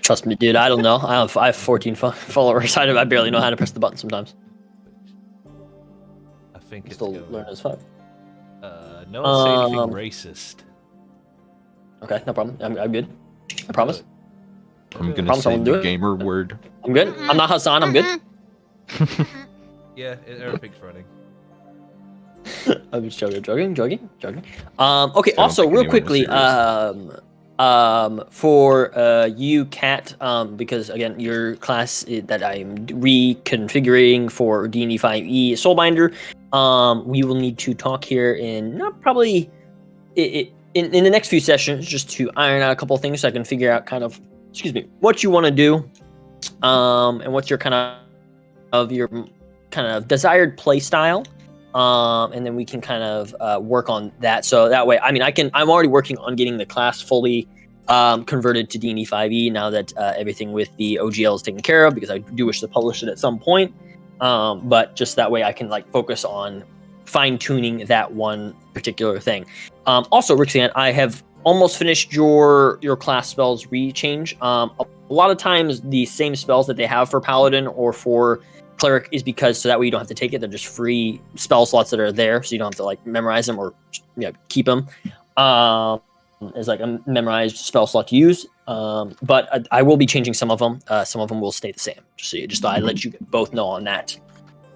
Trust me, dude. I don't know. I have 14 followers. I barely know how to press the button sometimes. I think it's Still going. learning as fuck. No one say anything racist. Okay, no problem. I'm good. I promise. I'm gonna Promise I say won't do the it. gamer word. I'm good. I'm not Hassan. I'm good. Yeah, everything's running. I'm just joking. Okay. I don't Also, think real anyone was quickly, serious. for you, Kat, because again, your class that I'm reconfiguring for D&D 5e Soulbinder, we will need to talk here in probably in the next few sessions just to iron out a couple of things so I can figure out kind of, what you want to do, and what's your kind of desired play style. And then we can kind of work on that. So that way, I mean, I'm already working on getting the class fully converted to D&D 5e now that everything with the OGL is taken care of, because I do wish to publish it at some point. But just that way I can like focus on fine-tuning that one particular thing. Also, Rixan, I have almost finished your class spells rechange. A lot of times the same spells that they have for Paladin or for Cleric is because so that way you don't have to take it. They're just free spell slots that are there, so you don't have to like memorize them or keep them as like a memorized spell slot to use. But I will be changing some of them. Some of them will stay the same. Just thought I'd let you both know on that.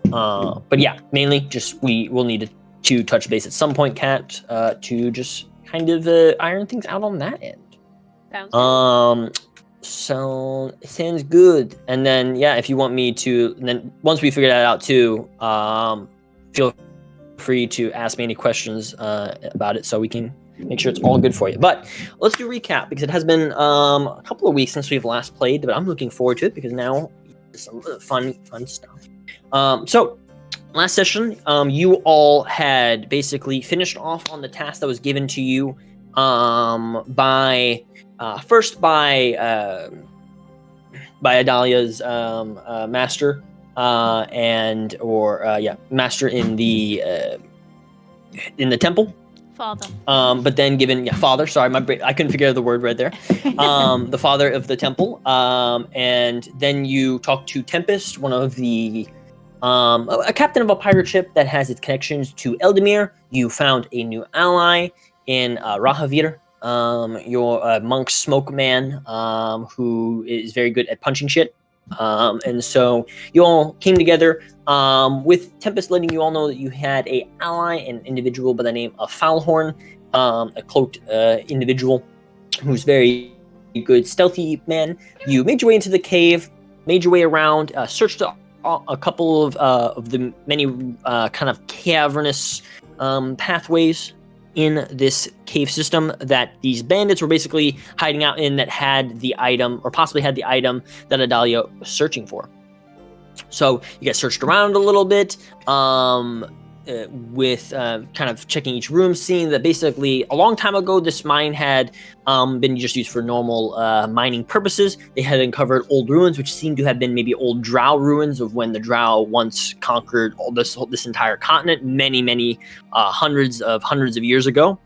But yeah, mainly just we will need to touch base at some point, Kat, to just kind of iron things out on that end. Sounds good. So sounds good. And then yeah, if you want me to, and then once we figure that out too, feel free to ask me any questions about it so we can make sure it's all good for you. But let's do a recap because it has been a couple of weeks since we've last played, but I'm looking forward to it because now it's some fun stuff. So last session, you all had basically finished off on the task that was given to you by Adalia's master, master in the temple. Father. But then given father. Sorry, I couldn't figure out the word right there. The father of the temple. And then you talked to Tempest, one of the a captain of a pirate ship that has its connections to Eldemir. You found a new ally in Rahavir. Your monk Smoke Man, who is very good at punching shit. And so you all came together with Tempest letting you all know that you had a ally, an individual by the name of Foulhorn, a cloaked individual who's very good stealthy man. You made your way into the cave, made your way around, searched a couple of the many kind of cavernous pathways in this cave system that these bandits were basically hiding out in, that had the item, or possibly had the item that Adalia was searching for. So you guys searched around a little bit, with kind of checking each room, seeing that basically a long time ago this mine had been just used for normal mining purposes. They had uncovered old ruins, which seemed to have been maybe old drow ruins of when the drow once conquered all this entire continent many hundreds of years ago.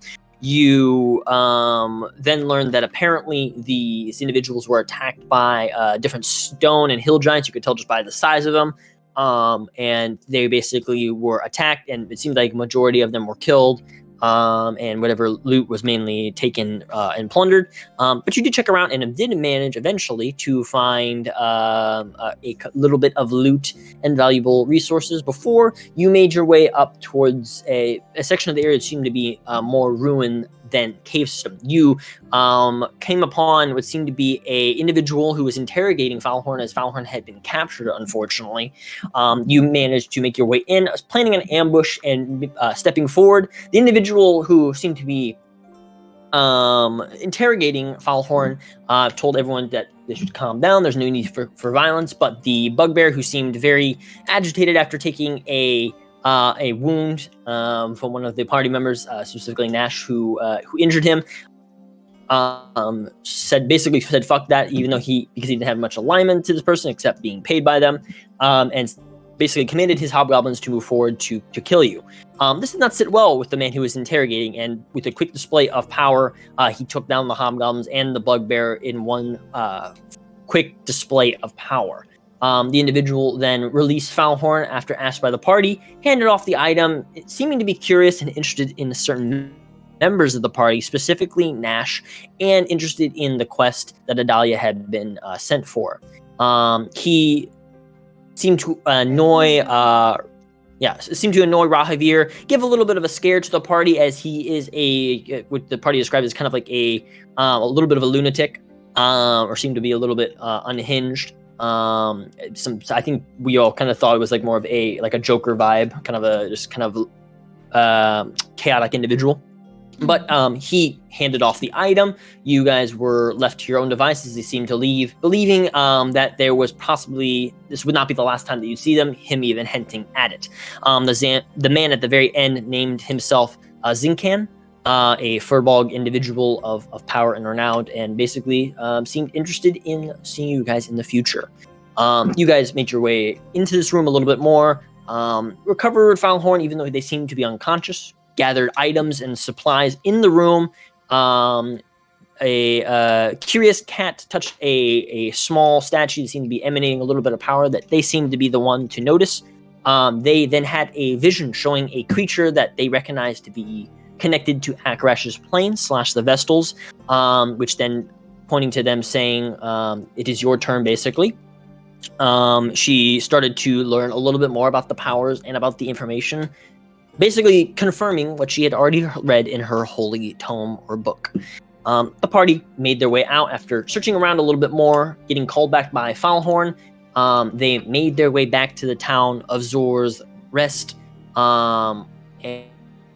You then learned that apparently these individuals were attacked by different stone and hill giants. You could tell just by the size of them. And they basically were attacked, and it seemed like a majority of them were killed, and whatever loot was mainly taken and plundered. But you did check around and did manage eventually to find a little bit of loot and valuable resources before you made your way up towards a section of the area that seemed to be more ruin than cave system. You came upon what seemed to be a individual who was interrogating Foulhorn, as Foulhorn had been captured, unfortunately. You managed to make your way in, planning an ambush and stepping forward. The individual who seemed to be interrogating Foulhorn told everyone that they should calm down. There's no need for violence. But the bugbear, who seemed very agitated after taking a wound from one of the party members, specifically Nash, who injured him, said fuck that, even though because he didn't have much alignment to this person except being paid by them, and basically commanded his hobgoblins to move forward to kill you. This did not sit well with the man who was interrogating, and with a quick display of power, he took down the hobgoblins and the bugbear in one quick display of power. The individual then released Falhorn after asked by the party, handed off the item, seeming to be curious and interested in certain members of the party, specifically Nash, and interested in the quest that Adalia had been sent for. He seemed to annoy Rahavir, give a little bit of a scare to the party, as he is what the party described as kind of like a little bit of a lunatic, or seemed to be a little bit unhinged. I think we all kind of thought it was like more of a Joker vibe, kind of chaotic individual. But he handed off the item. You guys were left to your own devices. They seemed to leave, believing that there was possibly, this would not be the last time that you see them, him even hinting at it. The man at the very end named himself Zincan, a Furbolg individual of power and renown, and basically seemed interested in seeing you guys in the future. You guys made your way into this room a little bit more, recovered Falhorn, even though they seemed to be unconscious, gathered items and supplies in the room. A curious cat touched a small statue that seemed to be emanating a little bit of power that they seemed to be the one to notice. They then had a vision showing a creature that they recognized to be connected to Akrash's plane / the Vestals, which then pointing to them saying, it is your turn, basically. She started to learn a little bit more about the powers and about the information, basically confirming what she had already read in her holy tome or book. The party made their way out after searching around a little bit more, getting called back by Falhorn. They made their way back to the town of Zor's Rest,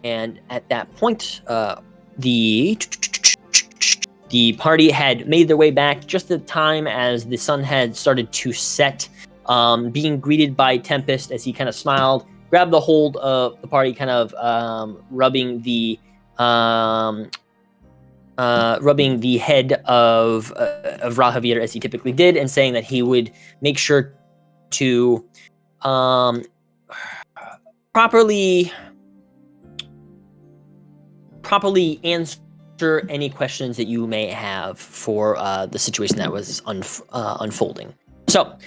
and at that point, the party had made their way back just at the time as the sun had started to set, being greeted by Tempest as he kind of smiled, grabbed the hold of the party, kind of rubbing the head of Rahavir as he typically did, and saying that he would make sure to properly answer any questions that you may have for the situation that was unfolding. So,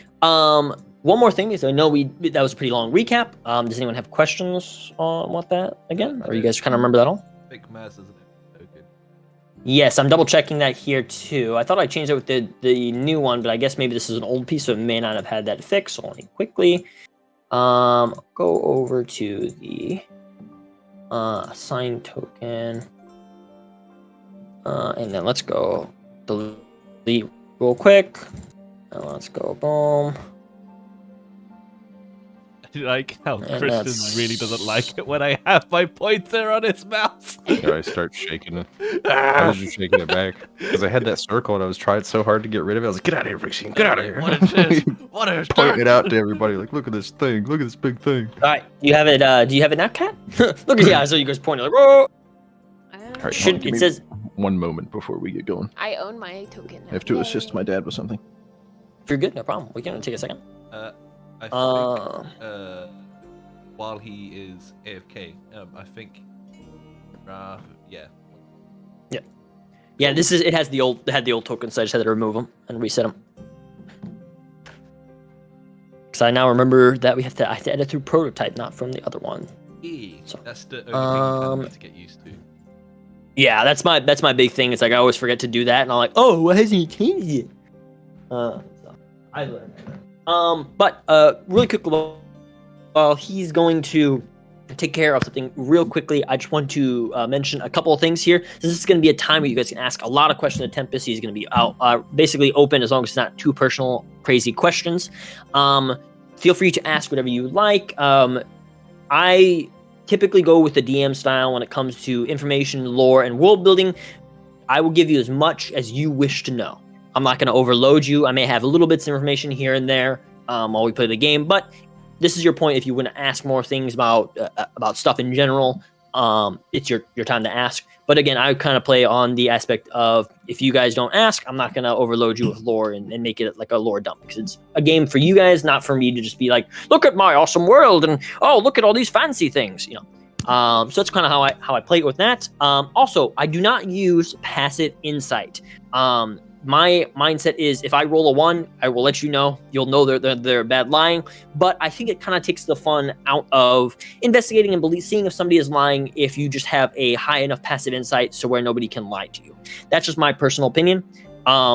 one more thing is, I know that was a pretty long recap. Does anyone have questions on what that again, or you guys kind of remember that all? Big mass isn't it? Okay. Yes, I'm double checking that here too. I thought I changed it with the new one, but I guess maybe this is an old piece, so it may not have had that fix. So let me quickly go over to the assign token, and then let's go delete real quick. And let's go boom. I like how Christian really doesn't like it when I have my pointer on his mouse. Yeah, I start shaking it. I was just shaking it back because I had that circle and I was trying so hard to get rid of it. I was like, "Get out of here, Rixie! Get out of here!" What is this? What is Pointing it out to everybody, like, "Look at this thing! Look at this big thing!" All right, do you have it? Do you have it now, Cat? Look at I saw you guys pointing like, "Whoa!" All right, It says one moment before we get going. I own my token now. I have to Yay. assist my dad with something. if you're good, no problem. We can take a second. I think while he is AFK, I think, yeah. Yeah, it had the old tokens, so I just had to remove them and reset them. Because I now remember that I have to edit through prototype, not from the other one. So, That's the only thing you have to get used to. Yeah, that's my big thing. It's like I always forget to do that, and I'm like, oh, why hasn't he changed it? So I learned. But really quick, while he's going to take care of something real quickly, I just want to mention a couple of things here. This is going to be a time where you guys can ask a lot of questions to Tempest. He's going to be out, basically open, as long as it's not too personal, crazy questions. Feel free to ask whatever you like. I typically go with the DM style when it comes to information, lore, and world building. I will give you as much as you wish to know. I'm not going to overload you. I may have little bits of information here and there while we play the game, but this is your point. If you want to ask more things about stuff in general, it's your time to ask. But again, I kind of play on the aspect of, if you guys don't ask, I'm not going to overload you with lore and make it like a lore dump, because it's a game for you guys, not for me to just be like, look at my awesome world and oh, look at all these fancy things, you know. So that's kind of how I play it with that. Also, I do not use passive insight. my mindset is if I roll a 1, I will let you know. You'll know they're bad lying. But I think it kind of takes the fun out of investigating and seeing if somebody is lying if you just have a high enough passive insight so where nobody can lie to you. That's just my personal opinion.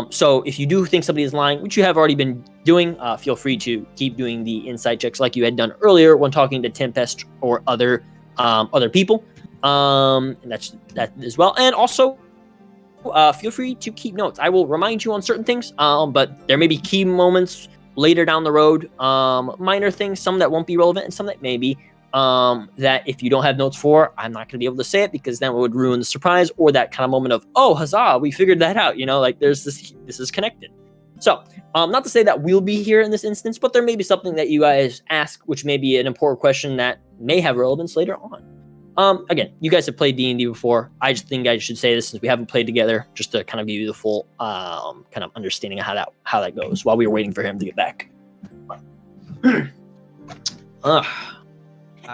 So if you do think somebody is lying, which you have already been doing, feel free to keep doing the insight checks like you had done earlier when talking to Tempest or other people. And that's that as well. And also, feel free to keep notes. I will remind you on certain things, but there may be key moments later down the road, minor things, some that won't be relevant and some that may be. That if you don't have notes for, I'm not going to be able to say it because then it would ruin the surprise or that kind of moment of, oh, huzzah, we figured that out. Like there's this is connected. So, not to say that we'll be here in this instance, but there may be something that you guys ask, which may be an important question that may have relevance later on. Again, you guys have played D&D before. I just think I should say this since we haven't played together, just to kind of give you the full kind of understanding of how that goes while we were waiting for him to get back.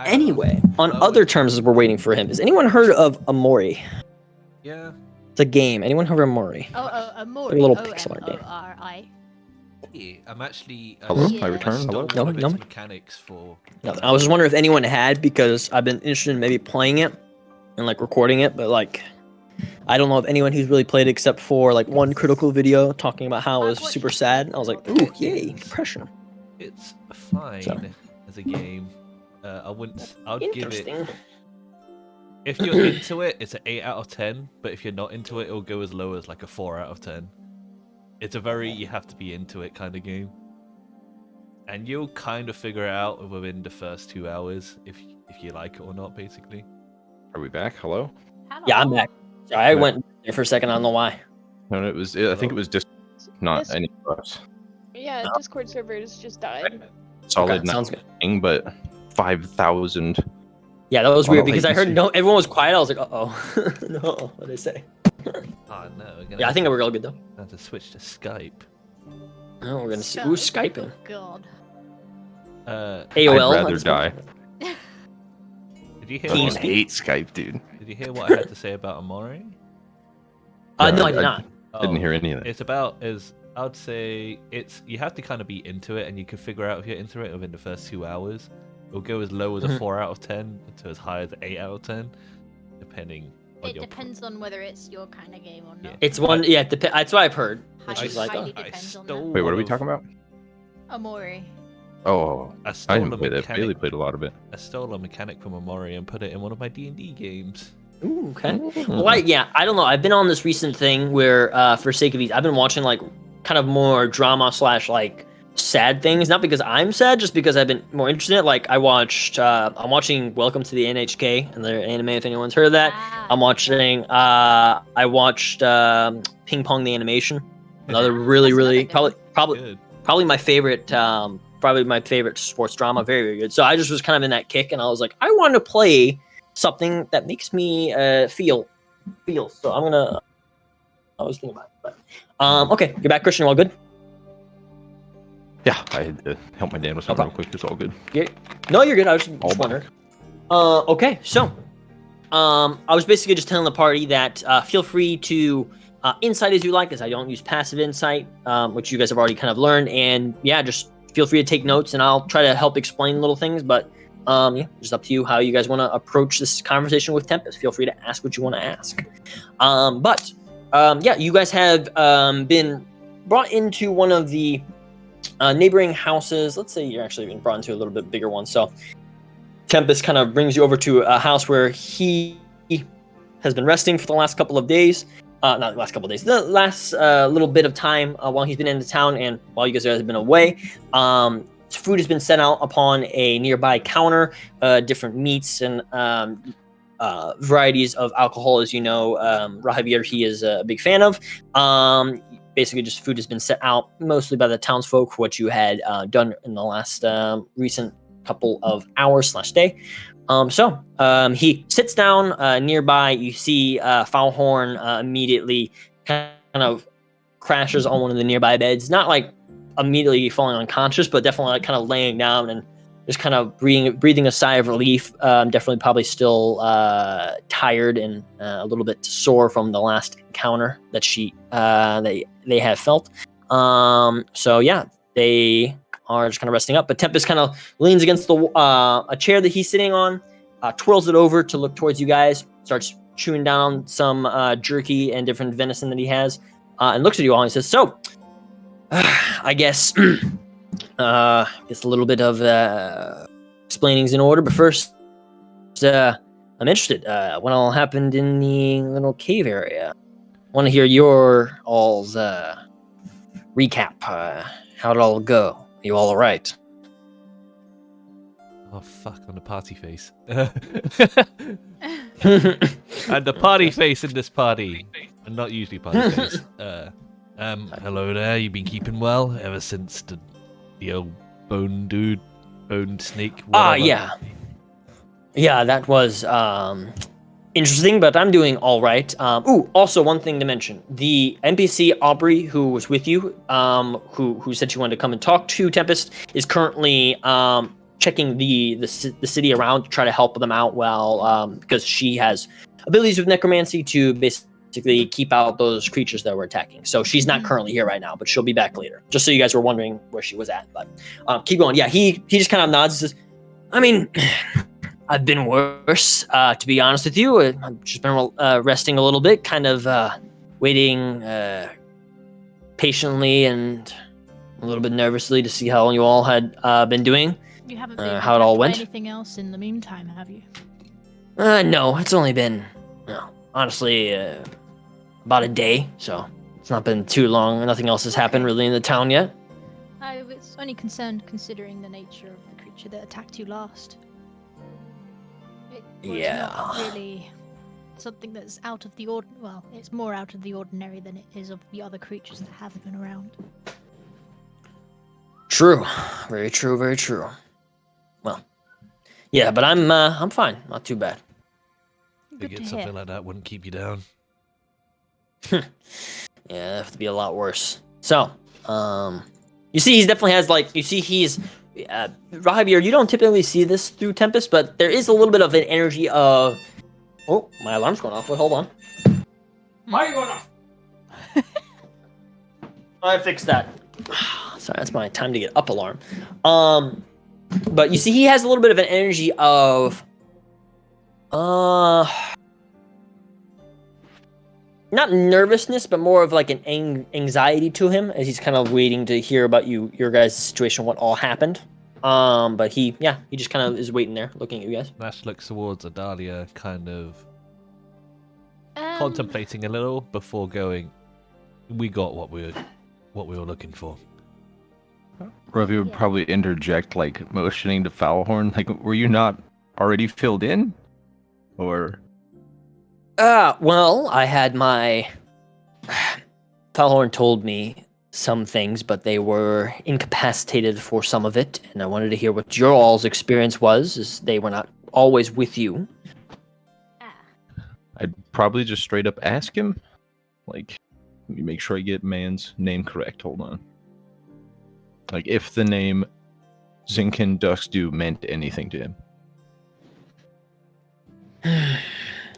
Anyway, on other terms as we're waiting for him, has anyone heard of Amori? Yeah. It's a game. Anyone heard of Amori? Amori. A little pixel art game. O-M-O-R-I. Yeah, I'm actually. Hello? Yeah. My return? Hello? Hello? No. Mechanics for. No, I was just wondering if anyone had, because I've been interested in maybe playing it and like recording it, but like I don't know if anyone who's really played it except for like one critical video talking about how it was super sad. And I was like, ooh, yay, depression. It's fine So. as a game. I'd give it. Interesting. If you're into it, it's an 8 out of 10. But if you're not into it, it'll go as low as like a 4 out of 10. It's a very you have to be into it kind of game, and you'll kind of figure it out within the first 2 hours if you like it or not. Basically, Are we back? Hello? Yeah, I'm back. Sorry, I went there for a second. I don't know why. No, I think it was just not Yes. any of us. Yeah, Discord servers just died. Solid Okay, sounds good. thing, but 5,000. Yeah, that was Oh, weird because I heard latency. everyone was quiet. I was like, uh-oh. No, what did they say? oh no, we're gonna Yeah, I think we're all good though. have to switch to Skype. No, we're gonna see. Who's Skyping? God. AOL. I'd rather that's die. fine. Did you hear? I TeamSpeak? hate Skype, dude. Did you hear what I had to say about Amori? No, I did not. Didn't hear any of that. It's about I would say you have to kind of be into it, and you can figure out if you're into it within the first 2 hours. It'll go as low as a Mhm. 4 out of 10 to as high as an 8 out of 10, depending on It your. depends on whether it's your kind of game or not. It's one. Yeah, that's what I've heard. Which Highly- is like, highly I depends on stole Wait, what are we one talking about? Amori. Oh, I I stole didn't a play that. mechanic. Bailey played a lot of it. I stole a mechanic from Amori and put it in one of my D&D games. ooh, okay. Well, I don't know. I've been on this recent thing where, for sake of ease, I've been watching like kind of more drama / like sad things. Not because I'm sad, just because I've been more interested in it. Like I'm watching Welcome to the NHK and their anime. If anyone's heard of that, I'm watching. I watched Ping Pong the Animation. Another really That's another probably Good. my favorite. Probably my favorite sports drama. Very good. So I just was kind of in that kick, and I was like, I want to play something that makes me feel. So I'm gonna. I was thinking about it, but okay, you're back, Christian. All good? Yeah, I had to help my dad with something real quick. It's all good. No, you're good. I was All just wondering. Okay, so I was basically just telling the party that feel free to insight as you like, as I don't use passive insight, which you guys have already kind of learned, and yeah, just feel free to take notes, and I'll try to help explain little things, but yeah, just up to you how you guys want to approach this conversation with Tempest. Feel free to ask what you want to ask. Yeah, you guys have been brought into one of the neighboring houses. Let's say you're actually being brought into a little bit bigger one. So Tempest kind of brings you over to a house where he has been resting for the last couple of days. Not the last couple of days, the last little bit of time while he's been in the town and while you guys have been away. Food has been set out upon a nearby counter, different meats and varieties of alcohol, as you know, Rahavier, he is a big fan of. Basically, just food has been set out mostly by the townsfolk for what you had done in the last recent couple of hours / day. He sits down nearby. You see Foulhorn immediately kind of crashes on one of the nearby beds. Not like immediately falling unconscious, but definitely like kind of laying down and just kind of breathing a sigh of relief. Definitely probably still tired and a little bit sore from the last encounter that they have felt. So yeah, they are just kind of resting up. But Tempest kind of leans against a chair that he's sitting on, twirls it over to look towards you guys, starts chewing down some jerky and different venison that he has, and looks at you all and says, "So, I guess, a little bit of explaining's in order. But first, I'm interested. What all happened in the little cave area? Want to hear your all's recap. How'd it all go? You all right?" Oh fuck! On the party face. And the party face in this party, and not usually party face. Hello there. You been keeping well ever since the old bone snake? Whatever. Yeah. That was interesting, but I'm doing all right. Also one thing to mention: the NPC Aubrey, who was with you, who said she wanted to come and talk to Tempest, is currently checking the city around to try to help them out. Because she has abilities with necromancy to basically keep out those creatures that were attacking. So she's not currently here right now, but she'll be back later. Just so you guys were wondering where she was at. But keep going. Yeah, he just kind of nods and says, "I mean, I've been worse, to be honest with you. I've just been resting a little bit, kind of waiting patiently and a little bit nervously to see how you all had been doing." You haven't been how it all went? anything else in the meantime, have you? No, it's only been, honestly, about a day, so it's not been too long. Nothing else has happened really in the town yet. I was only concerned considering the nature of the creature that attacked you last. It was not really something that's out of the ordinary. Well, it's more out of the ordinary than it is of the other creatures that have been around. True, very true, very true. Well, yeah, but I'm fine, not too bad. Good to Get something hear. like that wouldn't keep you down. Yeah, it'd have to be a lot worse. So, you see, he definitely has he's Rahabier. You don't typically see this through Tempest, but there is a little bit of an energy of. Oh, my alarm's going off. Wait, hold on. Why are you going off? I fixed that. Sorry, that's my time to get up alarm. But you see, he has a little bit of an energy of, not nervousness, but more of like an anxiety to him as he's kind of waiting to hear about your guys' situation, what all happened. But he just kind of is waiting there, looking at you guys. Nash looks towards Adalia, kind of contemplating a little before going. We got what we were looking for. Ravi would probably interject, like motioning to Foulhorn. Like, were you not already filled in, or? Well, I had my. Foulhorn told me some things, but they were incapacitated for some of it, and I wanted to hear what your all's experience was, as they were not always with you. I'd probably just straight up ask him. Like, let me make sure I get man's name correct. Hold on. Like, if the name Zinkin Duxdu meant anything to him.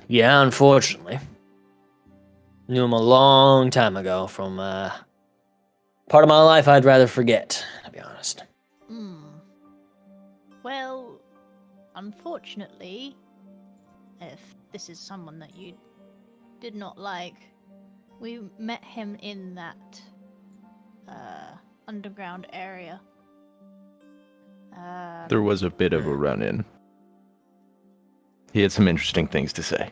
Yeah, unfortunately. Knew him a long time ago from part of my life I'd rather forget, to be honest. Well, unfortunately, if this is someone that you did not like, we met him in that underground area. There was a bit of a run-in. He had some interesting things to say.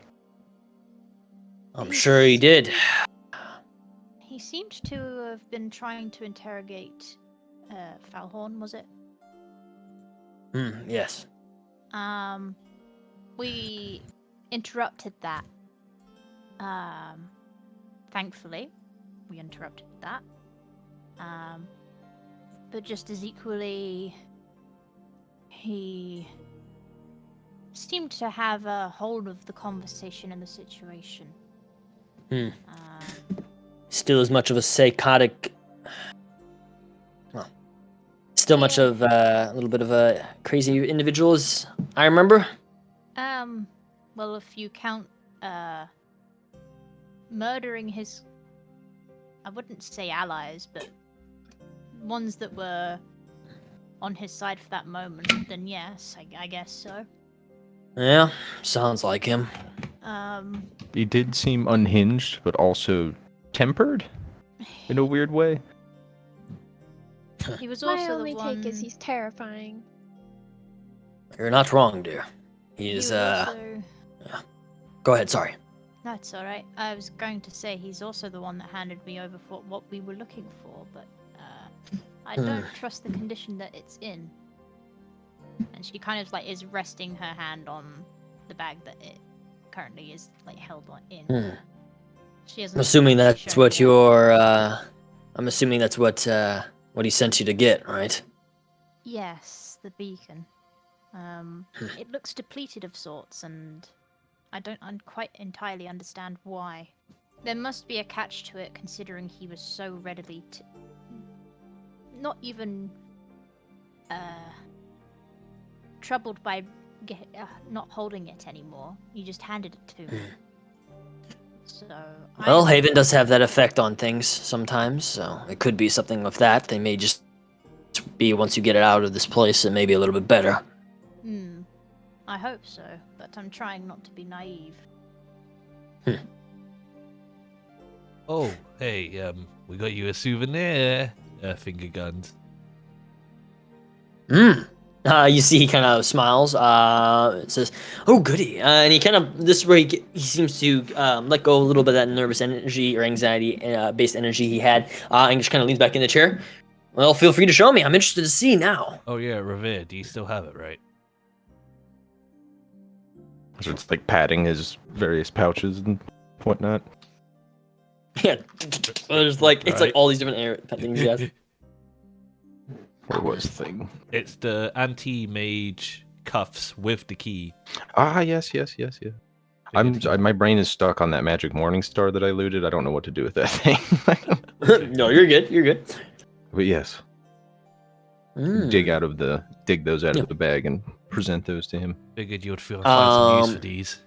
I'm sure he did. He seemed to have been trying to interrogate Foulhorn, was it? Yes. We interrupted that. Thankfully, we interrupted that. But just as equally, he seemed to have a hold of the conversation and the situation. Still as much of a psychotic. Well, still much of a little bit of a crazy individual as I remember. Well, if you count murdering his I wouldn't say allies, but ones that were on his side for that moment, then yes, I guess so. Yeah, sounds like him. He did seem unhinged, but also tempered in a weird way. He was My also only the one. take is he's terrifying. You're not wrong, dear. he He's was also... Go ahead. Sorry. That's all right. I was going to say he's also the one that handed me over for what we were looking for, but I don't trust the condition that it's in. And she kind of like is resting her hand on the bag that it currently is like held on in. She hasn't. I'm assuming that's shown what yet. I'm assuming that's what he sent you to get, right? Yes, the beacon. It looks depleted of sorts, and I don't quite entirely understand why. There must be a catch to it, considering he was so readily not even troubled by not holding it anymore. You just handed it to me. So. Well, Haven does have that effect on things sometimes, so it could be something with that. They may just be, once you get it out of this place, it may be a little bit better. I hope so, but I'm trying not to be naive. Oh, hey, we got you a souvenir. Finger guns. You see, he kind of smiles. It says, "Oh, goody," and he kind of this is where he seems to let go a little bit of that nervous energy or anxiety based energy he had, and just kind of leans back in the chair. Well, feel free to show me. I'm interested to see now. Oh yeah, Revere, do you still have it, right? So it's like patting his various pouches and whatnot. Yeah, there's like it's like Right. all these different things he has. Where was the thing? It's the anti-mage cuffs with the key. Ah, yes. My brain is stuck on that magic morning star that I looted. I don't know what to do with that thing. No, you're good. You're good. But yes, dig those out of the bag and present those to him. Figured you would find some use for these.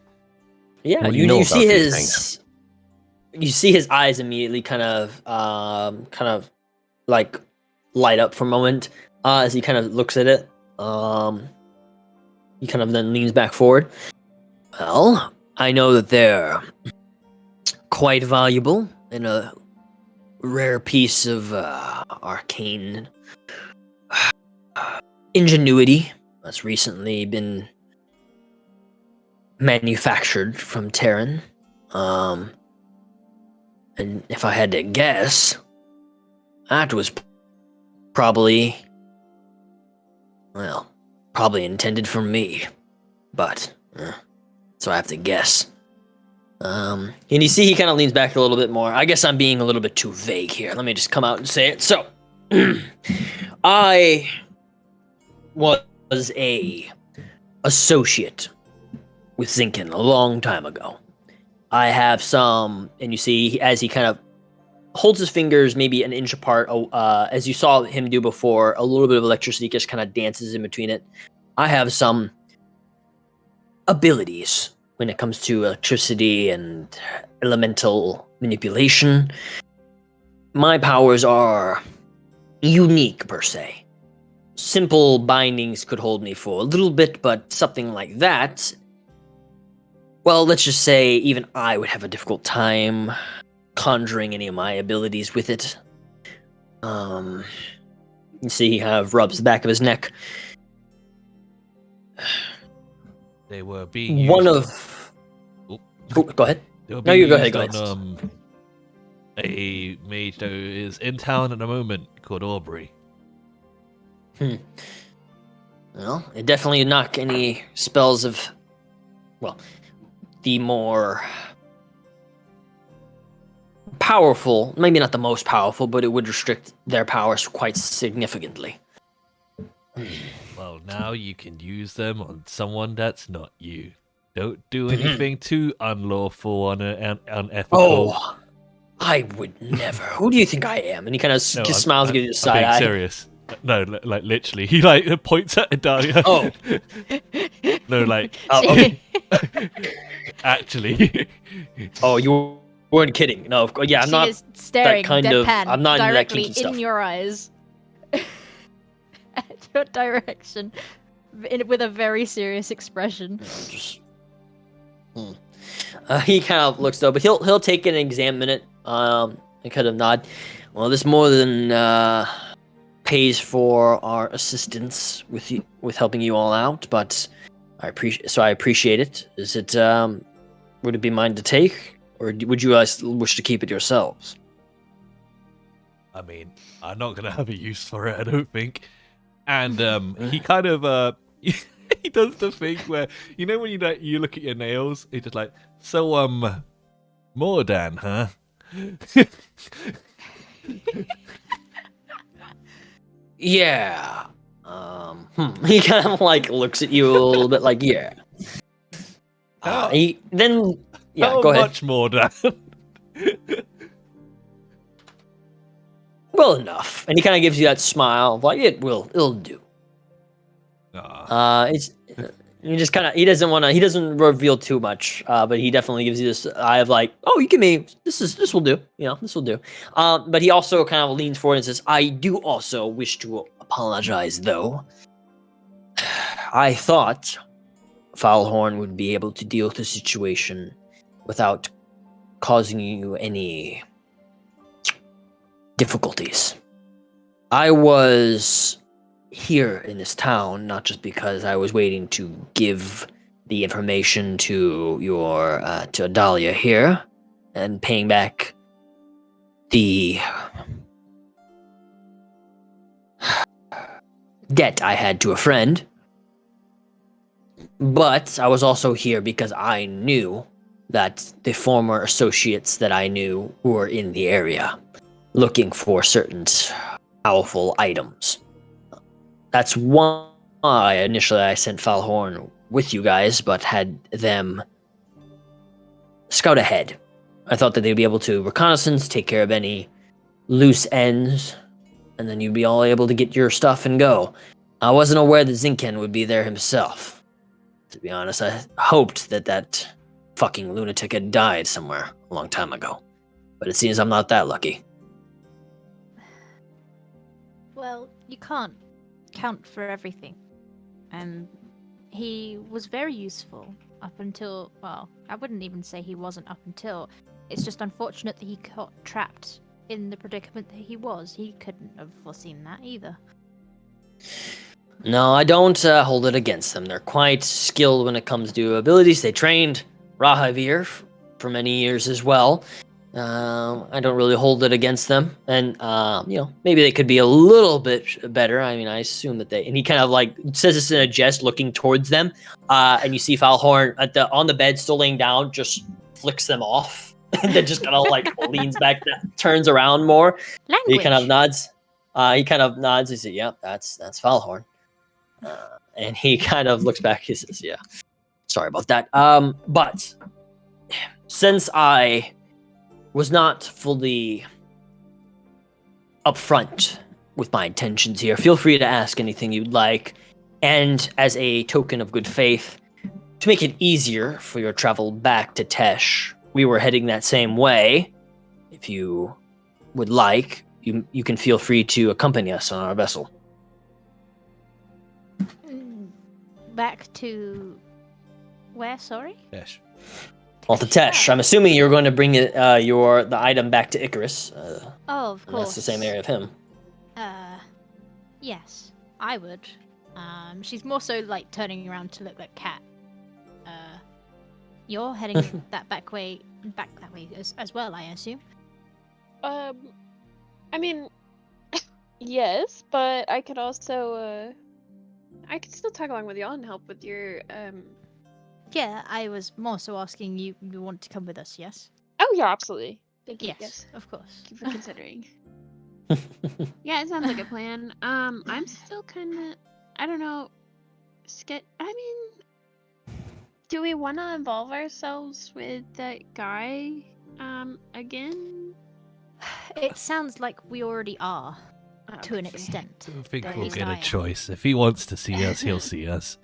Yeah, What do you, you know you about see these his you see his eyes immediately kind of like light up for a moment as he kind of looks at it. He kind of then leans back forward. Well, I know that they're quite valuable and a rare piece of arcane ingenuity that's recently been manufactured from Terran. And if I had to guess, that was probably intended for me. But, so I have to guess. And you see he kind of leans back a little bit more. I guess I'm being a little bit too vague here. Let me just come out and say it. So, I was a associate with Zinkin a long time ago. I have some, and you see as he kind of holds his fingers maybe an inch apart, as you saw him do before, a little bit of electricity just kind of dances in between it. I have some abilities when it comes to electricity and elemental manipulation. My powers are unique per se. Simple bindings could hold me for a little bit, but something like that, well, let's just say even I would have a difficult time conjuring any of my abilities with it. You see he kind of rubs the back of his neck. They were being used One on- of... Oh, go ahead. They were No, being you go ahead, used go on, a mage that is in town at the moment called Aubrey. Well, it definitely knock any spells of... Well, the more powerful, maybe not the most powerful, but it would restrict their powers quite significantly. Well, now you can use them on someone that's not you. Don't do anything too unlawful or unethical. Oh, I would never. Who do you think I am? And he kind of No, just smiles and gives you a I'm side being eye. serious. No, like literally, he like points at Adalia. Oh. No, like Oh, okay. actually. Oh, you Weren't kidding. No, of course. Yeah, I'm she not. is staring kind of- deadpan I'm not into that directly kinky in stuff. your eyes, at your direction, with a very serious expression. Just. He kind of looks though, but he'll take an examine it. And kind of nod. Well, this more than pays for our assistance with helping you all out, but I appreciate it. Is it would it be mine to take, or would you guys wish to keep it yourselves? I mean, I'm not gonna have a use for it, I don't think. And he kind of he does the thing where when you look at your nails, he's just like, so Mordan, huh? Yeah. He kind of like looks at you a little bit like, yeah. How- Go ahead. Much Mordan? Well enough, and he kind of gives you that smile, of like it'll do. Aw. He doesn't reveal too much, but he definitely gives you this eye of like, oh, you give me this will do, this will do. But he also kind of leans forward and says, I do also wish to apologize though. I thought Foulhorn would be able to deal with the situation without causing you any difficulties. I was here in this town not just because I was waiting to give the information to to Adalia here and paying back the debt I had to a friend, but I was also here because I knew that the former associates that I knew who were in the area looking for certain powerful items. That's why initially I sent Foulhorn with you guys, but had them scout ahead. I thought that they'd be able to reconnaissance, take care of any loose ends, and then you'd be all able to get your stuff and go. I wasn't aware that Zinken would be there himself. To be honest, I hoped that fucking lunatic had died somewhere a long time ago. But it seems I'm not that lucky. Well, you can't count for everything. And he was very useful up until, well, I wouldn't even say he wasn't up until. It's just unfortunate that he got trapped in the predicament that he was. He couldn't have foreseen that either. No, I don't hold it against them. They're quite skilled when it comes to abilities. They trained Rahavir for many years as well. I don't really hold it against them. And, maybe they could be a little bit better. I mean, I assume that and he kind of like says this in a jest looking towards them. And you see Foulhorn on the bed still laying down, just flicks them off. And then just kind of like leans back, turns around more. Language. He kind of nods. He says, "Yep, that's Foulhorn." And he kind of looks back. He says, "Yeah, sorry about that." But since I was not fully upfront with my intentions here, feel free to ask anything you'd like. And as a token of good faith, to make it easier for your travel back to Tesh, we were heading that same way. If you would like, you can feel free to accompany us on our vessel. Back to where? Sorry. Yes. Well, to Tesh. I'm assuming you're going to bring the item back to Icarus. Oh, of course. That's the same area of him. Yes, I would. She's more so like turning around to look like Cat. You're heading back that way as well, I assume. I mean, yes, but I could also, I could still tag along with y'all and help with your, Yeah, I was more so asking you want to come with us, yes? Oh yeah, absolutely. Thank you. Yes, of course. Thank you for considering. Yeah, it sounds like a plan. I'm still kind of, I don't know, I mean, do we want to involve ourselves with that guy, again? It sounds like we already are, to an Okay. extent. I don't think But we'll he's get a dying. choice. If he wants to see us, he'll see us.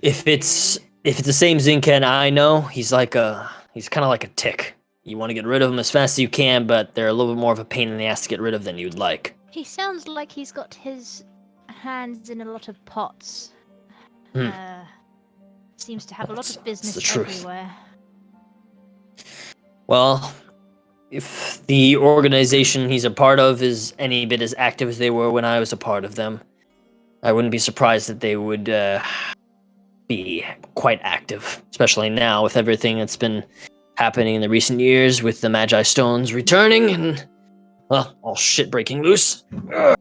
If it's the same Zinken I know, he's kind of like a tick. You want to get rid of them as fast as you can, but they're a little bit more of a pain in the ass to get rid of than you'd like. He sounds like he's got his hands in a lot of pots. Hmm. Seems to have a lot That's of business the truth. everywhere. Well, if the organization he's a part of is any bit as active as they were when I was a part of them, I wouldn't be surprised that they would be quite active, especially now with everything that's been happening in the recent years with the Magi Stones returning and, well, all shit breaking loose. Ugh.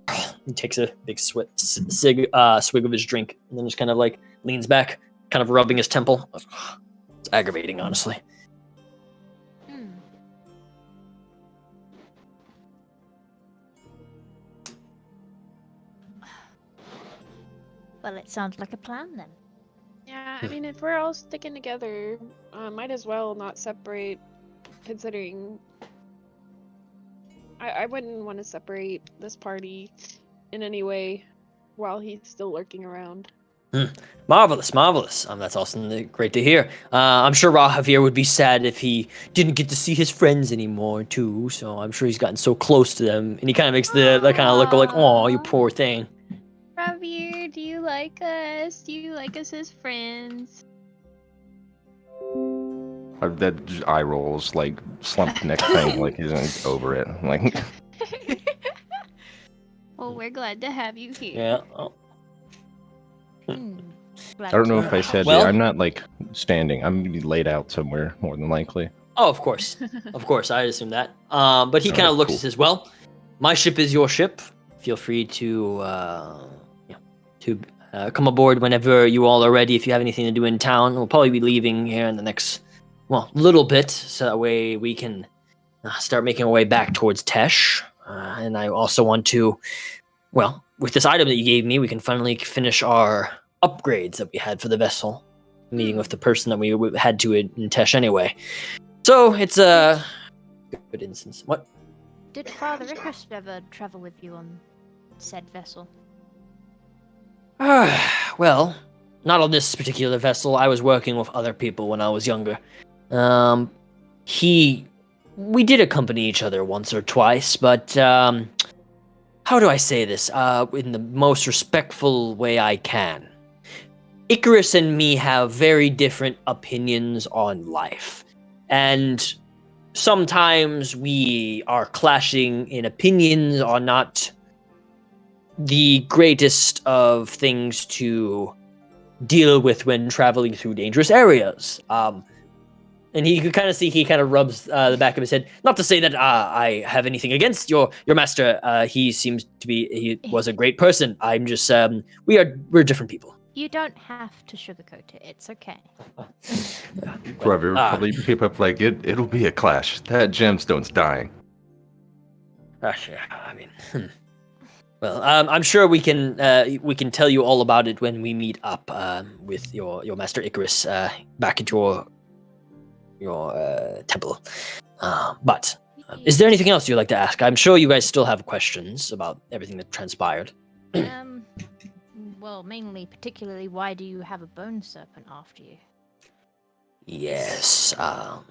He takes a big swig of his drink and then just kind of like leans back, kind of rubbing his temple. It's aggravating, honestly. Well, it sounds like a plan then. Yeah, I mean, if we're all sticking together, might as well not separate, considering I wouldn't want to separate this party in any way while he's still lurking around. Marvelous. That's awesome. Great to hear. I'm sure Rahavier would be sad if he didn't get to see his friends anymore, too. So I'm sure he's gotten so close to them. And he kind of makes that kind of look like, oh, you poor thing. Ravier, do you like us? Do you like us as friends? That just eye rolls, like slumped neck thing, like he's over it. Like, Well, we're glad to have you here. Yeah. Oh. I don't know if I said Well- it. I'm not like standing. I'm gonna be laid out somewhere, more than likely. Oh, of course. Of course, I assume that. But he kind of Alright, looks cool. and says, well, my ship is your ship. Feel free to come aboard whenever you all are ready. If you have anything to do in town, we'll probably be leaving here in the next, little bit. So that way we can start making our way back towards Tesh. And I also want to, with this item that you gave me, we can finally finish our upgrades that we had for the vessel. Meeting with the person that we had to in Tesh anyway. So it's a good instance. What? Did Father Icarus ever travel with you on said vessel? Well, not on this particular vessel. I was working with other people when I was younger. We did accompany each other once or twice, but how do I say this? In the most respectful way I can. Icarus and me have very different opinions on life, and sometimes we are clashing in opinions are not the greatest of things to deal with when traveling through dangerous areas. And you can kind of see he kind of rubs the back of his head. Not to say that I have anything against your master. He seems to be, he was a great person. I'm just, we're different people. You don't have to sugarcoat it. It's okay. Whoever probably keep up like it'll be a clash. That gemstone's dying. Sure. I mean, well, I'm sure we can tell you all about it when we meet up with your master Icarus back at your temple. But is there anything else you'd like to ask? I'm sure you guys still have questions about everything that transpired. Well, particularly, why do you have a bone serpent after you? Yes. I'm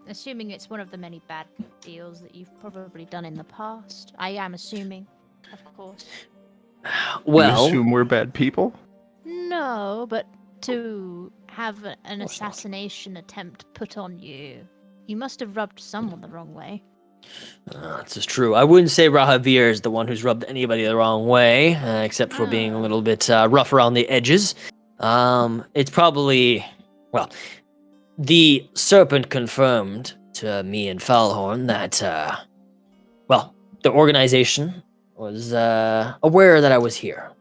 assuming it's one of the many bad deals that you've probably done in the past. I am assuming, of course. Well, You assume we're bad people? No, but to have an assassination attempt put on you, you must have rubbed someone the wrong way. this is true. I wouldn't say Rahavier is the one who's rubbed anybody the wrong way, except for being a little bit rough around the edges. It's probably, the serpent confirmed to me and Falhorn that, the organization was aware that I was here.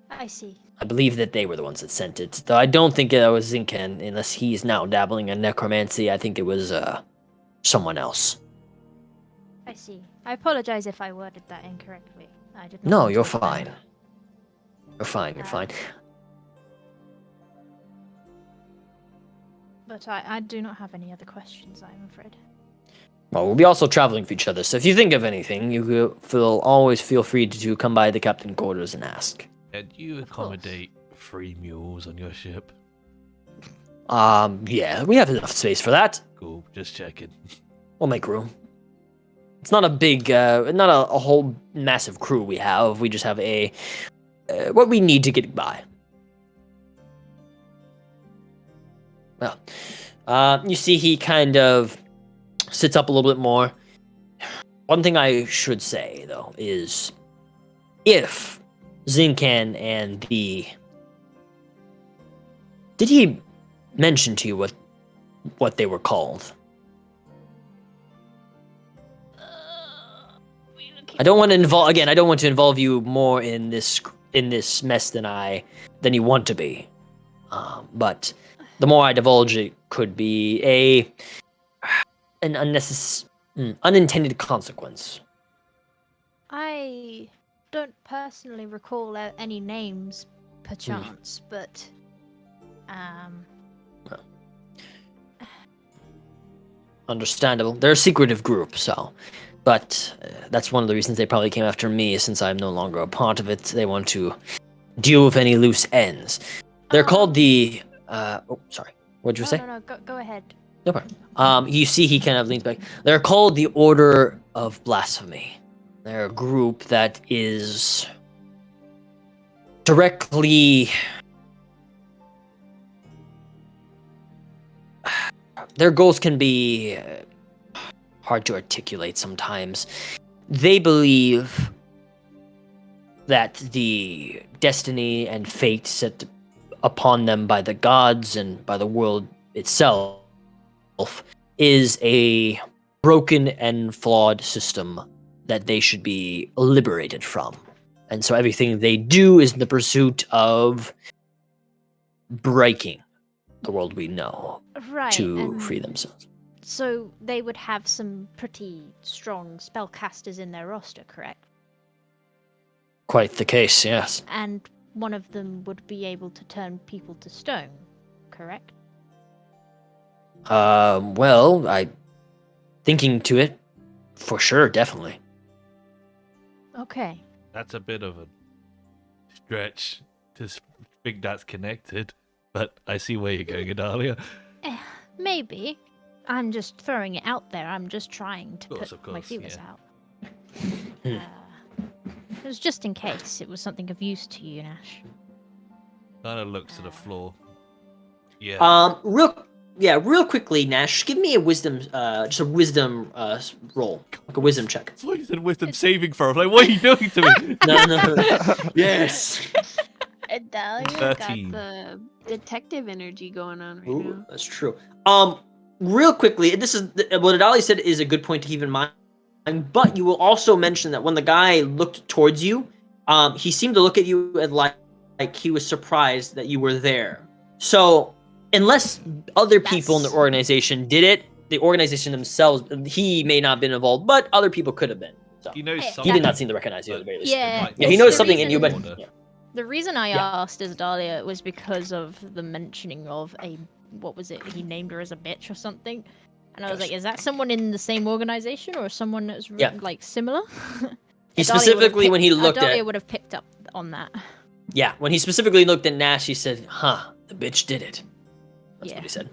I see. I believe that they were the ones that sent it, though I don't think it was Zinken, unless he's now dabbling in necromancy. I think it was someone else. I see. I apologize if I worded that incorrectly. I did not No, mean to you're offend. fine. You're fine. You're fine. But I do not have any other questions, I'm afraid. Well, we'll be also traveling for each other, so if you think of anything, you always feel free to come by the captain quarters and ask. Can you accommodate 3 mules on your ship? Yeah, we have enough space for that. Cool, just checking. We'll make room. It's not a big, not a whole massive crew we have. We just have a what we need to get by. Well, you see, he kind of sits up a little bit more. One thing I should say, though, is if Zincan and the... Did he mention to you what they were called? I don't want to involve... Again, I don't want to involve you more in this mess than you want to be. But the more I divulge, it could be an unintended consequence. I don't personally recall any names, perchance, but Understandable. They're a secretive group, so. But that's one of the reasons they probably came after me, since I'm no longer a part of it. They want to deal with any loose ends. They're called the... oh, sorry. What'd you say? No, go ahead. No problem. You see he kind of leans back. They're called the Order of Blasphemy. They're a group that is directly... Their goals can be hard to articulate sometimes. They believe that the destiny and fate set upon them by the gods and by the world itself is a broken and flawed system that they should be liberated from. And so everything they do is in the pursuit of breaking the world we know Right. to free themselves. So they would have some pretty strong spellcasters in their roster, correct? Quite the case, yes. And one of them would be able to turn people to stone, correct? Well, thinking to it, for sure, definitely. Okay. That's a bit of a stretch to think that's connected, but I see where you're going, Adalia. Maybe. I'm just throwing it out there. I'm just trying to Of put course, my feelers yeah. out. It was just in case it was something of use to you, Nash. Kind of looks to the floor. Yeah. Real quickly, Nash, give me a wisdom, just a wisdom roll, like a wisdom check. That's what you said wisdom saving throw. I'm like, what are you doing to me? No. Yes. Adalia 13. got the detective energy going on right Ooh, now. that's true. Real quickly, this is what Adalia said is a good point to keep in mind. But you will also mention that when the guy looked towards you, he seemed to look at you and like he was surprised that you were there. So, unless other people in the organization did it, the organization themselves, he may not have been involved, but other people could have been. So He knows Hey, something. he did not seem to recognize you at the very least. Yeah. Yeah, he Well, knows the something in you, but reason- yeah. The reason I Yeah. asked Isdalia was because of the mentioning of what was it? He named her as a bitch or something. And I was Yes. like, is that someone in the same organization or someone that's Yeah. like similar? He Adalia specifically, would've when he picked- looked Adalia at, would have picked up on that. yeah, when he specifically looked at Nash, he said, "Huh, the bitch did it." That's Yeah. what he said.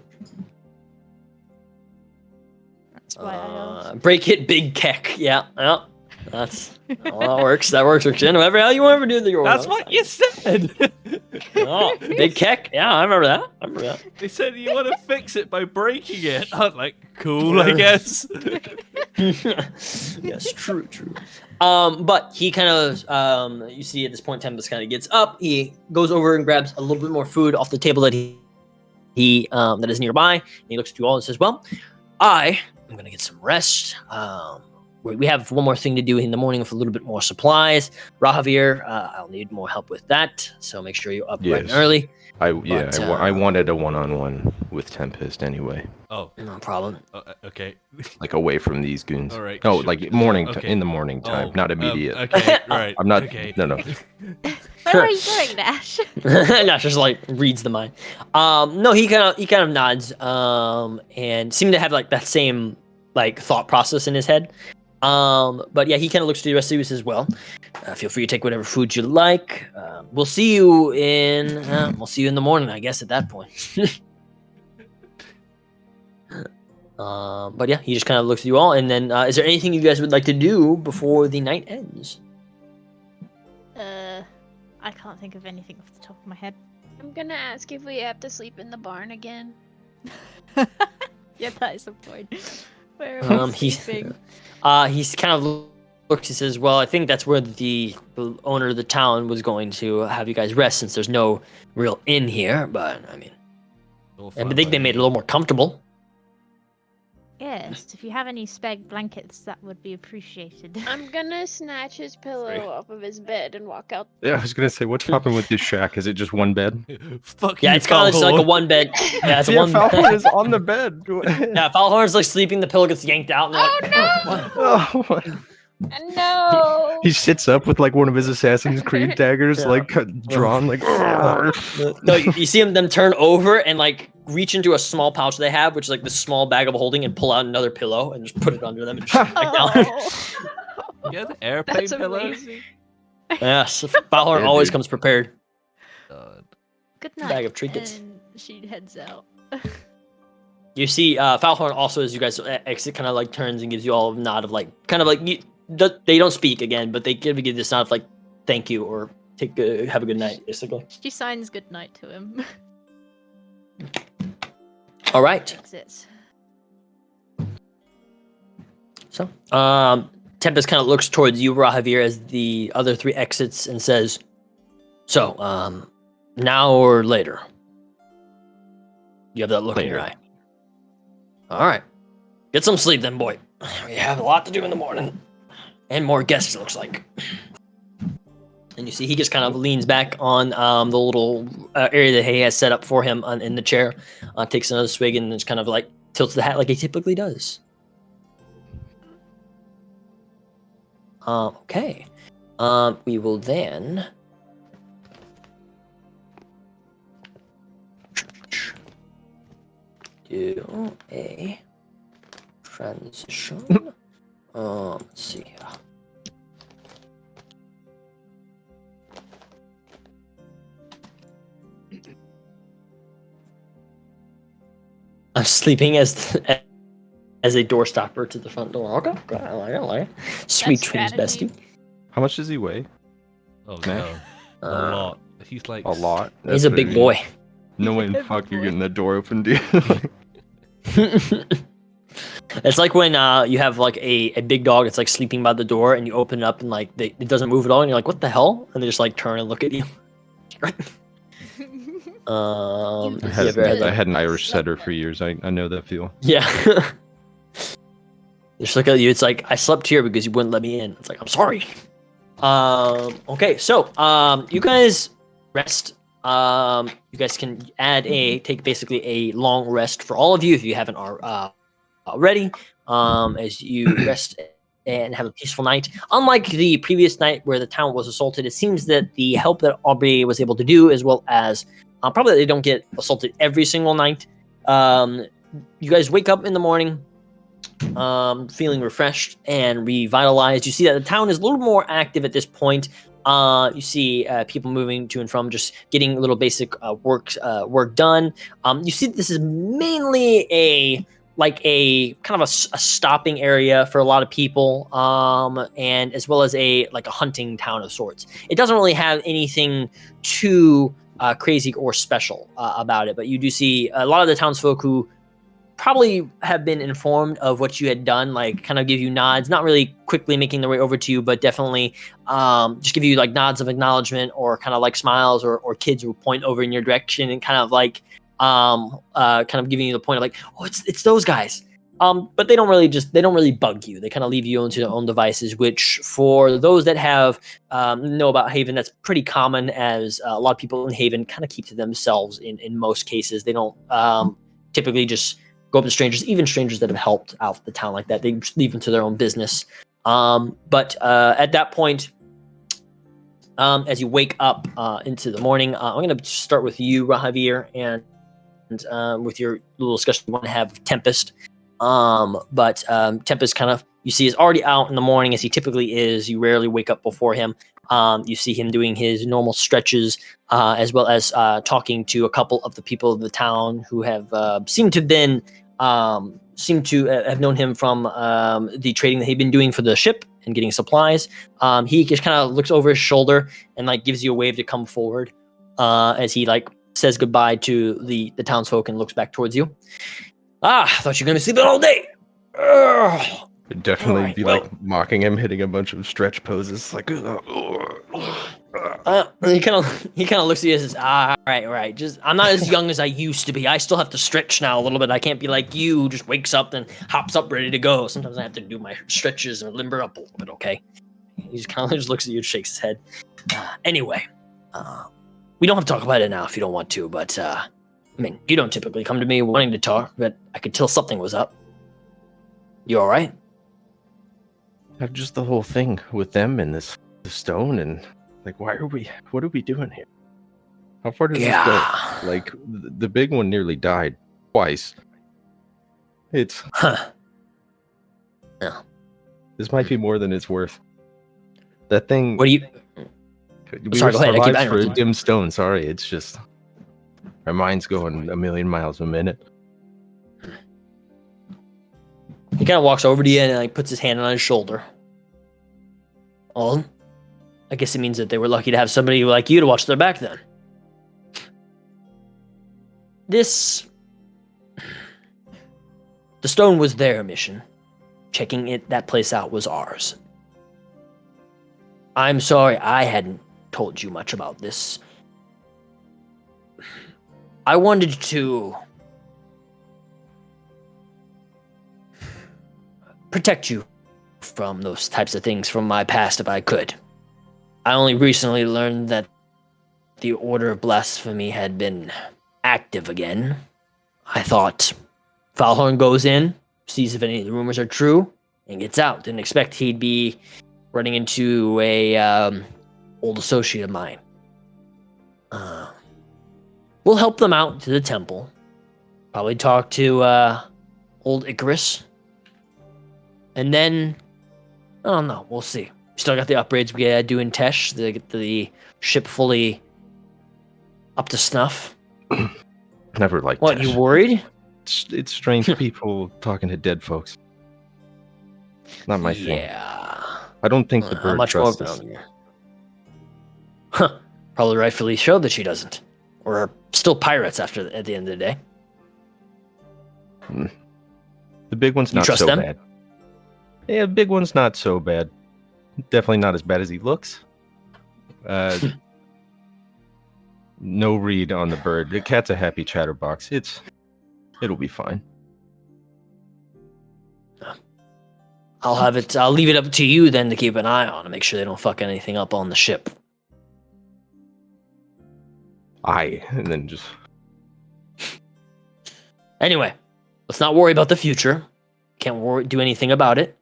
That's why I asked. Break it, big keck. Yeah, well, that works. That works. Whatever hell you want to do with your That's what you said. Oh, big keck. Yeah, I remember that. They said you want to fix it by breaking it. I was like, cool, I guess. Yes, true. But he kind of, you see at this point, Tempest kind of gets up. He goes over and grabs a little bit more food off the table that he that is nearby. And he looks through all and says, "Well, I'm gonna get some rest. We have one more thing to do in the morning with a little bit more supplies. Rahavir, I'll need more help with that. So make sure you're up bright and Yes. early. I But, wanted a one-on-one with Tempest anyway, Oh, No problem. okay. like away from these goons. All right. No, sure. like morning Okay. in the morning time, Oh, not immediate. Okay, right. I'm not. Okay. No. Where are you going, Nash? Nash just like reads the mind. No, he kind of nods. And seemed to have like that same like thought process in his head. But yeah, he kind of looks to the rest of you and says, "Well, feel free to take whatever food you like. We'll see you in the morning, I guess. At that point." But yeah, he just kind of looks at you all, and then is there anything you guys would like to do before the night ends? I can't think of anything off the top of my head. I'm gonna ask if we have to sleep in the barn again. Yeah, that is the point. Where are we sleeping? He's kind of looks. He says, "Well, I think that's where the owner of the town was going to have you guys rest, since there's no real inn here. But I mean, I think they made it a little more comfortable." Yes, if you have any spare blankets, that would be appreciated. I'm gonna snatch his pillow off of his bed and walk out. Yeah, I was gonna say, what's popping with this shack? Is it just one bed? Fuck Yeah, you, it's kind of just like a Falhorn. one bed. Yeah, it's a Yeah, one. Falcon is on the bed. Yeah, Falhorn's like sleeping. The pillow gets yanked out. And Oh what? Oh, No! he sits up with like one of his Assassin's Creed daggers, Yeah. like drawn, like. No, you see them turn over and like reach into a small pouch they have, which is like the small bag of holding, and pull out another pillow and just put it under them and just back down. Oh, Yeah, the airplane That's pillows. amazing. Yes, Falhorn Yeah, always dude. comes prepared. God. good night. Bag of trinkets. And she heads out. You see, Falhorn also, as you guys exit, kind of like turns and gives you all a nod of like, kind of like they don't speak again, but they give you this nod of like, thank you or have a good night, basically. She signs good night to him. All right. Exits. So, Tempest kind of looks towards you, Rahavir, as the other three exits and says, "So, now or later?" You have that look in your eye. All right. Get some sleep then, boy. We have a lot to do in the morning. And more guests, it looks like. And you see he just kind of leans back on the little area that he has set up for him in the chair, takes another swig, and just kind of like tilts the hat like he typically does. Okay. We will then do a transition. Let's see here. I'm sleeping as a doorstopper to the front door. Okay, I like it. Sweet dreams, strategy. bestie. How much does he weigh? Oh Man. no, a Uh, lot. He's like A lot. He's a That's big what I boy. mean. No way in Big fuck you're boy. getting that door open, dude. It's like when you have like a big dog that's like sleeping by the door, and you open it up and like it doesn't move at all, and you're like, "What the hell?" And they just like turn and look at you. I yeah, had, very I had an Irish setter for years. I know that feel. Yeah. They just look at you. It's like, I slept here because you wouldn't let me in. It's like, I'm sorry. Okay, so you guys rest. You guys can take basically a long rest for all of you if you haven't already. As you rest and have a peaceful night. Unlike the previous night where the town was assaulted, it seems that the help that Aubrey was able to do, as well as probably they don't get assaulted every single night. You guys wake up in the morning feeling refreshed and revitalized. You see that the town is a little more active at this point. You see people moving to and from, just getting a little basic work done. You see that this is mainly a kind of a stopping area for a lot of people, and as well as a hunting town of sorts. It doesn't really have anything too crazy or special about it, but you do see a lot of the townsfolk who probably have been informed of what you had done, kind of give you nods, not really quickly making their way over to you, but definitely just give you nods of acknowledgement, or kind of smiles, or kids who point over in your direction and kind of giving you the point of oh, it's those guys. But they don't really bug you. They kind of leave you onto their own devices, which for those that have know about Haven, that's pretty common, as a lot of people in Haven kind of keep to themselves in most cases. They don't typically just go up to strangers, even strangers that have helped out the town like that. They just leave them to their own business. But at that point, as you wake up into the morning, I'm going to start with you, Rahavir, and with your little discussion you want to have with Tempest. But Tempest you see is already out in the morning, as he typically is. You rarely wake up before him. You see him doing his normal stretches, as well as talking to a couple of the people of the town who have seemed to have been seem to have known him from the trading that he'd been doing for the ship and getting supplies. He just kind of looks over his shoulder and like gives you a wave to come forward as he like says goodbye to the townsfolk and looks back towards you. I thought you were going to be sleeping all day. Ugh. It'd definitely Alright, be well- like mocking him, hitting a bunch of stretch poses, like. He kind of looks at you and says, right. Just I'm not as young as I used to be. I still have to stretch now a little bit. I can't be like you, who just wakes up and hops up ready to go. Sometimes I have to do my stretches and limber up a little bit. Okay. He just kind of just looks at you and shakes his head. Anyway, we don't have to talk about it now if you don't want to. But I mean, you don't typically come to me wanting to talk, but I could tell something was up. You all right? Just the whole thing with them and the stone and like, what are we doing here? How far does this go? Like, the big one nearly died twice. It's Huh. Yeah. This might be more than it's worth. That thing. What do you? We Sorry, were go ahead, I keep survived for a interrupting. dim stone. Sorry, it's just our mind's going a million miles a minute. He kind of walks over to you and like puts his hand on his shoulder. Well, I guess it means that they were lucky to have somebody like you to watch their back then. The stone was their mission. Checking that place out was ours. I'm sorry I hadn't told you much about this. I wanted to protect you from those types of things from my past if I could. I only recently learned that the Order of Blasphemy had been active again. I thought Falhorn goes in, sees if any of the rumors are true, and gets out. Didn't expect he'd be running into a old associate of mine. We'll help them out to the temple. Probably talk to old Icarus. And then, I don't know, we'll see. Still got the upgrades we gotta do in Tesh to get the ship fully up to snuff. Never liked What, Tesh. you worried? It's strange people talking to dead folks. Not my thing. Yeah. I don't think the How bird much more trusts us. around here? Huh. Probably rightfully so that she doesn't. We're still pirates at the end of the day. The big one's You not trust so them? bad. Yeah, the big one's not so bad. Definitely not as bad as he looks. No read on the bird. The cat's a happy chatterbox. It'll be fine. I'll leave it up to you then to keep an eye on and make sure they don't fuck anything up on the ship. And then just Anyway, let's not worry about the future. Can't do anything about it.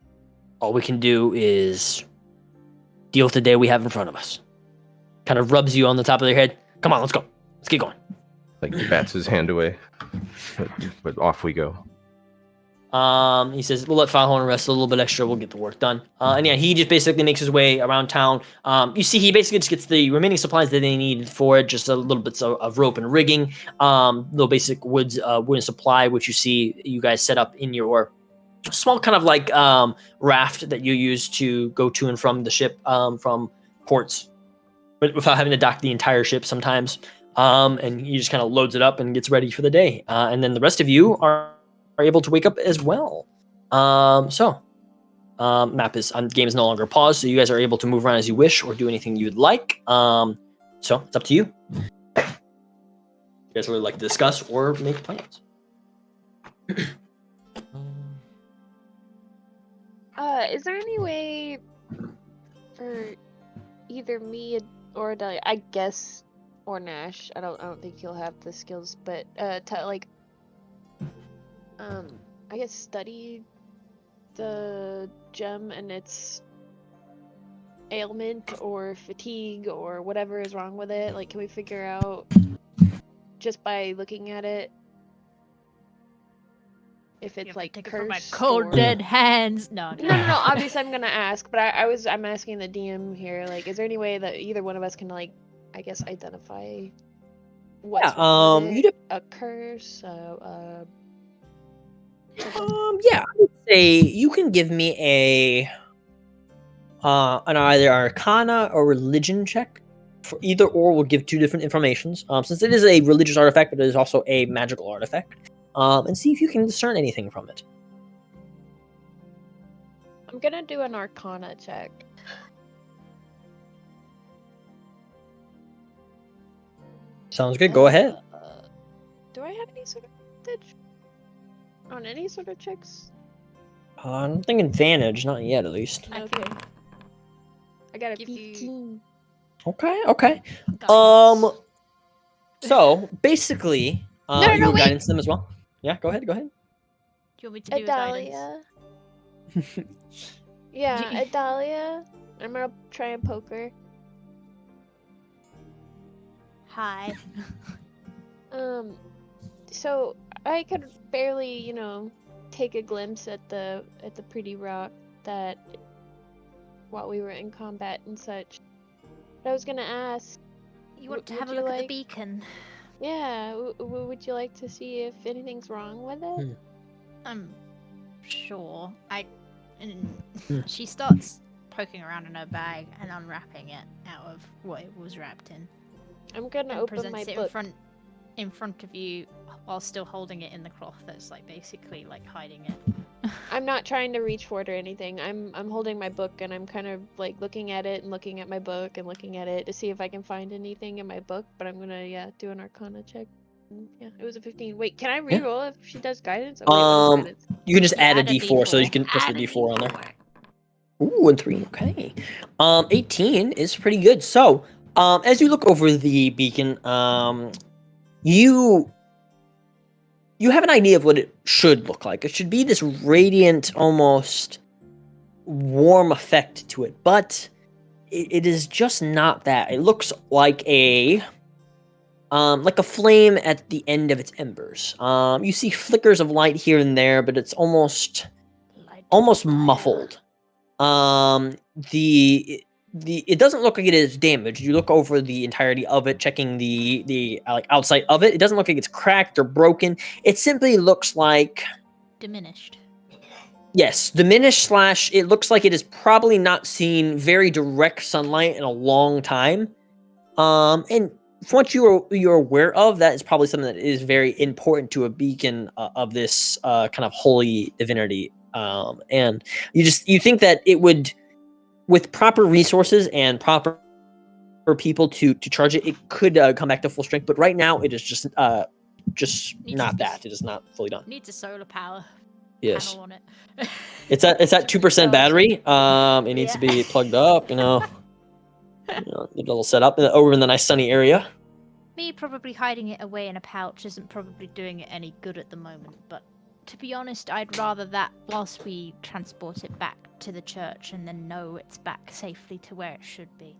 All we can do is deal with the day we have in front of us. Kind of rubs you on the top of your head. Come on, let's go. Let's get going. like bats his hand away. But off we go. He says, we'll let Falhorn rest a little bit extra. We'll get the work done. And yeah, he just basically makes his way around town. You see, he basically just gets the remaining supplies that they need for it, just a little bits of rope and rigging, little basic wooden supply, which you see you guys set up in your small kind of like raft that you use to go to and from the ship from ports, but without having to dock the entire ship sometimes. And he just kind of loads it up and gets ready for the day. And then the rest of you are able to wake up as well. Game is no longer paused, so you guys are able to move around as you wish or do anything you'd like. So it's up to you. You guys would like to discuss or make plans. Is there any way for either me or Delia, I guess, or Nash? I don't think he'll have the skills, but to like, I guess study the gem and its ailment or fatigue or whatever is wrong with it. Like, can we figure out just by looking at it if it's like Take it from my cursed cold or... dead hands. No. No. Obviously, I'm gonna ask, but I'm asking the DM here. Like, is there any way that either one of us can, like, I guess, identify what's wrong with it? A curse, Yeah, I would say you can give me an either Arcana or Religion check. For either or will give two different informations. Since it is a religious artifact, but it is also a magical artifact. And see if you can discern anything from it. I'm gonna do an Arcana check. Sounds good. Go ahead. Do I have any sort of advantage on any sort of checks? I don't think advantage, not yet at least. I Okay. can I got a give you 15. Okay. guidance. So basically, no, you would wait. guidance them as well. Yeah, go ahead. Do you want me to do a guidance? Adalia. Yeah, Adalia. I'm gonna try and poke her. Hi. So I could barely, take a glimpse at the pretty rock that while we were in combat and such. But I was gonna ask, You want to would have a you look at the like- beacon? yeah, would you like to see if anything's wrong with it? I'm sure. Hmm. She starts poking around in her bag and unwrapping it out of what it was wrapped in. I'm gonna And open presents my it book. in front of you while still holding it in the cloth that's like basically like hiding it. I'm not trying to reach for it or anything. I'm holding my book and I'm kind of like looking at it and looking at my book and looking at it to see if I can find anything in my book. But I'm gonna do an Arcana check. Yeah, it was a 15. Wait, can I reroll if she does guidance? Oh, wait, what is guidance? You can just You add a add a D4, so you D4. can press the Add a D4 on there. D4. Ooh, and 3. Okay. 18 is pretty good. So, as you look over the beacon, you have an idea of what it should look like. It should be this radiant, almost warm effect to it, but it is just not that. It looks like a flame at the end of its embers. You see flickers of light here and there, but it's almost muffled. It doesn't look like it is damaged. You look over the entirety of it, checking the outside of it. It doesn't look like it's cracked or broken. It simply looks like Diminished. yes, diminished / it looks like it has probably not seen very direct sunlight in a long time. And from what you're aware of, that is probably something that is very important to a beacon of this kind of holy divinity. And you think that it would, with proper resources and proper people to charge it, it could come back to full strength. But right now, it is just not that. It is not fully done. Needs a solar power Yes, panel on it. it's at 2% battery. It needs to be plugged up. The little setup over in the nice sunny area. Me probably hiding it away in a pouch isn't probably doing it any good at the moment, but to be honest, I'd rather that whilst we transport it back to the church and then know it's back safely to where it should be.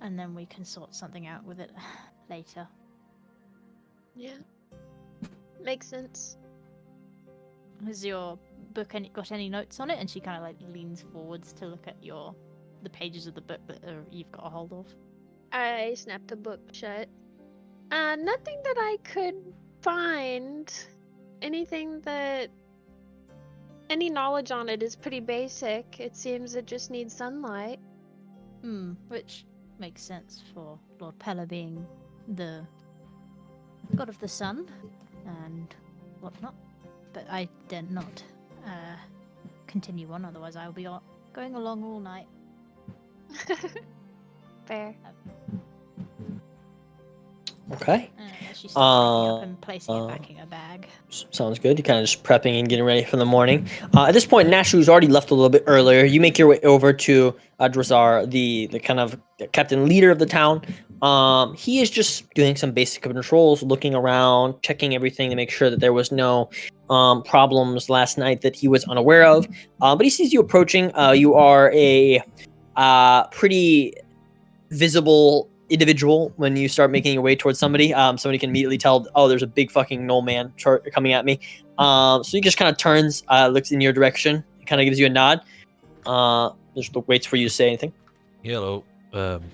And then we can sort something out with it later. Yeah. Makes sense. Has your book got any notes on it? And she kind of like leans forwards to look at the pages of the book that you've got a hold of. I snapped the book shut. Nothing that I could find. Any knowledge on it is pretty basic. It seems it just needs sunlight. Which makes sense for Lord Pella being the god of the sun and whatnot. But I dare not continue on, otherwise I'll be going along all night. Fair. Okay. She starts picking up and placing it back in her bag. Sounds good. You're kind of just prepping and getting ready for the morning. At this point, Nashu's already left a little bit earlier. You make your way over to Drazar, the kind of captain leader of the town. He is just doing some basic controls, looking around, checking everything to make sure that there was no problems last night that he was unaware of. But he sees you approaching. You are a pretty visible individual when you start making your way towards somebody. Somebody can immediately tell, oh, there's a big fucking gnoll man coming at me. So he just kind of turns, looks in your direction, kind of gives you a nod. Just waits for you to say anything. Hello.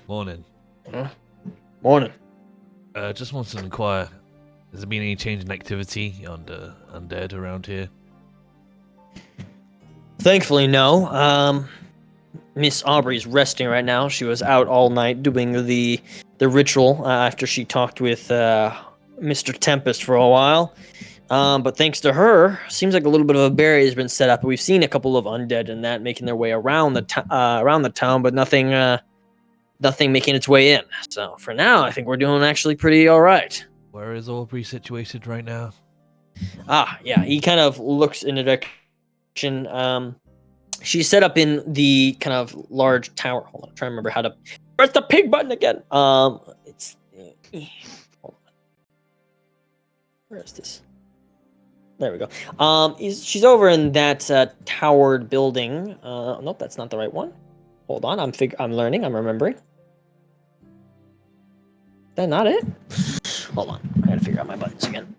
Morning. Morning. Just wanted to inquire. Has there been any change in activity on the undead around here? Thankfully, no. Miss Aubrey's resting right now. She was out all night doing the ritual after she talked with Mr. Tempest for a while. But thanks to her, seems like a little bit of a barrier has been set up. We've seen a couple of undead and that making their way around the town, but nothing making its way in. So for now, I think we're doing actually pretty all right. Where is Aubrey situated right now? Yeah, he kind of looks in the direction. She's set up in the kind of large tower. Hold on, I'm trying to remember how to press the pig button again. It's hold on. Where is this? There we go. She's over in that towered building. Nope, that's not the right one. Hold on, I'm learning. I'm remembering. Is that not it? Hold on, I gotta figure out my buttons again.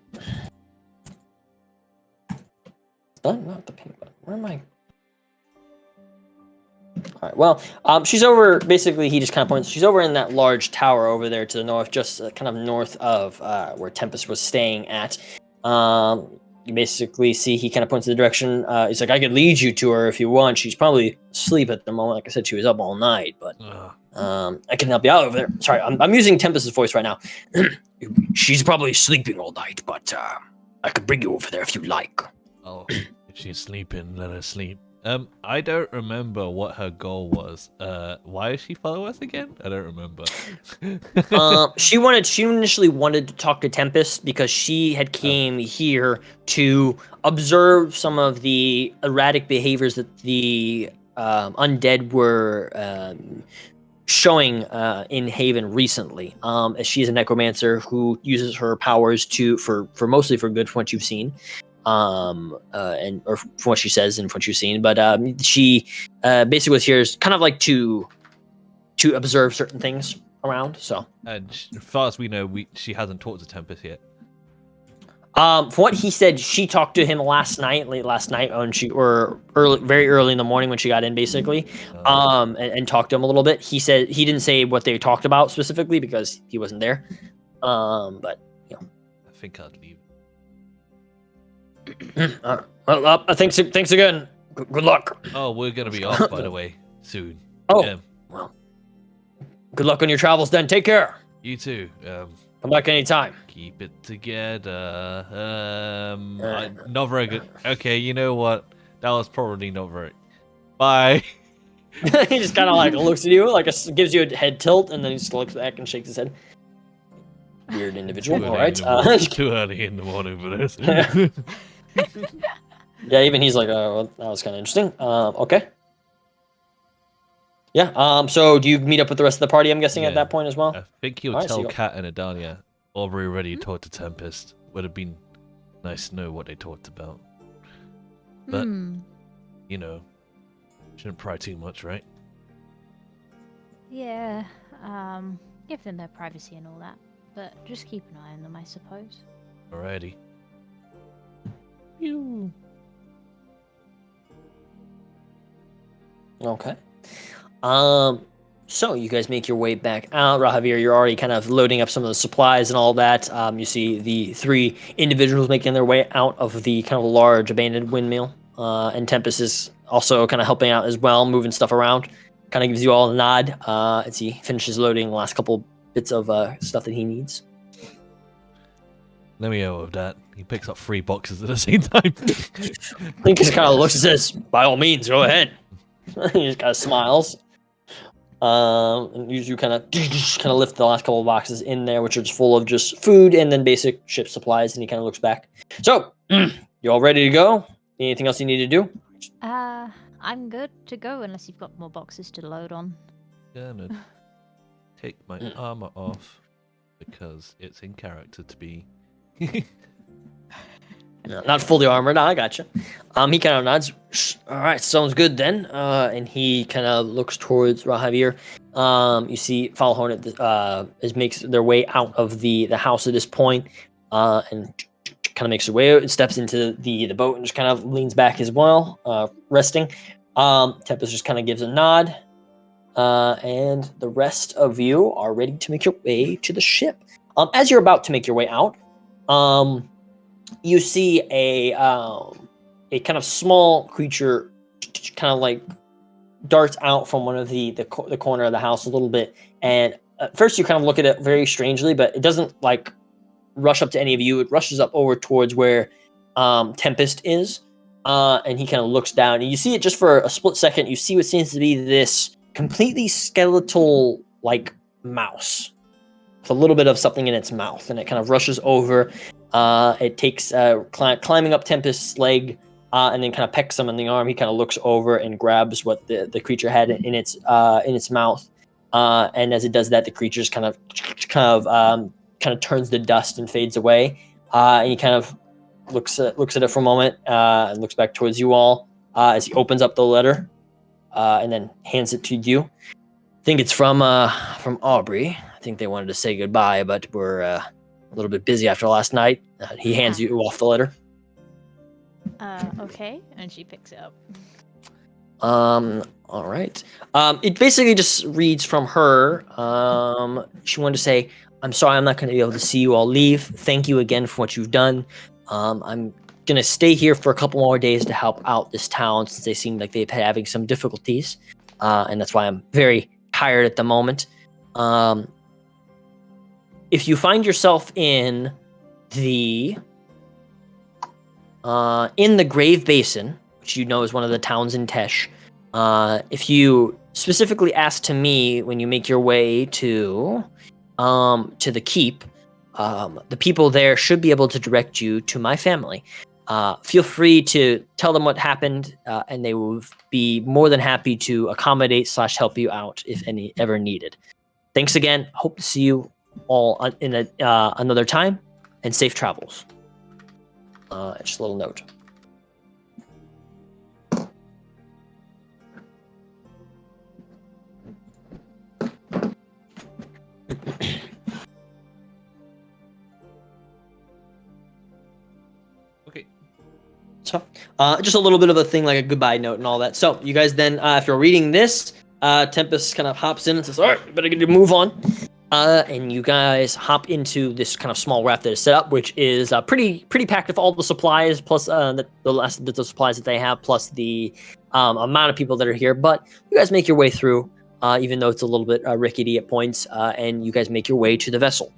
Not the pink button. Where am I? All right. Well, she's over. Basically, he just kind of points. She's over in that large tower over there to the north, just kind of north of where Tempest was staying at. You basically see he kind of points in the direction. He's like, I could lead you to her if you want. She's probably asleep at the moment. Like I said, she was up all night, but I can help you out over there. Sorry, I'm using Tempest's voice right now. She's probably sleeping all night, but I could bring you over there if you like. Oh, if she's sleeping, let her sleep. I don't remember what her goal was. Why does she follow us again? I don't remember. She initially wanted to talk to Tempest because she had came here to observe some of the erratic behaviors that the undead were showing in Haven recently. As she is a necromancer who uses her powers for mostly for good, from what you've seen. Or from what she says and from what you've seen, but she basically was here kind of like to observe certain things around. So, and as far as we know, she hasn't talked to Tempest yet. From what he said, she talked to him late last night, very early in the morning when she got in, basically, and talked to him a little bit. He said he didn't say what they talked about specifically because he wasn't there. But I think I'd leave. Well, thanks again. Good luck. Oh, we're gonna be off, by the way, soon. Oh, well. Good luck on your travels, then. Take care. You too. Come back anytime. Keep it together. Not very good. Okay, you know what? That was probably not very. Bye. He just kind of like looks at you, like gives you a head tilt, and then he just looks back and shakes his head. Weird individual. All right. Too early in the morning for this. Yeah, even he's like, well, that was kind of interesting. Okay. Yeah. So do you meet up with the rest of the party? I'm guessing at that point as well. I think he'll tell Kat and Adania. Aubrey already talked to Tempest. Would have been nice to know what they talked about. But you know, shouldn't pry too much, right? Yeah. Give them their privacy and all that. But just keep an eye on them, I suppose. Alrighty. Okay. So you guys make your way back out. Rahavir, you're already kind of loading up some of the supplies and all that. You see the three individuals making their way out of the kind of large abandoned windmill. And Tempest is also kind of helping out as well, moving stuff around. Kind of gives you all a nod as he finishes loading the last couple bits of stuff that he needs. Let me know of that. He picks up 3 boxes at the same time. Link just kind of looks and says, by all means, go ahead. He just kind of smiles. And you kind of lift the last couple of boxes in there, which are just full of just food and then basic ship supplies, and he kind of looks back. So, you all ready to go? Anything else you need to do? I'm good to go unless you've got more boxes to load on. Gonna take my armor off because it's in character to be. No, not fully armored. I gotcha. He kind of nods. All right, sounds good then. And he kind of looks towards Rahavir. You see Foul Hornet makes their way out of the house at this point, and kind of makes her way out and steps into the boat and just kind of leans back as well, resting. Tempest just kind of gives a nod, and the rest of you are ready to make your way to the ship. As you're about to make your way out, You see a kind of small creature, kind of like darts out from one of the corner of the house a little bit, and at first you kind of look at it very strangely, but it doesn't like rush up to any of you. It rushes up over towards where Tempest is, and he kind of looks down, and you see it just for a split second. You see what seems to be this completely skeletal like mouse with a little bit of something in its mouth, and it kind of rushes over. It takes climbing up Tempest's leg, and then kind of pecks him in the arm. He kind of looks over and grabs what the creature had in its mouth, and as it does that, the creature just kind of turns to dust and fades away. And he kind of looks at it for a moment, and looks back towards you all as he opens up the letter, and then hands it to you. I think it's from Aubrey. I think they wanted to say goodbye, but we're a little bit busy after last night. He hands you off the letter. Okay, and she picks it up. All right. It basically just reads from her. She wanted to say, "I'm sorry I'm not going to be able to see you all leave. Thank you again for what you've done. I'm going to stay here for a couple more days to help out this town since they seem like they've been having some difficulties. And that's why I'm very tired at the moment. If you find yourself in the Grave Basin, which you know is one of the towns in Tesh, if you specifically ask to me when you make your way to the keep, the people there should be able to direct you to my family. Feel free to tell them what happened, and they will be more than happy to accommodate / help you out if any ever needed. Thanks again. Hope to see you all in another time, and safe travels." Just a little note. Okay. So, just a little bit of a thing, like a goodbye note and all that. So, you guys then, after reading this, Tempest kind of hops in and says, "All right, better get to move on." And you guys hop into this kind of small raft that is set up, which is pretty packed with all the supplies, plus the last bits of supplies that they have, plus the amount of people that are here. But you guys make your way through, even though it's a little bit rickety at points, and you guys make your way to the vessel.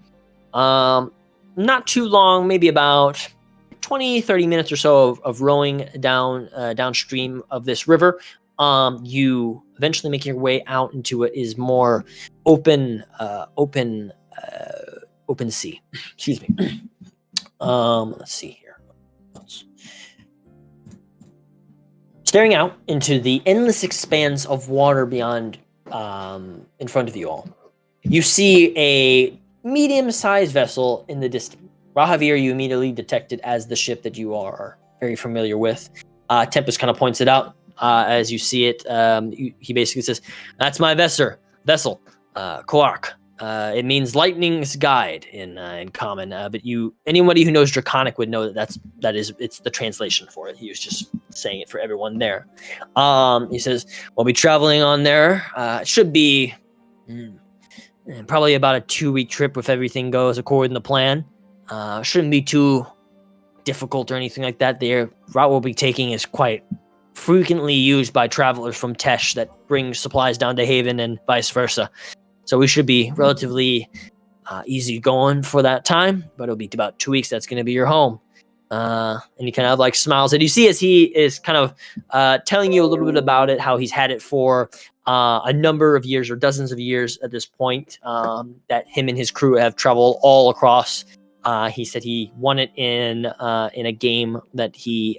Not too long, maybe about 20-30 minutes or so of rowing downstream of this river. You eventually make your way out into it is more open sea. Excuse me. Let's see here. Staring out into the endless expanse of water beyond, in front of you all, you see a medium-sized vessel in the distance. Rahavir, you immediately detected as the ship that you are very familiar with. Tempest kind of points it out. As you see it, he basically says, "That's my vessel, Quark. It means lightning's guide in common. But anybody who knows Draconic would know it's the translation for it. He was just saying it for everyone there." He says, "We'll be traveling on there. It should be probably about a 2-week trip if everything goes according to plan. Shouldn't be too difficult or anything like that. The route we'll be taking is quite frequently used by travelers from Tesh that bring supplies down to Haven and vice versa. So we should be relatively easy going for that time, but it'll be about 2 weeks. That's going to be your home." And he kind of like smiles. And you see as he is kind of telling you a little bit about it, how he's had it for a number of years or dozens of years at this point, that him and his crew have traveled all across. He said he won it in a game that he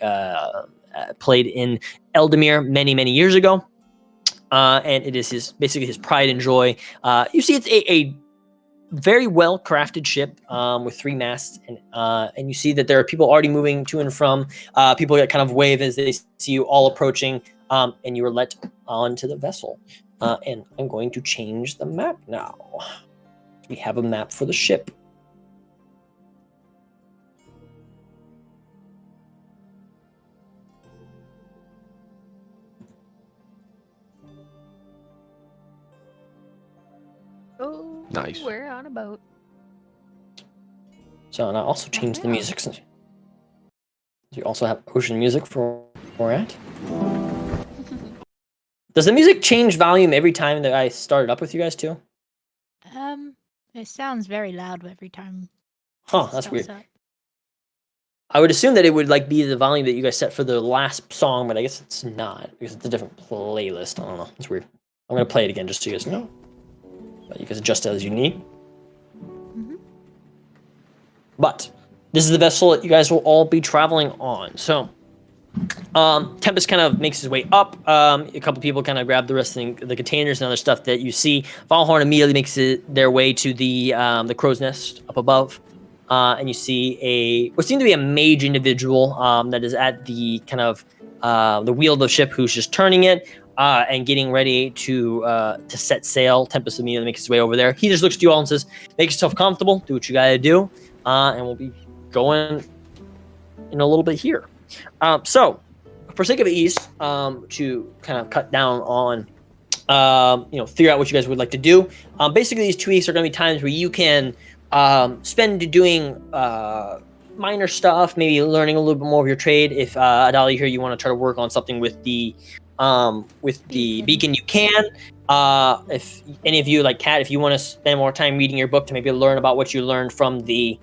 played in Eldamir many years ago, and it is basically his pride and joy. You see, it's a very well crafted ship with 3 masts, and you see that there are people already moving to and from. People that kind of wave as they see you all approaching, and you are let onto the vessel. And I'm going to change the map now. We have a map for the ship. Oh, Nice. we're on a boat. So So and I also changed the music since you also have ocean music for where we're at. Does the music change volume every time that I start it up with you guys too? It sounds very loud every time. Huh, it that's starts weird. up. I would assume that it would like be the volume that you guys set for the last song, but I guess it's not because it's a different playlist. I don't know. It's weird. I'm gonna play it again just so you guys know. But you guys adjust as you need. Mhm. But this is the vessel that you guys will all be traveling on. So Tempest kind of makes his way up. A couple people kind of grab the rest of the containers and other stuff that you see. Foghorn immediately makes their way to the crow's nest up above. And you see what seems to be a mage individual that is at the kind of the wheel of the ship, who's just turning it and getting ready to set sail. Tempest immediately makes his way over there. He just looks at you all and says, "Make yourself comfortable. Do what you gotta do, and we'll be going in a little bit here." So, for sake of ease, to kind of cut down on, figure out what you guys would like to do. Basically, these 2 weeks are going to be times where you can spend doing minor stuff, maybe learning a little bit more of your trade. If Adalia here, you want to try to work on something with the beacon, you can. If any of you, like Kat, if you want to spend more time reading your book to maybe learn about what you learned from the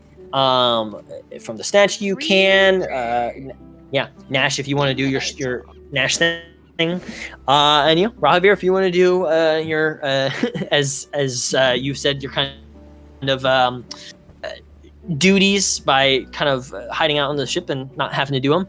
statue, you can. Yeah, Nash, if you want to do your Nash thing, and Rahavir, if you want to do your as you've said, your kind of duties by kind of hiding out on the ship and not having to do them,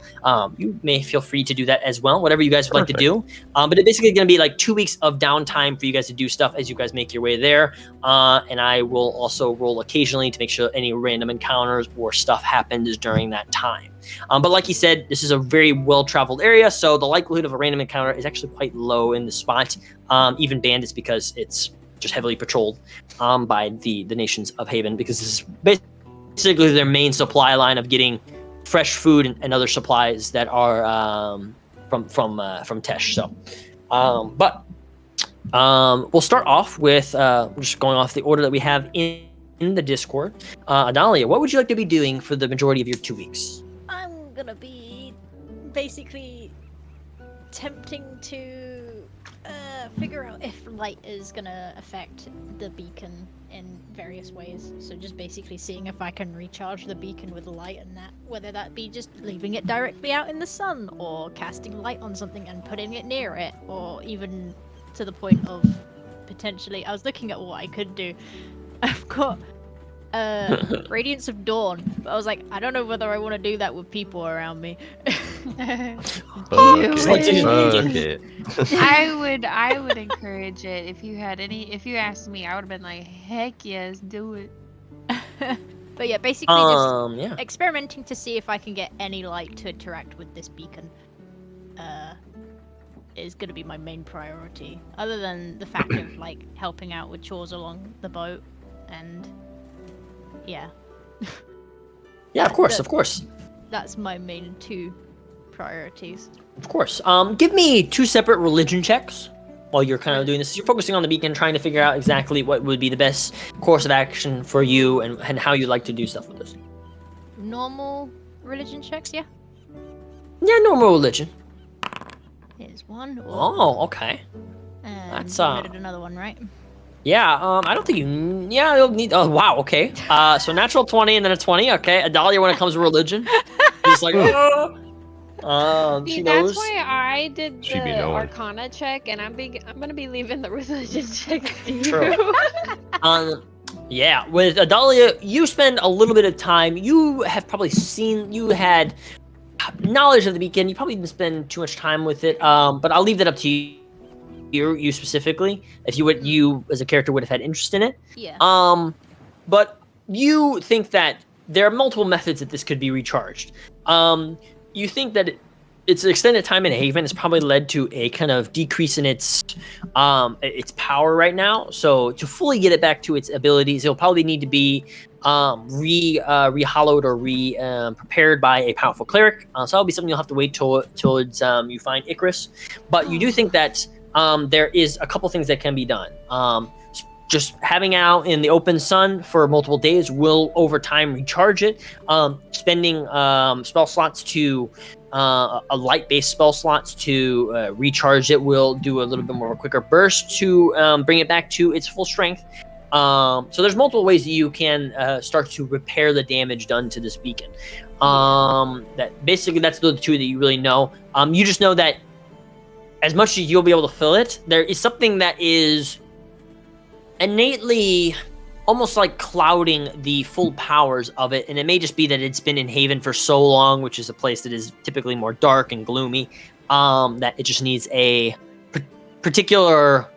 you may feel free to do that as well, whatever you guys would like to do. But it's basically going to be like 2 weeks of downtime for you guys to do stuff as you guys make your way there. And I will also roll occasionally to make sure any random encounters or stuff happens during that time. But like he said, this is a very well-traveled area, so the likelihood of a random encounter is actually quite low in the spot, even bandits, because it's just heavily patrolled by the nations of Haven, because this is basically their main supply line of getting fresh food and other supplies that are from Tesh. So, we'll start off with just going off the order that we have in the Discord. Adalia, what would you like to be doing for the majority of your 2 weeks? I'm gonna be basically attempting to figure out if light is gonna affect the beacon in various ways. So just basically seeing if I can recharge the beacon with light, and that whether that be just leaving it directly out in the sun, or casting light on something and putting it near it, or even to the point of potentially, I was looking at what I could do. I've got Radiance of Dawn, but I was like, I don't know whether I want to do that with people around me. Fuck it. I would encourage it. If you asked me, I would have been like, heck yes, do it. But yeah, basically just experimenting to see if I can get any light to interact with this beacon is going to be my main priority, other than the fact of like helping out with chores along the boat. And yeah. Yeah, of course. That's my main 2 priorities. Of course. Give me 2 separate religion checks while you're kind of doing this. You're focusing on the beacon, trying to figure out exactly what would be the best course of action for you and how you like to do stuff with this. Normal religion checks, yeah? Yeah, normal religion. Here's one. Oh, okay. And That's, you added another one, right? Yeah, I don't think you... Yeah, you'll need... Oh, wow, okay. So natural 20 and then a 20, okay. Adalia, when it comes to religion, he's like, oh... See, that's why I did the Arcana check, and I'm gonna be leaving the religion check to you. True. Yeah, with Adalia, you spend a little bit of time. You have probably you had knowledge of the beacon. You probably didn't spend too much time with it. But I'll leave that up to you specifically. If you as a character would have had interest in it. Yeah. But you think that there are multiple methods that this could be recharged. You think that its extended time in Haven has probably led to a kind of decrease in its power right now. So to fully get it back to its abilities, it'll probably need to be re-hollowed or prepared by a powerful cleric. So that'll be something you'll have to wait towards you find Icarus. But you do think that there is a couple things that can be done. just having it out in the open sun for multiple days will over time recharge it. Spending spell slots to a light-based spell slots to recharge it will do a little bit more of a quicker burst to bring it back to its full strength. So there's multiple ways that you can start to repair the damage done to this beacon. That basically that's the two that you really know. You just know that as much as you'll be able to fill it, there is something that is innately almost like clouding the full powers of it, and it may just be that it's been in Haven for so long, which is a place that is typically more dark and gloomy, that it just needs a particular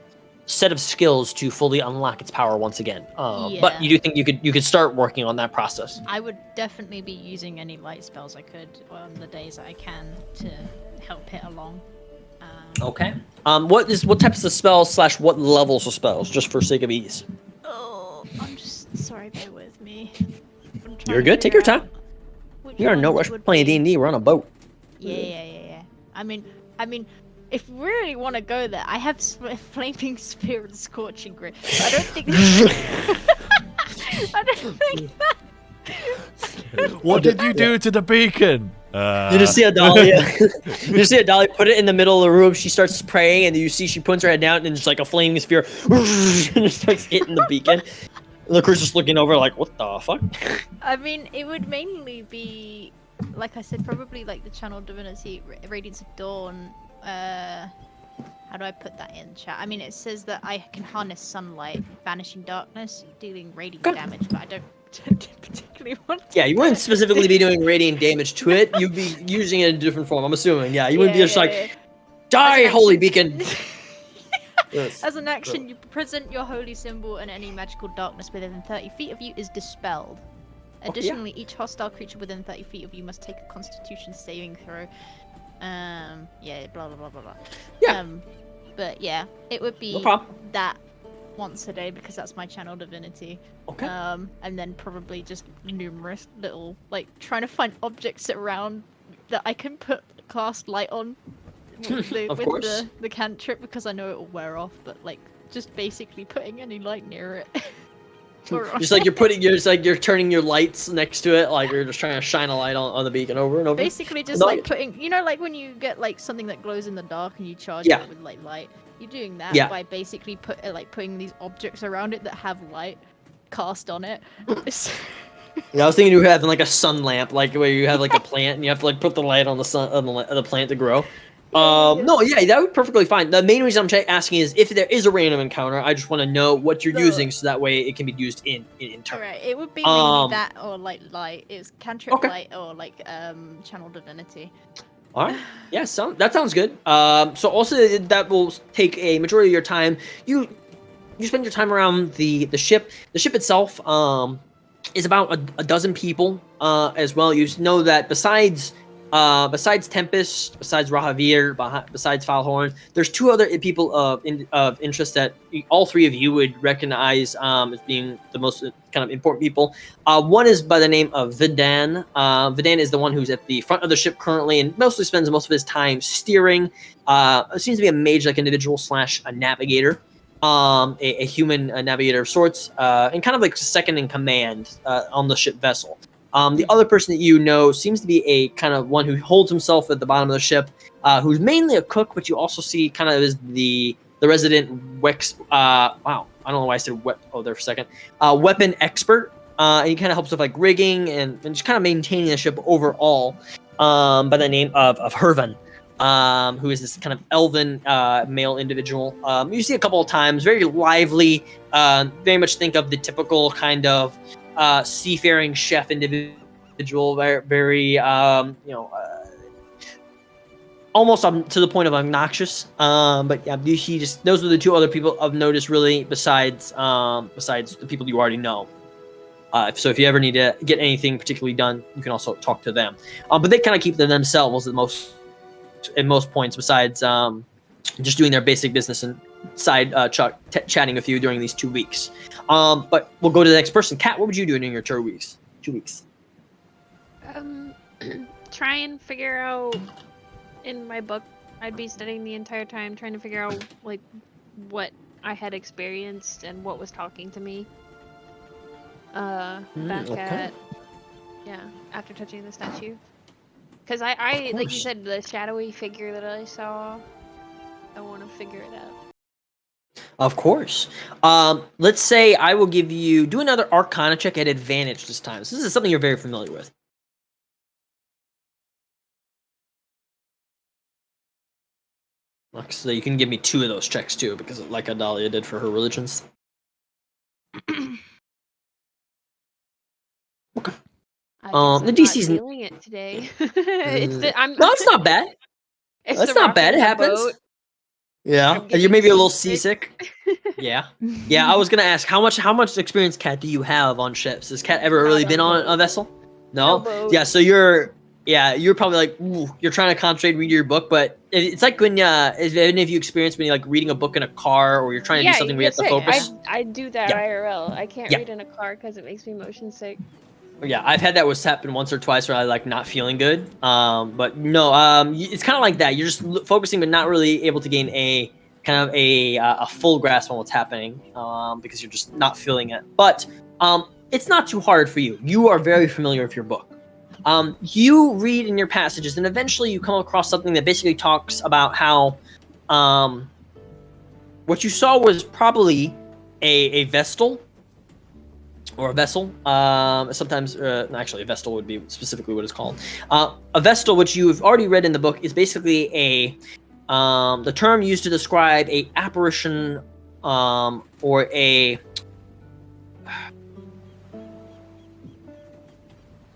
set of skills to fully unlock its power once again. But you do think you could start working on that process? I would definitely be using any light spells I could on the days that I can to help it along. Okay. What types of spells / what levels of spells, just for sake of ease? Oh, I'm just sorry. Bear with me. You're good. Take your time. We are in no rush. We're playing D&D. We're on a boat. Yeah. I mean, if we really want to go there, I have Flaming Spear and Scorching Ray. I don't think. I don't think that. What did you do to the beacon? You just see Adalia. You just see Adalia put it in the middle of the room. She starts praying, and you see she puts her head down, and just like a flaming spear, and it starts hitting the beacon. And the crew's just looking over, like, "What the fuck?" I mean, it would mainly be, like I said, probably like the Channel Divinity, Radiance of Dawn. How do I put that in chat? I mean, it says that I can harness sunlight, banishing darkness, dealing radiant damage, but I don't particularly want to. Yeah, you wouldn't specifically be doing radiant damage to it. You'd be using it in a different form, I'm assuming. Yeah, you wouldn't be just die, holy beacon! Yes. As an action, you present your holy symbol, and any magical darkness within 30 feet of you is dispelled. Additionally, each hostile creature within 30 feet of you must take a Constitution saving throw. Yeah, blah blah blah blah blah. Yeah. But yeah, it would be that once a day because that's my channel divinity. Okay. And then probably just numerous little, like, trying to find objects around that I can cast light on with the cantrip, because I know it will wear off, but like just basically putting any light near it. Just like you're turning your lights next to it, like you're just trying to shine a light on the beacon over and over. Basically just like putting, like when you get like something that glows in the dark and you charge it with like light. You're doing that by basically putting these objects around it that have light cast on it. Yeah, I was thinking you having like a sun lamp, like where you have like a plant and you have to like put the light on the sun on the plant to grow. No, yeah, that would be perfectly fine. The main reason I'm asking is if there is a random encounter, I just want to know what you're using so that way it can be used in turn. Alright, it would be mainly that or like light. It's cantrip light or like channel divinity. Alright, yeah, that sounds good. So also that will take a majority of your time. You spend your time around the ship. The ship itself is about a dozen people as well. You know that besides Tempest, besides Rahavir, besides Foulhorn, there's two other people of interest that all three of you would recognize as being the most kind of important people. One is by the name of Vidan. Vidan is the one who's at the front of the ship currently and mostly spends most of his time steering. Seems to be a mage-like individual / a navigator. A human navigator of sorts, and kind of like second in command on the ship vessel. The other person that you know seems to be a kind of one who holds himself at the bottom of the ship, who's mainly a cook, but you also see kind of is the resident Wex. Wow, I don't know why I said there for a second. Weapon expert, and he kind of helps with like rigging and just kind of maintaining the ship overall. By the name of Hervan. Who is this kind of elven male individual. You see a couple of times, very lively, very much think of the typical kind of seafaring chef individual, very almost to the point of obnoxious. But yeah, those are the two other people of notice really, besides the people you already know. So if you ever need to get anything particularly done, you can also talk to them. But they kind of keep to themselves at most points, besides just doing their basic business and side chatting with you during these 2 weeks. But we'll go to the next person. Kat, what would you do during your 2 weeks? 2 weeks. Try and figure out in my book. I'd be studying the entire time, trying to figure out like what I had experienced and what was talking to me. Okay. After touching the statue. Because I like you course. said, the shadowy figure that I saw, I want to figure it out. Of course. Let's say I will give you do another Arcana check at advantage this time. So this is something you're very familiar with. So you can give me 2 of those checks too, because like Adalia did for her religions. Okay. The DC's not feeling it today. I'm no, it's not bad. That's not bad. It happens. Boat. Yeah, I'm you're getting maybe a little seasick. seasick. Yeah. I was gonna ask how much experience, Kat, do you have on ships? Has Kat ever really Not been on on a boat. vessel? No No. boat. Yeah. So you're probably like you're trying to concentrate, read your book, but it's like when if any of you experience when you're like reading a book in a car or you're trying to do something where you have to focus. I do that Yeah. IRL. I can't Yeah. read in a car because it makes me motion sick. Yeah, I've had that with happen once or twice where I like not feeling good. But no, it's kind of like that. You're just focusing, but not really able to gain a kind of a full grasp on what's happening, because you're just not feeling it. But it's not too hard for you. You are very familiar with your book. You read in your passages, and eventually you come across something that basically talks about how what you saw was probably a vestal. Or a vessel. Sometimes, actually, a vestal would be specifically what it's called. A vestal, which you've already read in the book, is basically the term used to describe a apparition, or a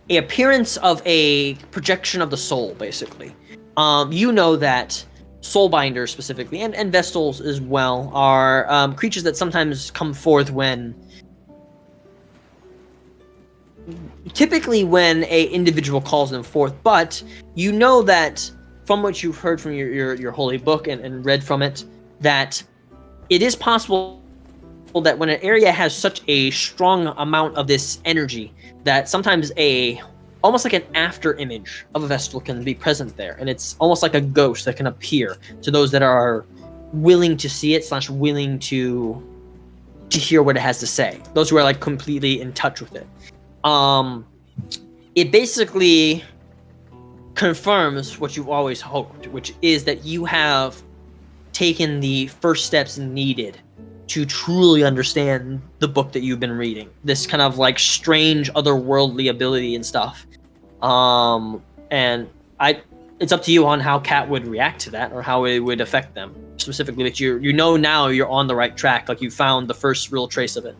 appearance of a projection of the soul, basically. You know that soulbinders specifically, and vestals as well, are creatures that sometimes come forth typically when a individual calls them forth, but you know that from what you've heard from your holy book and read from it, that it is possible that when an area has such a strong amount of this energy, that sometimes almost like an after image of a vestal can be present there, and it's almost like a ghost that can appear to those that are willing to see it / willing to hear what it has to say, those who are like completely in touch with it. It basically confirms what you've always hoped, which is that you have taken the first steps needed to truly understand the book that you've been reading. This kind of like strange otherworldly ability and stuff. And it's up to you on how Kat would react to that or how it would affect them specifically. But you know now you're on the right track. Like you found the first real trace of it.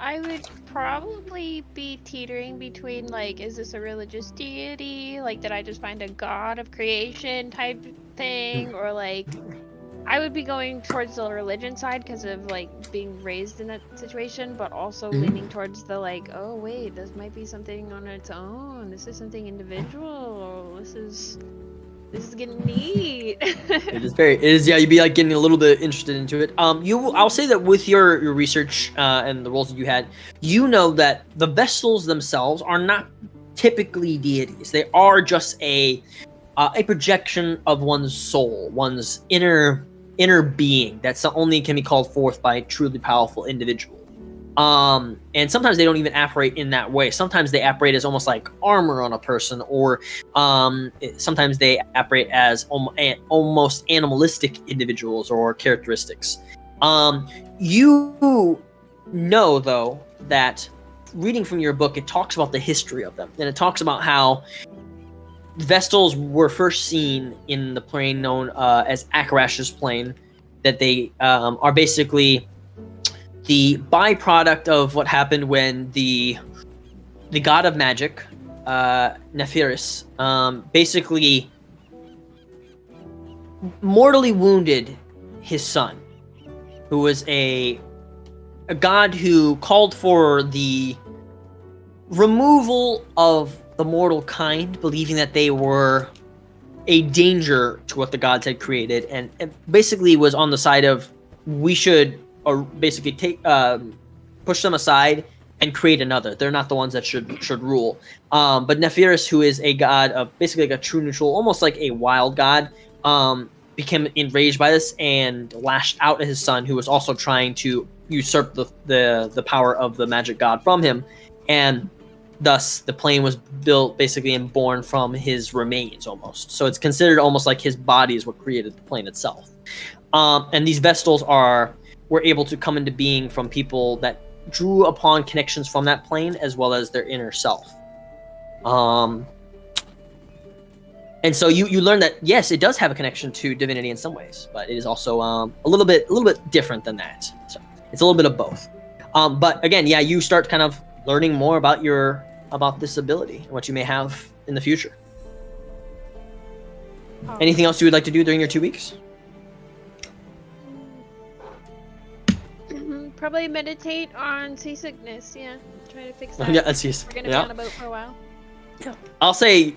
I would probably be teetering between like, is this a religious deity? Like, did I just find a god of creation type thing? Or like, I would be going towards the religion side because of like being raised in that situation, but also leaning towards the like, oh wait, this might be something on its own. This is something individual. This is getting neat. It is you'd be like getting a little bit interested into it. I'll say that with your research and the roles that you had, you know that the vestals themselves are not typically deities. They are just a projection of one's soul, one's inner being that's only can be called forth by a truly powerful individual. And sometimes they don't even operate in that way. Sometimes they operate as almost like armor on a person, or sometimes they operate as almost animalistic individuals or characteristics. You know, though, that reading from your book, it talks about the history of them, and it talks about how Vestals were first seen in the plane known as Akarash's plane, that they are basically the byproduct of what happened when the god of magic, Nephiris, basically mortally wounded his son, who was a god who called for the removal of the mortal kind, believing that they were a danger to what the gods had created, and basically was on the side of we should basically push them aside and create another. They're not the ones that should rule. But Nephiris, who is a god of basically like a true neutral, almost like a wild god, became enraged by this and lashed out at his son, who was also trying to usurp the power of the magic god from him, and thus the plane was built basically and born from his remains almost. So it's considered almost like his body is what created the plane itself. And these Vestals were able to come into being from people that drew upon connections from that plane as well as their inner self. And so you learn that yes, it does have a connection to divinity in some ways, but it is also a little bit different than that. So it's a little bit of both. But again, yeah, you start kind of learning more about this ability and what you may have in the future. Anything else you would like to do during your 2 weeks? Probably meditate on seasickness. Yeah, try to fix that. Yeah, that's yes. We're gonna be on a boat for a while. I'll say,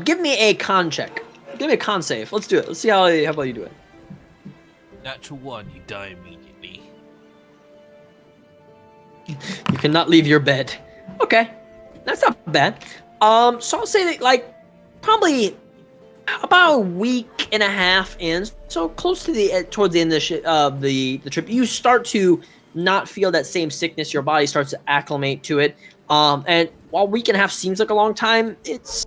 give me a con check. Give me a con save. Let's do it. Let's see how well you do it. Natural 1, you die immediately. You cannot leave your bed. Okay, that's not bad. So I'll say that like probably about a week and a half in, so close to towards the end of the trip, you start to not feel that same sickness. Your body starts to acclimate to it. And while a week and a half seems like a long time, it's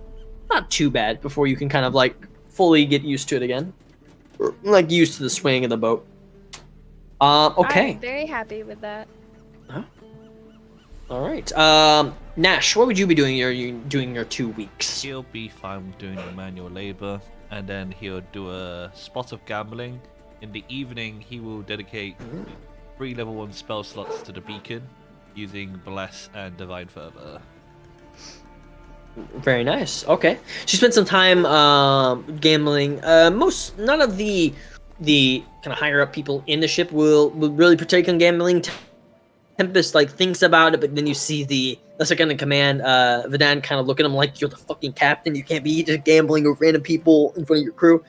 not too bad before you can kind of like fully get used to it again, or, like used to the swing of the boat. Okay. I'm very happy with that. All right. Nash, what would you be doing during your 2 weeks? He'll be fine doing the manual labor, and then he'll do a spot of gambling. In the evening, he will dedicate 3 level 1 spell slots to the beacon, using Bless and Divine Fervor. Very nice. Okay. She spent some time gambling. None of the kind of higher up people in the ship will really partake in gambling. Tempest like thinks about it, but then you see the second in command, Vidan, kind of look at him like, you're the fucking captain. You can't be just gambling with random people in front of your crew.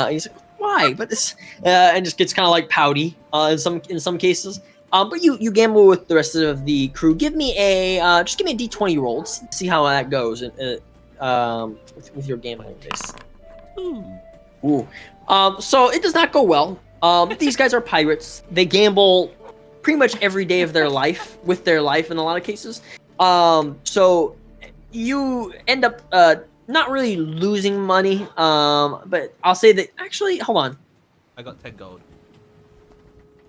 He's like, why? But this and just gets kind of like pouty in some cases. But you gamble with the rest of the crew. Give me a d20 roll. Let's see how that goes with your gambling base. Ooh. So it does not go well. These guys are pirates. They gamble pretty much every day of their life with their life in a lot of cases. So you end up not really losing money. But I'll say that actually, hold on. I got 10 gold.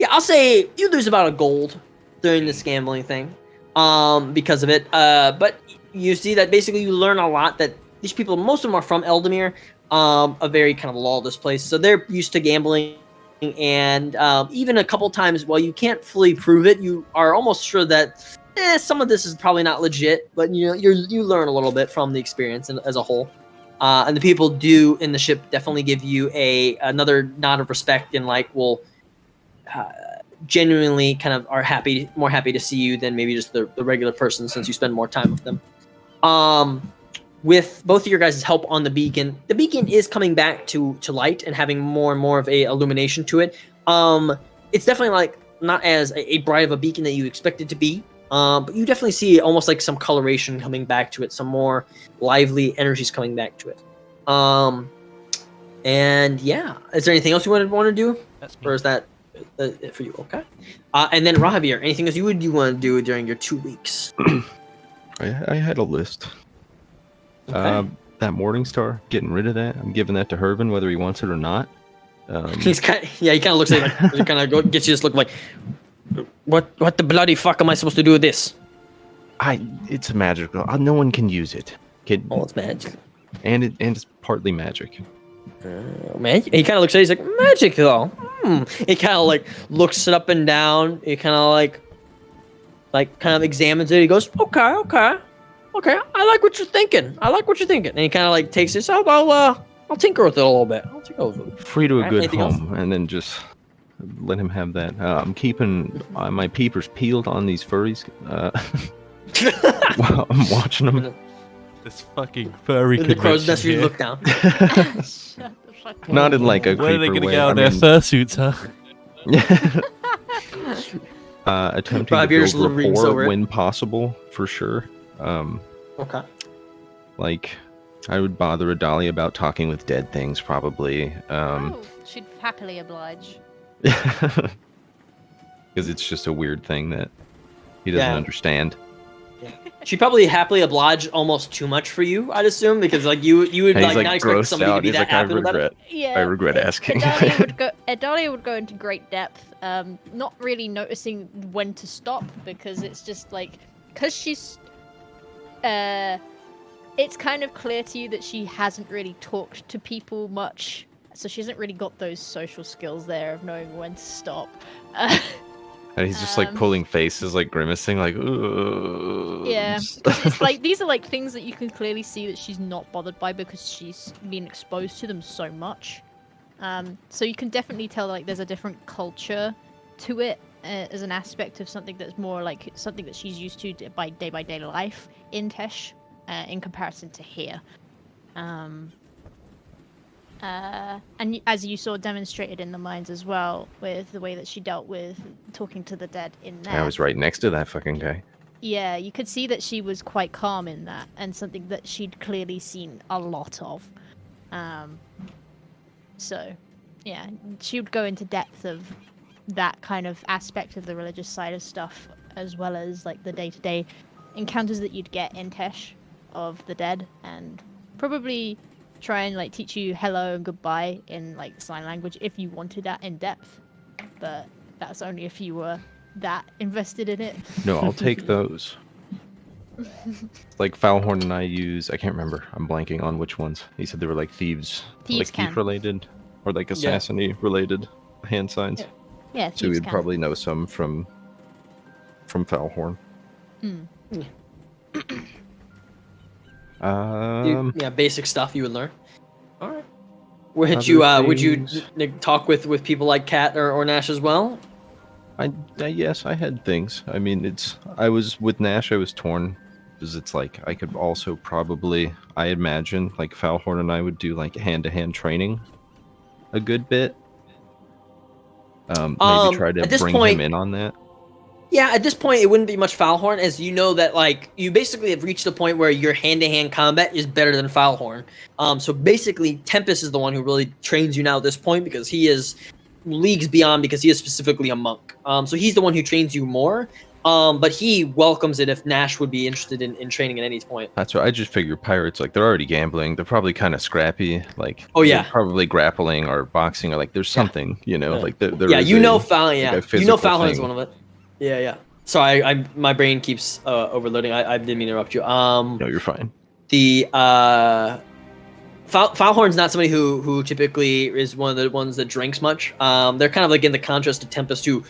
Yeah, I'll say you lose about a gold during this gambling thing, because of it. But you see that basically you learn a lot that these people, most of them are from Eldamir, a very kind of lawless place. So they're used to gambling, and even a couple times, while you can't fully prove it, you are almost sure that some of this is probably not legit. But you learn a little bit from the experience as a whole. And the people do in the ship definitely give you another nod of respect and like genuinely kind of are more happy to see you than maybe just the regular person, since you spend more time with them. With both of your guys' help on the beacon is coming back to light and having more and more of a illumination to it. It's definitely like not as a bright of a beacon that you expect it to be, but you definitely see almost like some coloration coming back to it, some more lively energies coming back to it. And yeah, is there anything else you want to do? Or is that for you? Okay. And then Rahavier, anything else you want to do during your 2 weeks? I had a list. Okay. That Morning Star, getting rid of that. I'm giving that to Hervin, whether he wants it or not. He kind of looks at it like, he kind of gets you this look like, what the bloody fuck am I supposed to do with this? It's magical. No one can use it. It's magic. And it's partly magic. Man, he kind of looks at it. He's like, magic though. He kind of like looks it up and down. He kind of examines it. He goes, okay. I like what you're thinking. And he kind of like takes this out. I'll tinker with it a little bit. Free to a good home, and then just let him have that. I'm keeping my peepers peeled on these furries. While I'm watching them. This fucking furry the crow's nest, you look down. Not in like a Where are they creeper gonna way. get out of their fursuits, huh? Attempting Rob, to you're just build reading over rapport it. when possible, for sure. Okay. Like I would bother Adali about talking with dead things, probably. Oh, she'd happily oblige. Because it's just a weird thing that he doesn't Yeah. understand. She'd probably happily oblige almost too much for you, I'd assume, because like you would And he's like like not expect grossed somebody to out. be He's that like, I happy about it. regret. Yeah, I regret asking. Adalia would go into great depth, not really noticing when to stop because it's just like, because she's, it's kind of clear to you that she hasn't really talked to people much, so she hasn't really got those social skills there of knowing when to stop. And he's just like pulling faces, like grimacing, like, ooh. Yeah, 'cause it's like these are like things that you can clearly see that she's not bothered by because she's been exposed to them so much. So you can definitely tell like there's a different culture to it as an aspect of something that's more like something that she's used to by day life in Tesh, in comparison to here. And as you saw demonstrated in the mines as well, with the way that she dealt with talking to the dead in there. I was right next to that fucking guy. Yeah, you could see that she was quite calm in that, and something that she'd clearly seen a lot of. So, yeah, she would go into depth of that kind of aspect of the religious side of stuff, as well as like the day-to-day encounters that you'd get in Tesh of the dead, and probably try and like teach you hello and goodbye in like sign language if you wanted that in depth. But that's only if you were that invested in it. No, I'll take those. Like Foulhorn and I use, I can't remember. I'm blanking on which ones. He said they were like thieves Thieves like can. thief related, or like assassin related hand signs. Yeah. Yeah, So thieves we'd can. probably know some from Foulhorn. Yeah, basic stuff you would learn. All right. Would Other you things. talk with people like Kat or Nash as well? Yes, I had things. I mean, I was with Nash. I was torn because it's like I could also probably, I imagine, like Foulhorn and I would do like hand-to-hand training a good bit. Maybe try to at this bring point- him in on that. Yeah, at this point, it wouldn't be much Foulhorn, as you know that like you basically have reached a point where your hand-to-hand combat is better than Foulhorn. So basically, Tempest is the one who really trains you now at this point because he is leagues beyond because he is specifically a monk. So he's the one who trains you more. But he welcomes it if Nash would be interested in training at any point. That's what I just figure. Pirates, like they're already gambling. They're probably kind of scrappy. Like Oh, yeah. they're probably grappling or boxing or like there's something, you know, Yeah. like there Yeah, is you know a Foulhorn. physical You know Foulhorn is thing. one of it. Yeah. Sorry, I my brain keeps overloading. I didn't mean to interrupt you. No, you're fine. The Foulhorn's not somebody who typically is one of the ones that drinks much. They're kind of like in the contrast to Tempest, who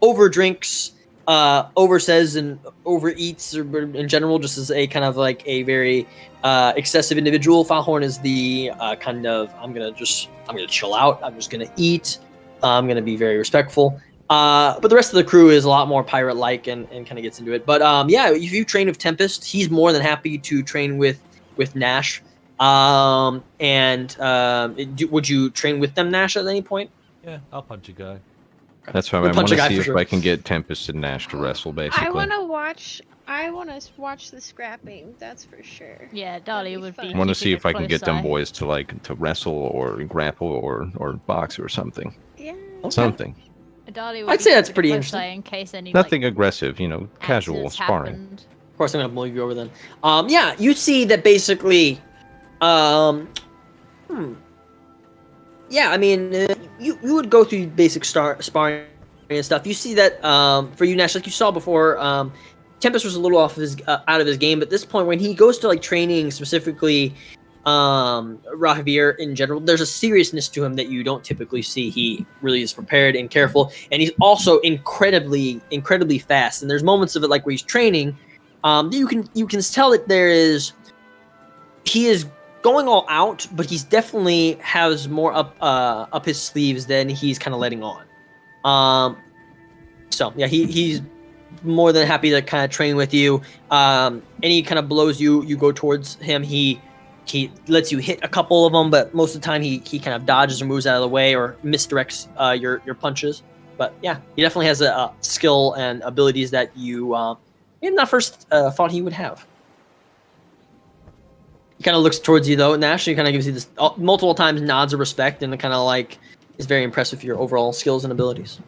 overdrinks, oversays and overeats, or in general, just as a kind of like a very excessive individual. Foulhorn is the kind of I'm gonna chill out. I'm just gonna eat. I'm gonna be very respectful. But the rest of the crew is a lot more pirate-like and kind of gets into it. But yeah, if you train with Tempest, he's more than happy to train with Nash. Would you train with them, Nash, at any point? Yeah, I'll punch a guy. That's fine. We'll I punch want a to guy see for if sure. I can get Tempest and Nash to wrestle, basically. I want to watch the scrapping. That's for sure. Yeah, That'd Dahlia be would be. fun. I want to keeping see a if I can close get them eye. boys to wrestle or grapple or box or something. Yeah. Something. Dahlia would I'd be say that's keeping a pretty close interesting. eye in case any Nothing like, aggressive, you know, casual accidents sparring. happened. Of course, I'm gonna move you over then. Yeah, you see that basically. Yeah, I mean, you would go through basic sparring and stuff. You see that for you, Nash, like you saw before, Tempest was a little off his out of his game. But at this point, when he goes to like training specifically, Rahavir in general, there's a seriousness to him that you don't typically see. He really is prepared and careful, and he's also incredibly fast. And there's moments of it like where he's training, that you can tell that he is going all out, but he's definitely has more up his sleeves than he's kind of letting on. So yeah, he's more than happy to kind of train with you. Any kind of blows you go towards him, he lets you hit a couple of them, but most of the time he kind of dodges or moves out of the way or misdirects your punches. But yeah, he definitely has a skill and abilities that you in that first thought he would have. He kind of looks towards you though, Nash. He kind of gives you this multiple times nods of respect, and kind of like is very impressed with your overall skills and abilities.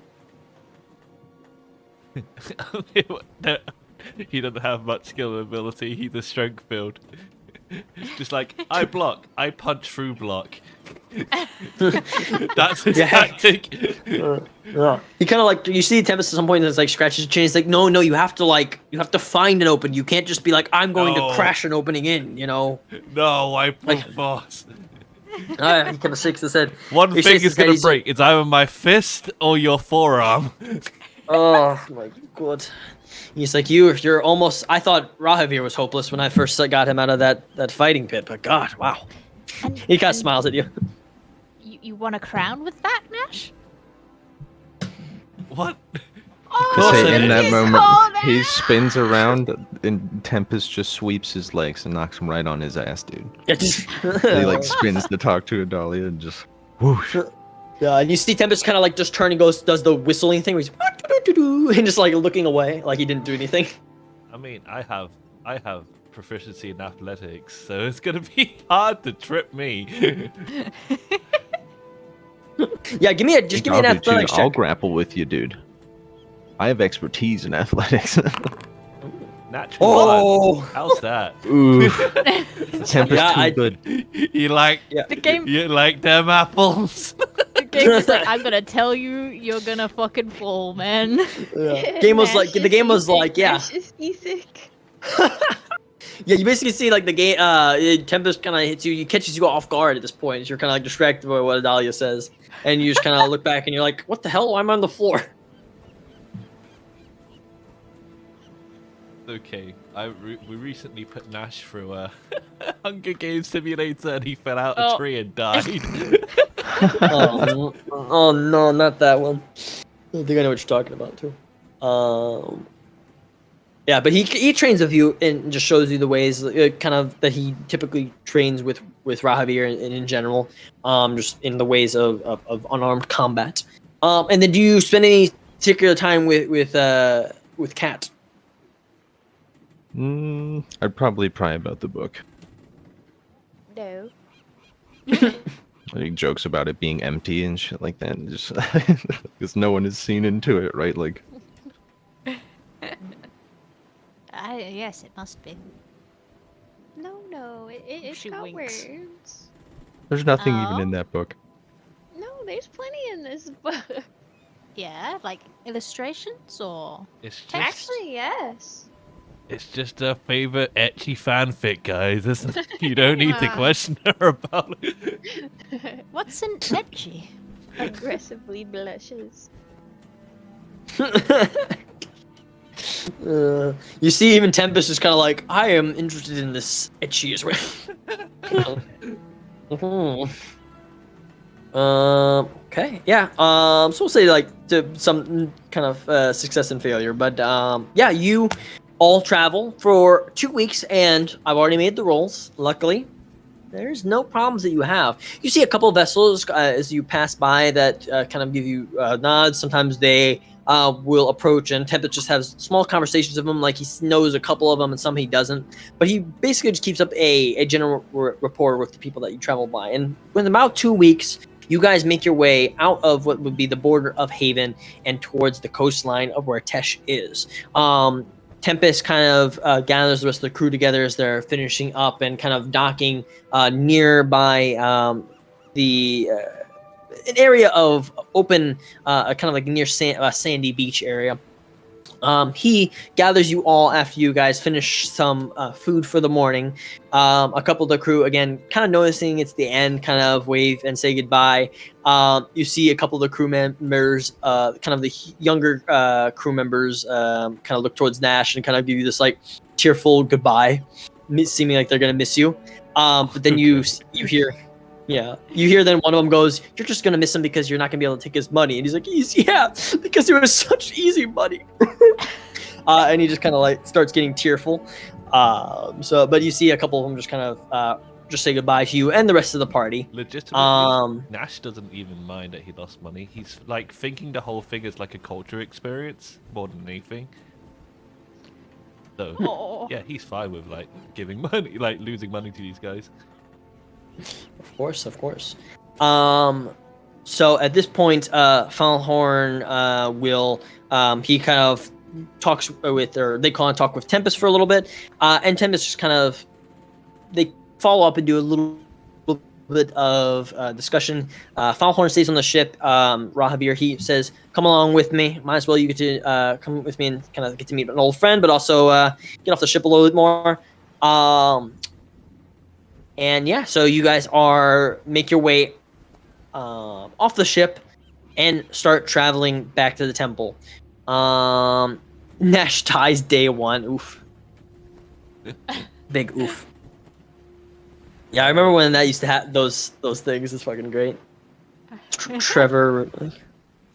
He doesn't have much skill and ability. He's a strength build. Just like I block, I punch through block. That's his tactic. Yeah. He kind of like you see Tempest at some point that's like scratches his chin. He's like, no, you have to find an open. You can't just be like, I'm going to crash an opening in. You know. No, I brute boss. He kind of shakes his head. One thing is gonna break. It's either my fist or your forearm. Oh my god. He's like, you're almost. I thought Rahavir was hopeless when I first got him out of that fighting pit, but God, wow. He kind of smiles at you. You want a crown with that, Nash? What? To say in that He's moment, called he out. spins around and Tempest just sweeps his legs and knocks him right on his ass, dude. Yeah, just, He like spins to talk to Adalia and just whoosh. yeah, and you see Tempest kind of like just turn and does the whistling thing where he's and just like looking away like he didn't do anything. I mean, I have proficiency in athletics, so it's gonna be hard to trip me. Yeah, give me an athletics I'll check. grapple with you, dude. I have expertise in athletics. Natural Oh. one. How's that? Ooh, Tempest Yeah, too I- good. You like The game, you like them apples? the game is like, I'm gonna tell you, you're gonna fucking fall, man. Yeah. Game was like the game was like yeah. Nash is seasick. Yeah, you basically see like the game. Tempest kind of hits you. You catches you off guard at this point. You're kind of like distracted by what Adalia says, and you just kind of look back and you're like, "What the hell? I'm on the floor." Okay, we recently put Nash through a Hunger Games simulator, and he fell out a Oh. tree and died. Oh no, not that one. I think I know what you're talking about too. Yeah, but he trains with you and just shows you the ways, kind of that he typically trains with Rahavir and in general, just in the ways of unarmed combat. And then do you spend any particular time with Kat? I'd probably pry about the book. No. Like jokes about it being empty and shit like that. And just because no one has seen into it, right? Like, Yes, it must be. No, it's She got winks. words. there's nothing even Oh. in that book. No, there's plenty in this book. Yeah, like illustrations or It's just Actually, yes. it's just a favorite etchy fanfic, guys. You don't need to Wow. question her about it. what's an etchy? Aggressively blushes. You see, even Tempest is kind of like, I am interested in this etchy as well. Okay, yeah. So we'll say like to some kind of success and failure, but yeah, you all travel for 2 weeks, and I've already made the rolls. Luckily, there's no problems that you have. You see a couple of vessels as you pass by that kind of give you nods. Sometimes they will approach, and Tempest just has small conversations with them, like he knows a couple of them and some he doesn't. But he basically just keeps up a general rapport with the people that you travel by. And within about 2 weeks, you guys make your way out of what would be the border of Haven and towards the coastline of where Tesh is. Tempest kind of gathers the rest of the crew together as they're finishing up and kind of docking nearby an area of open, kind of like near sandy beach area. He gathers you all after you guys finish some food for the morning. A couple of the crew, again, kind of noticing it's the end, kind of wave and say goodbye. You see a couple of the crew members, kind of the younger crew members, kind of look towards Nash and kind of give you this like tearful goodbye, seeming like they're gonna miss you. But then you hear. Yeah, you hear then one of them goes, "You're just gonna miss him because you're not gonna be able to take his money." And he's like, "Yeah, because it was such easy money." And he just kind of like starts getting tearful. But you see a couple of them just kind of just say goodbye to you and the rest of the party. Legitimately, Nash doesn't even mind that he lost money. He's like thinking the whole thing is like a culture experience more than anything. So Oh. yeah, he's fine with like giving money, like losing money to these guys. Of course, of course. So at this point, Falhorn will he kind of talks with, or they call and talk with Tempest for a little bit, and Tempest just kind of they follow up and do a little bit of discussion. Falhorn stays on the ship. Rahavir, he says, "Come along with me. Might as well you get to come with me and kind of get to meet an old friend, but also get off the ship a little bit more." And yeah, so you guys make your way off the ship and start traveling back to the temple. Nash ties day one. Oof. Big oof. Yeah, I remember when that used to have those things. It's fucking great. Trevor,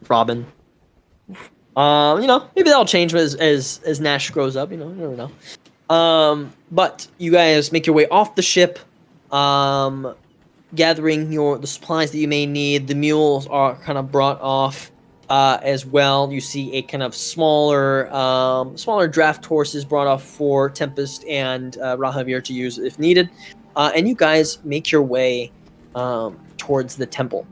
Robin. Maybe that'll change as Nash grows up. You never know. But you guys make your way off the ship, gathering the supplies that you may need. The mules are kind of brought off as well. You see a kind of smaller draft horses brought off for Tempest and Rahavir to use if needed. And you guys make your way towards the temple.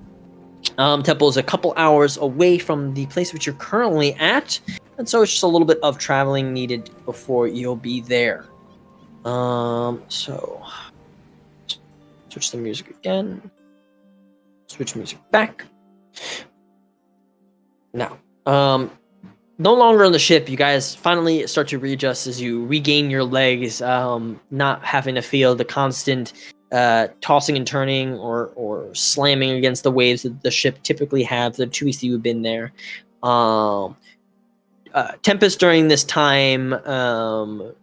Temple is a couple hours away from the place which you're currently at, and so it's just a little bit of traveling needed before you'll be there. So switch the music again. Switch music back. Now, no longer on the ship, you guys finally start to readjust as you regain your legs, not having to feel the constant tossing and turning or slamming against the waves that the ship typically have the 2 weeks that you've been there. Tempest during this time,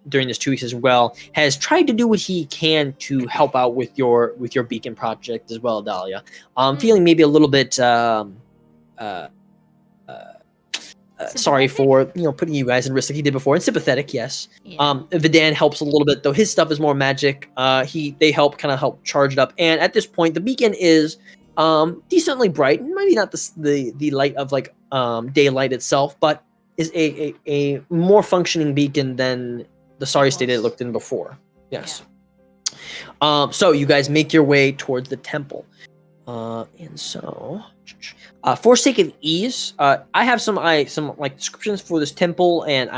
during this 2 weeks as well, has tried to do what he can to help out with your beacon project as well, Dahlia. Feeling maybe a little bit sorry for putting you guys in risk like he did before, and sympathetic, yes. Yeah. Vidan helps a little bit, though his stuff is more magic. They help charge it up, and at this point the beacon is decently bright. Maybe not the light of like daylight itself, but is a more functioning beacon than the sorry state it looked in before. Yes. Yeah. So you guys make your way towards the temple. And so, for sake of ease, I have some like descriptions for this temple and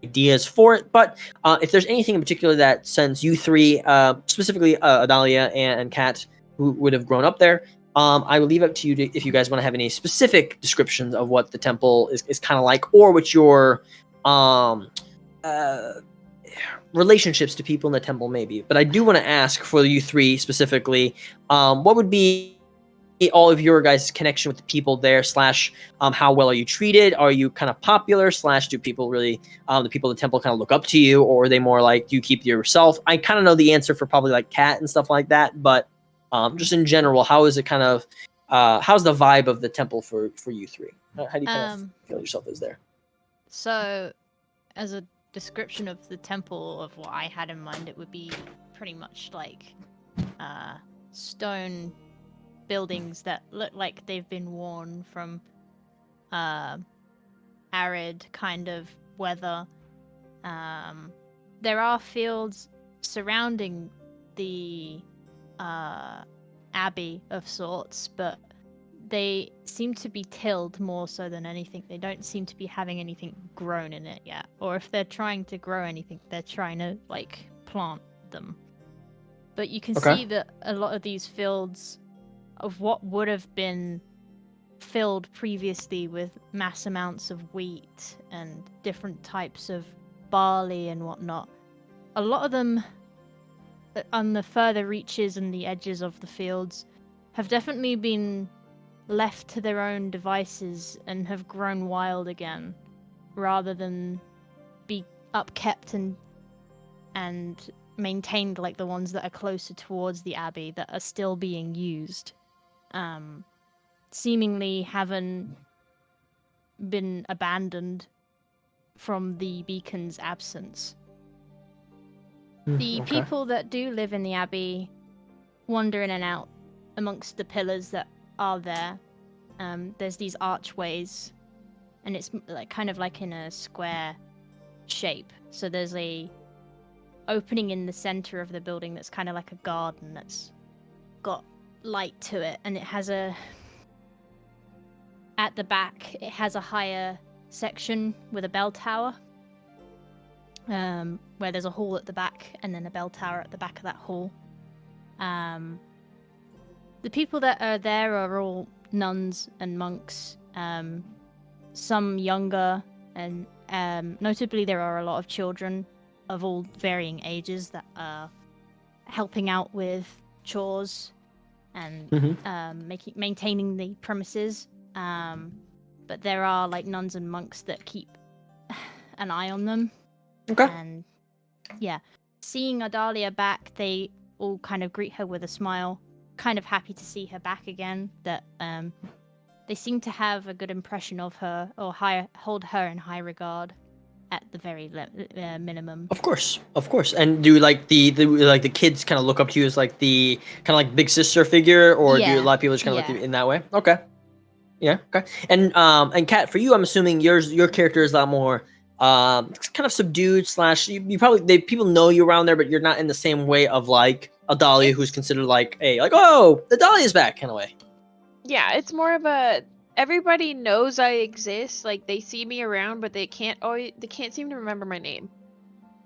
ideas for it. But if there's anything in particular that since you three, specifically Adalia and Kat, who would have grown up there, I will leave it to you if you guys want to have any specific descriptions of what the temple is kind of like, or what your relationships to people in the temple maybe. But I do want to ask for you three specifically, what would be all of your guys' connection with the people there, / how well are you treated? Are you kind of popular / do people really, the people in the temple kind of look up to you, or are they more like you keep to yourself? I kind of know the answer for probably like Kat and stuff like that, but just in general, how is it kind of, how's the vibe of the temple for you three? How do you kind of feel yourself as there? So, as a description of the temple of what I had in mind, it would be pretty much like stone buildings that look like they've been worn from arid kind of weather. There are fields surrounding the abbey of sorts, but they seem to be tilled more so than anything. They don't seem to be having anything grown in it yet. Or if they're trying to grow anything, they're trying to like plant them. But you can see that a lot of these fields of what would have been filled previously with mass amounts of wheat and different types of barley and whatnot, a lot of them on the further reaches and the edges of the fields have definitely been left to their own devices and have grown wild again, rather than be upkept and maintained like the ones that are closer towards the abbey that are still being used. Seemingly haven't been abandoned from the beacon's absence. The people that do live in the abbey wander in and out amongst the pillars that are there. There's these archways, and it's like kind of like in a square shape. So there's a opening in the center of the building that's kind of like a garden that's got light to it, and it has at the back it has a higher section with a bell tower, where there's a hall at the back and then a bell tower at the back of that hall. The people that are there are all nuns and monks, some younger, and notably there are a lot of children of all varying ages that are helping out with chores and maintaining the premises. But there are like nuns and monks that keep an eye on them. Okay. And yeah, seeing Adalia back, they all kind of greet her with a smile, kind of happy to see her back again. That they seem to have a good impression of her, or hold her in high regard, at the very minimum. Of course. And do like the kids kind of look up to you as like the kind of like big sister figure, or do a lot of people just kind of look at you in that way? Okay. Yeah. Okay. And Kat, for you, I'm assuming your character is a lot more kind of subdued / you probably people know you around there, but you're not in the same way of like Adalia, who's considered like oh, Adalia's back kind of way. Yeah, it's more of a everybody knows I exist. Like they see me around, but they can't seem to remember my name.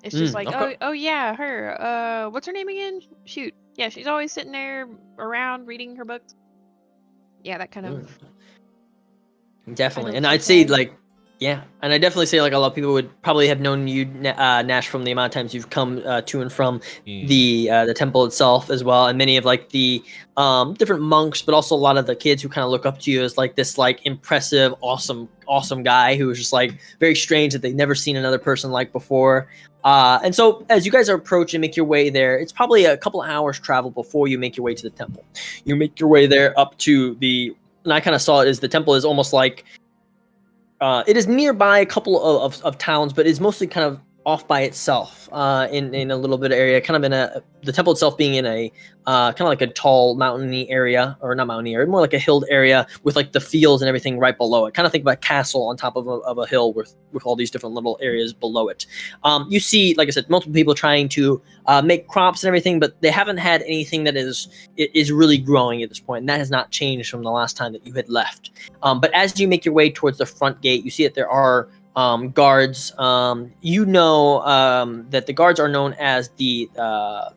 It's just like, okay. oh yeah, her. What's her name again? Shoot. Yeah, she's always sitting there around reading her books. Yeah, that kind of. Definitely. And I'd say like, yeah, and I definitely say like a lot of people would probably have known you, Nash, from the amount of times you've come to and from the temple itself as well, and many of like the different monks, but also a lot of the kids who kind of look up to you as like this like impressive, awesome guy who is just like very strange that they've never seen another person like before. And so as you guys are approaching, make your way there, it's probably a couple of hours travel before you make your way to the temple. You make your way there up to and I kind of saw it as the temple is almost like it is nearby a couple of towns, but is mostly kind of off by itself in a little bit of area, kind of the temple itself being in a kind of like a tall mountainy area, or not mountainy area, more like a hilled area with like the fields and everything right below it. Kind of think about a castle on top of a hill with all these different little areas below it. You see, like I said, multiple people trying to make crops and everything, but they haven't had anything that is really growing at this point, and that has not changed from the last time that you had left. But as you make your way towards the front gate, you see that there are guards. That the guards are known as the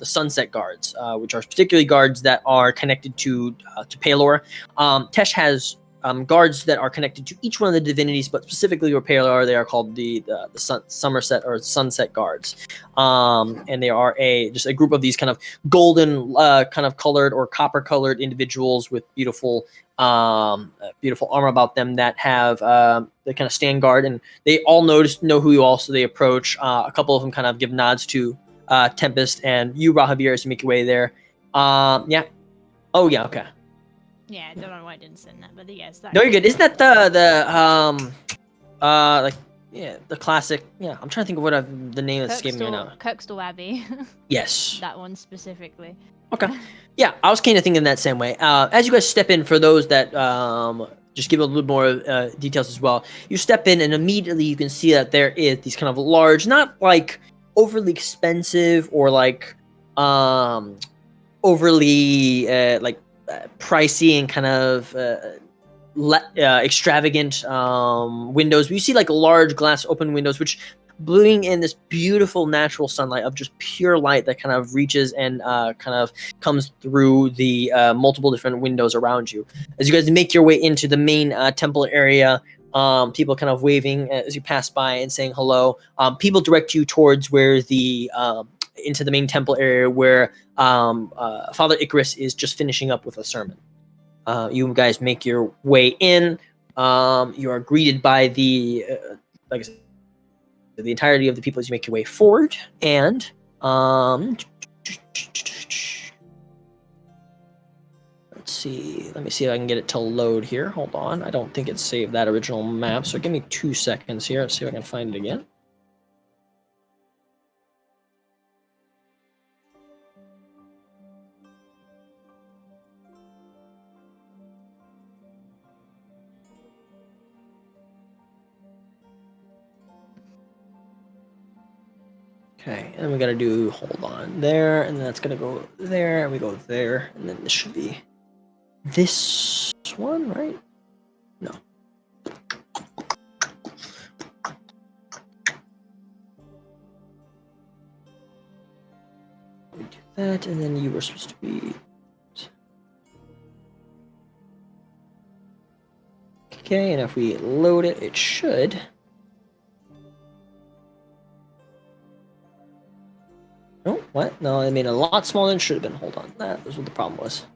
Sunset Guards, which are particularly guards that are connected to Pelor. Tesh has guards that are connected to each one of the divinities, but specifically for Pelor, they are called the Somerset or Sunset Guards. And they are just a group of these kind of golden kind of colored or copper colored individuals with beautiful armor about them that have they kind of stand guard, and they all know who you are, so they approach. A couple of them kind of give nods to Tempest and you, Rahavir, as you make your way there. Yeah. Oh yeah. Okay. Yeah, I don't know why I didn't send that, but yes. No, you're good. Isn't that the classic? Yeah, I'm trying to think of what the name that's escaping me now. Kirkstall Abbey. Yes. That one specifically. Okay. Yeah, I was kind of thinking that same way. As you guys step in, for those that just give a little more details as well, you step in and immediately you can see that there is these kind of large, not like overly expensive or like overly pricey and kind of extravagant windows. You see like large glass open windows, which bringing in this beautiful natural sunlight of just pure light that kind of reaches and kind of comes through the multiple different windows around you. As you guys make your way into the main temple area, people kind of waving as you pass by and saying hello. People direct you towards where into the main temple area where Father Icarus is just finishing up with a sermon. You guys make your way in. You are greeted by like I said, the entirety of the people as you make your way forward. And let's see. Let me see if I can get it to load here. Hold on. I don't think it saved that original map, so give me 2 seconds here. Let's see if I can find it again. Okay, and we gotta do hold on there, and then that's gonna go there, and we go there, and then this should be this one, right? No. We do that, and then you were supposed to be. Okay, and if we load it, it should. Oh, what? No, I made it a lot smaller than it should have been. Hold on. That was what the problem was.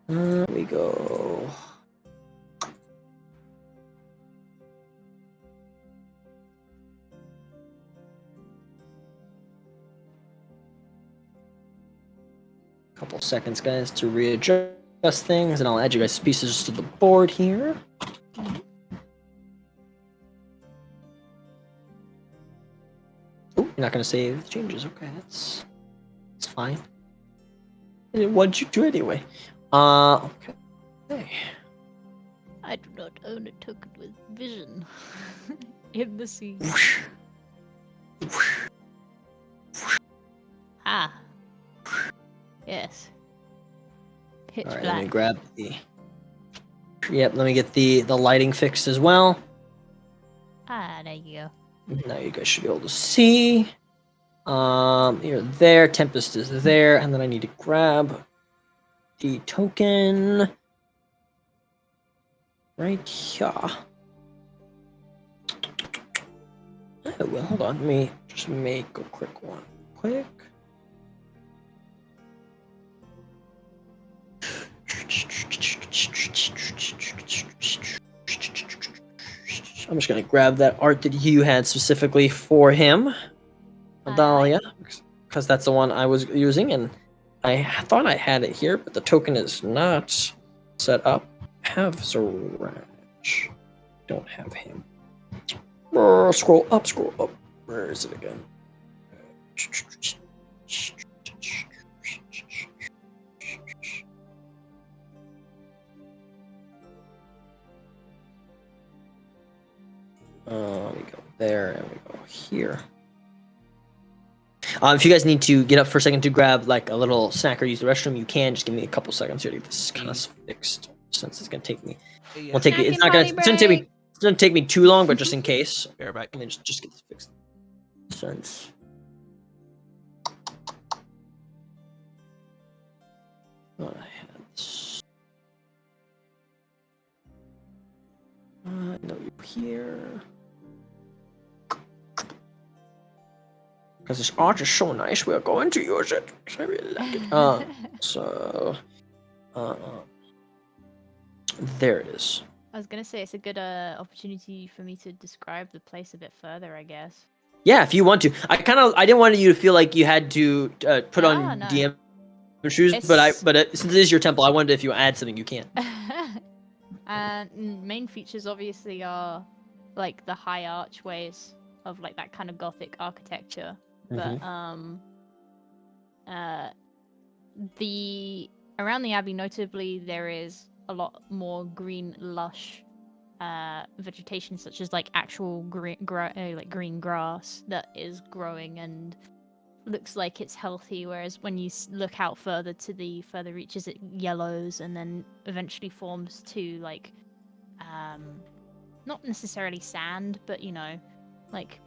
We go. Couple seconds, guys, to readjust things, and I'll add you guys pieces to the board here. Oh, you're not gonna save the changes. Okay, that's fine. What did you do anyway? Okay. I do not own a token with vision in the sea. Ah. Yes. Pitch All right, black. let me grab the. Yep, let me get the lighting fixed as well. Ah, there you go. Now you guys should be able to see. You're there. Tempest is there, and then I need to grab the token right here. Oh, well, hold on. Let me just make a quick one. Quick. I'm just gonna grab that art that you had specifically for him, Adalia, because that's the one I was using, and I thought I had it here, but the token is not set up. Have Zaraj. Don't have him. Scroll up, scroll up. Where is it again? We go there, and we go here. If you guys need to get up for a second to grab like a little snack or use the restroom, you can. Just give me a couple seconds here to get this kind of fixed, since it's gonna take me. Yeah. Won't take me. It's not gonna. It's gonna take me. It's gonna take me too long, but just in case, Bear back. let me just get this fixed. Since. I had this. No, you're here. Because this art is so nice, we are going to use it. 'Cause I really like it. So, there it is. I was gonna say it's a good opportunity for me to describe the place a bit further, I guess. Yeah, if you want to. I didn't want you to feel like you had to put on No. DM shoes, but since it is your temple, I wondered if you add something you can. Main features obviously are like the high archways of like that kind of Gothic architecture, but the around the abbey, notably, there is a lot more green, lush vegetation, such as like actual green grass that is growing and looks like it's healthy. Whereas when you look out further to the further reaches, it yellows and then eventually forms to like not necessarily sand, but you know, like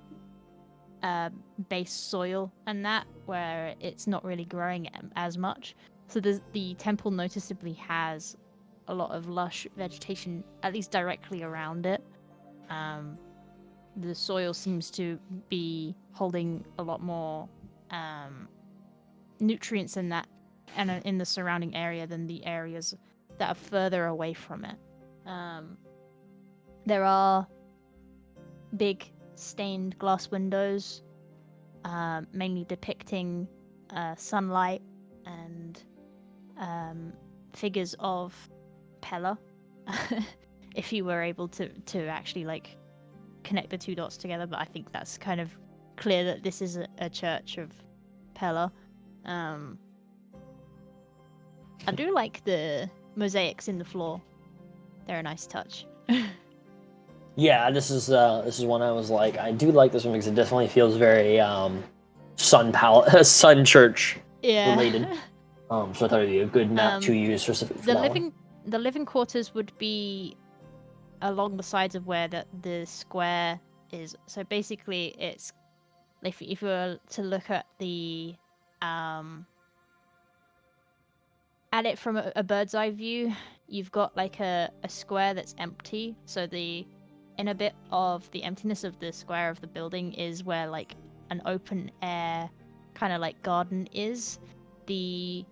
base soil and that, where it's not really growing as much. So the temple noticeably has a lot of lush vegetation, at least directly around it. The soil seems to be holding a lot more nutrients in that and in the surrounding area than the areas that are further away from it. There are big stained glass windows, mainly depicting sunlight and figures of Pella. If you were able to actually like connect the two dots together, but I think that's kind of clear that this is a church of Pella. I do like the mosaics in the floor. They're a nice touch. Yeah, this is one I was like, I do like this one because it definitely feels very Sun Church related. So I thought it'd be a good map to use specifically for that one. The living quarters would be along the sides of where the square is. So basically, it's if you were to look at the at it from a bird's eye view, you've got like a square that's empty. So the inner bit of the emptiness of the square of the building is where like an open air kind of like garden is. The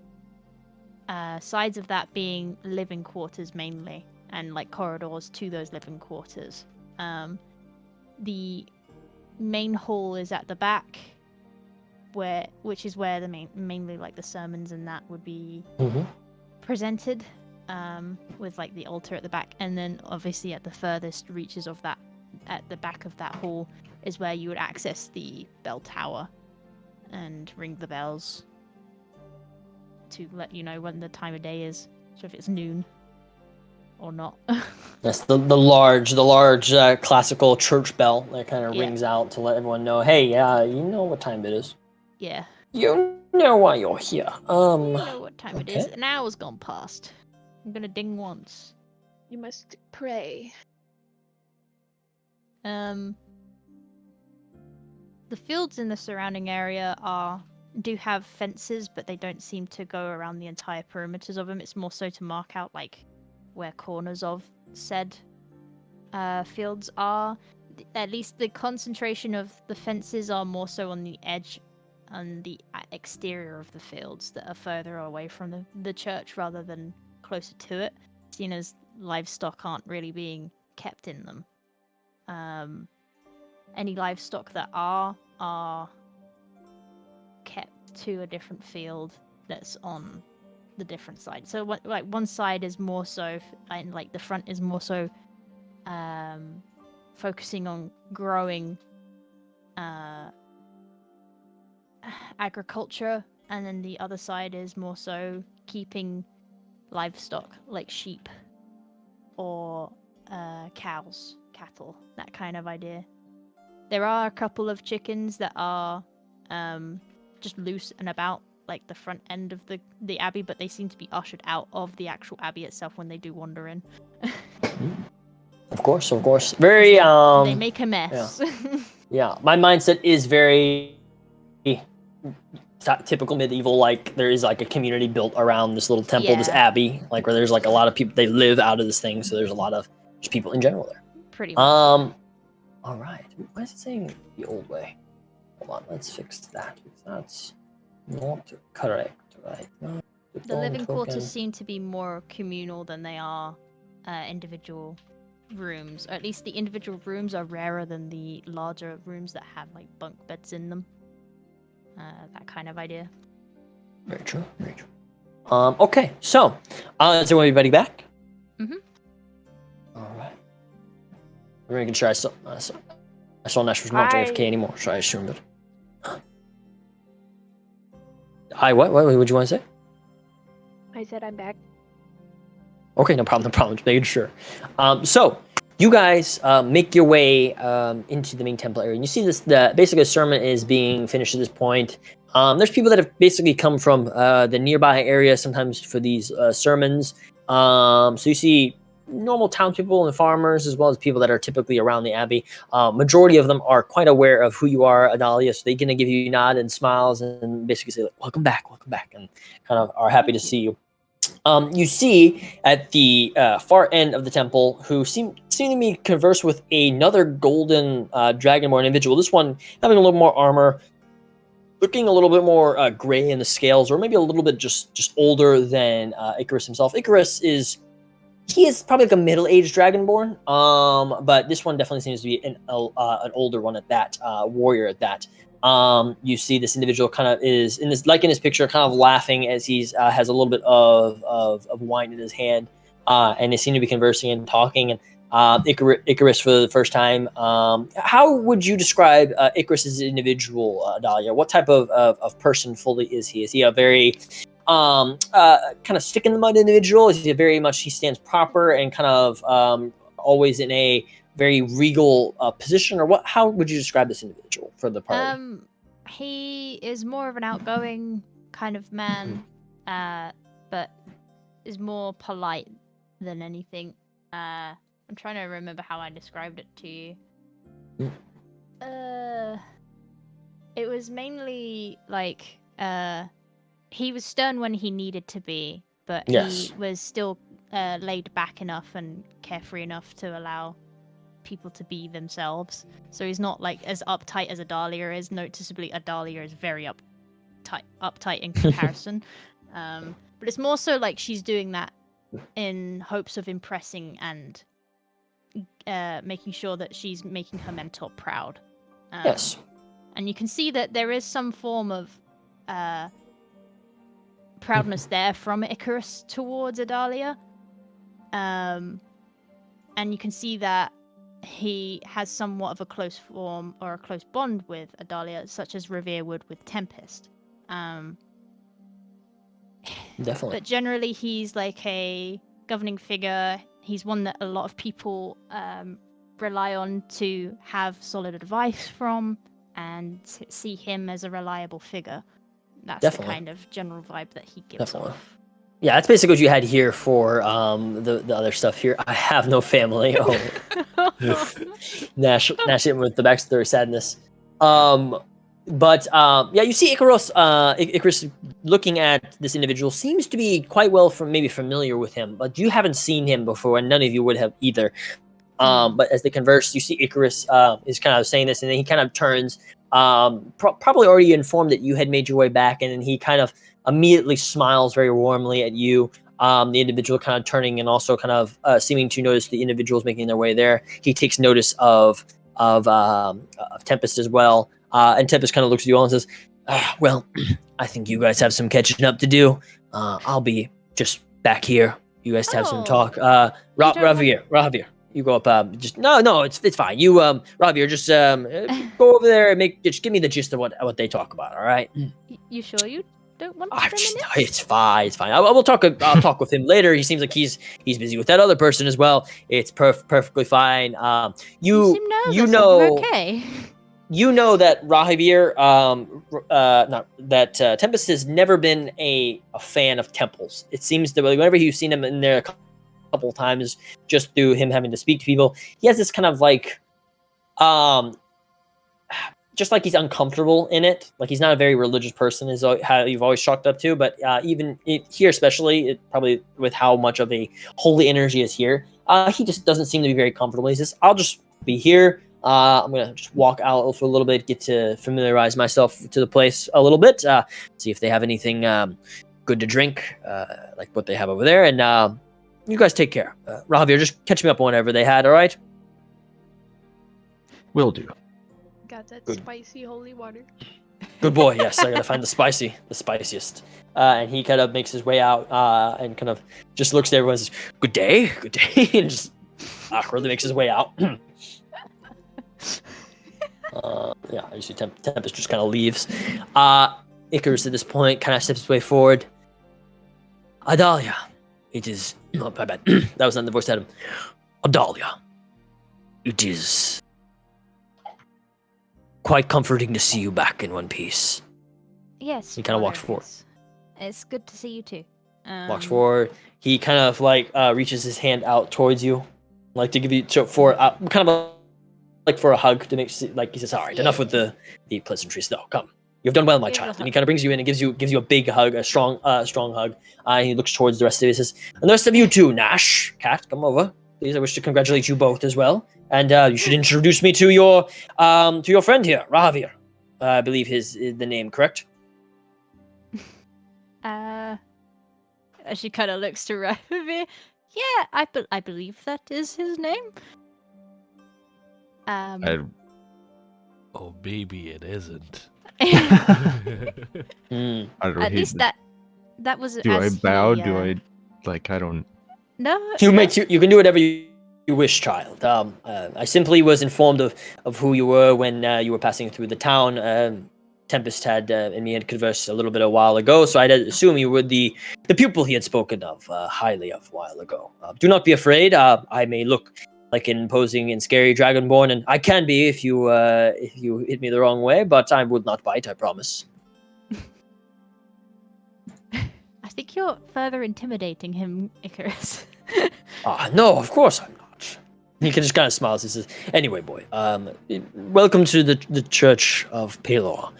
sides of that being living quarters mainly, and like corridors to those living quarters. The main hall is at the back, which is where the mainly like the sermons and that would be presented, with like the altar at the back, and then obviously at the furthest reaches of that, at the back of that hall, is where you would access the bell tower and ring the bells to let you know when the time of day is, so if it's noon or not. Yes, the large classical church bell that kind of rings out to let everyone know, hey, you know what time it is. Yeah. You know why you're here. You know what time it is. An hour's gone past. I'm gonna ding once. You must pray. The fields in the surrounding area do have fences, but they don't seem to go around the entire perimeters of them. It's more so to mark out like where corners of said fields are. At least the concentration of the fences are more so on the edge, on the exterior of the fields that are further away from the church rather than closer to it, seeing as livestock aren't really being kept in them. Any livestock that are kept to a different field that's on the different side. So like one side is more so, and like the front is more so focusing on growing agriculture, and then the other side is more so keeping livestock like sheep or cows, cattle, that kind of idea. There are a couple of chickens that are just loose and about like the front end of the abbey, but they seem to be ushered out of the actual abbey itself when they do wander in. Of course. Very they make a mess. Yeah, my mindset is very typical medieval, like there is like a community built around this little temple, this abbey, like where there's like a lot of people, they live out of this thing, so there's a lot of just people in general there. Pretty much. All right. Why is it saying the old way? Hold on, let's fix that. That's not correct, right? The living quarters seem to be more communal than they are individual rooms. Or at least the individual rooms are rarer than the larger rooms that have like bunk beds in them. That kind of idea. Very true. Okay, so is everybody back? All right. I'm making sure I saw Nash was not JFK anymore, so I assumed it. Hi, what would you want to say? I said I'm back. Okay, no problem. Just making sure. So you guys make your way into the main temple area, and you see this. Basically, the sermon is being finished at this point. There's people that have basically come from the nearby area sometimes for these sermons. So you see normal townspeople and farmers, as well as people that are typically around the abbey. Majority of them are quite aware of who you are, Adalia, so they're going to give you nod and smiles and basically say, like, welcome back, and kind of are happy to see you. You see at the far end of the temple who seem to be converse with another golden dragonborn individual. This one having a little more armor, looking a little bit more gray in the scales, or maybe a little bit just older than Icarus himself. Icarus is probably like a middle-aged dragonborn, but this one definitely seems to be an older one at that, warrior at that. You see this individual kind of is in this picture, kind of laughing as he's has a little bit of wine in his hand, and they seem to be conversing and talking. And Icarus for the first time. How would you describe Icarus as an individual, Dahlia? What type of person fully is he? Is he a very kind of stick in the mud individual? Is he very much he stands proper and kind of always in a very regal position, or what? How would you describe this individual for the party? He is more of an outgoing kind of man, but is more polite than anything. I'm trying to remember how I described it to you. It was mainly like he was stern when he needed to be, but Yes. he was still laid back enough and carefree enough to allow people to be themselves. So he's not like as uptight as Adalia is. Noticeably, Adalia is very uptight in comparison. But it's more so like she's doing that in hopes of impressing and making sure that she's making her mentor proud. Yes. And you can see that there is some form of proudness there from Icarus towards Adalia. And you can see that he has somewhat of a close form or a close bond with Adalia, such as Revere would with Tempest. Definitely. But generally, he's like a governing figure. He's one that a lot of people rely on to have solid advice from and see him as a reliable figure. That's Definitely. the kind of general vibe that he gives Definitely. off. Yeah, that's basically what you had here for the other stuff here. I have no family. Oh, Nash in with the backstory sadness. But yeah, you see Icarus. Icarus looking at this individual seems to be quite well maybe familiar with him, but you haven't seen him before, and none of you would have either. But as they converse, you see Icarus is kind of saying this, and then he kind of turns, probably already informed that you had made your way back, and then he kind of immediately smiles very warmly at you. The individual kind of turning and also kind of seeming to notice the individuals making their way there. He takes notice of Tempest as well, and Tempest kind of looks at you all and says, "Well, I think you guys have some catching up to do. I'll be just back here. You guys have some talk. Ravier, you go up. Just no, it's fine. You Ravier, just go over there and just give me the gist of what they talk about. All right." You sure you don't want to It's fine. I'll talk with him later. He seems like he's busy with that other person as well. It's perfectly fine. You seem nervous. You know, okay. You know that Rahavir, Tempest has never been a fan of temples. It seems that whenever you've seen him in there a couple of times, just through him having to speak to people, he has this kind of like, just like he's uncomfortable in it. Like he's not a very religious person, is how you've always chalked up to. But even here, especially, probably with how much of a holy energy is here, he just doesn't seem to be very comfortable. He says, "I'll just be here. I'm gonna just walk out for a little bit, get to familiarize myself to the place a little bit, see if they have anything good to drink, like what they have over there. And you guys take care. Rahavir, just catch me up on whatever they had. All right? Will do. Got that Good. spicy holy water. Good boy. Yes, I gotta find the spiciest. And he kind of makes his way out and kind of just looks at everyone and says, "Good day," and just awkwardly makes his way out. Yeah, I see Tempest just kind of leaves. Icarus at this point kind of steps his way forward. Adalia, it is. Oh, my bad. That was not the voice out of him. Adalia, it is quite comforting to see you back in one piece. Yes. He kind of Father, walks forward. It's good to see you too. Walks forward. He kind of like reaches his hand out towards you, like to give you for kind of like for a hug to make like he says, "All right, enough with the pleasantries, though. Come, you've done well, my child." And he kind of brings you in and gives you a big hug, a strong hug. And he looks towards the rest of you. He says, "And the rest of you too, Nash, Cat, come over, please. I wish to congratulate you both as well. And you should introduce me to your friend here, Rahavir. I believe is the name, correct?" She kind of looks to Rahavir. Yeah, I believe that is his name. Oh, maybe it isn't. Hmm. I don't know. At least that was. Do I as bow? he, Do I like? I don't. No. You can do whatever you wish, child. I simply was informed of who you were when you were passing through the town. Tempest and me had conversed a little bit a while ago, so I'd assume you were the pupil he had spoken of highly of a while ago. Do not be afraid. I may look like imposing and scary dragonborn, and I can be if you hit me the wrong way, but I would not bite, I promise. I think you're further intimidating him, Icarus. No, of course I'm not. He just kind of smiles and says, "Anyway, boy, welcome to the Church of Pelor.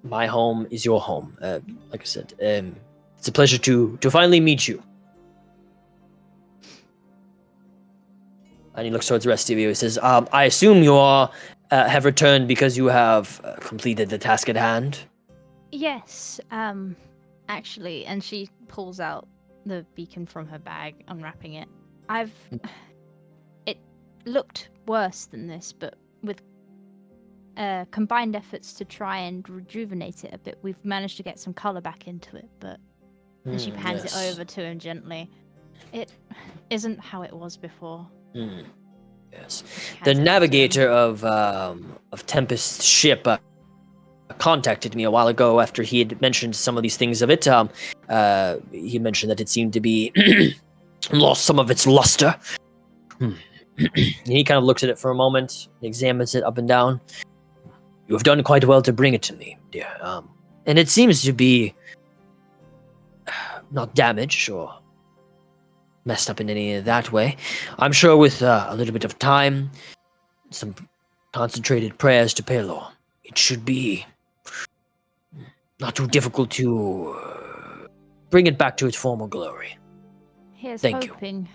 My home is your home. Like I said, it's a pleasure to finally meet you." And he looks towards the rest of you. He says, "I assume you all have returned because you have completed the task at hand." Yes, actually, and she pulls out the beacon from her bag, unwrapping it. It looked worse than this, but with combined efforts to try and rejuvenate it a bit, we've managed to get some color back into it, but... And she hands it over to him gently. It isn't how it was before. Yes. The navigator of Tempest's ship contacted me a while ago after he had mentioned some of these things of it. He mentioned that it seemed to be lost some of its luster. He kind of looks at it for a moment, examines it up and down. "You have done quite well to bring it to me, dear. And it seems to be not damaged or messed up in any of that way. I'm sure with a little bit of time, some concentrated prayers to Pelor, it should be not too difficult to bring it back to its former glory." Here's Thank you. hoping.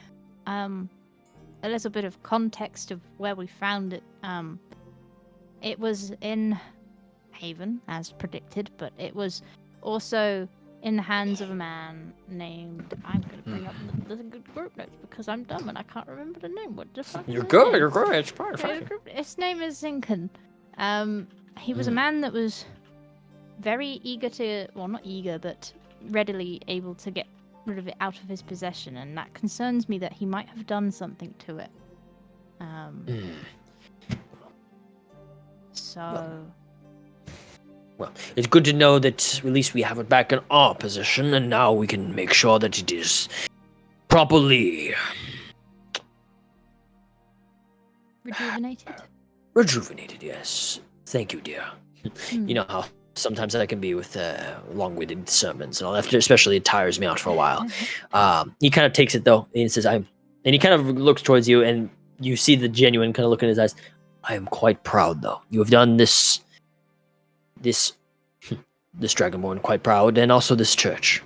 A little bit of context of where we found it. It was in Haven, as predicted, but it was also in the hands of a man named... I'm going to bring up the good group notes because I'm dumb and I can't remember the name. What the fuck? You're good. It's fine. His name is Zinken. He was a man that was very eager to... Well, not eager, but readily able to get rid of it out of his possession, and that concerns me that he might have done something to it. So... Well, it's good to know that at least we have it back in our possession, and now we can make sure that it is properly rejuvenated. Yes. Thank you, dear. You know how sometimes I can be with long-winded sermons and all that, especially it tires me out for a while. He kind of takes it though, and he says, and he kind of looks towards you, and you see the genuine kind of look in his eyes. "I am quite proud, though. You have done this Dragonborn quite proud, and also this church."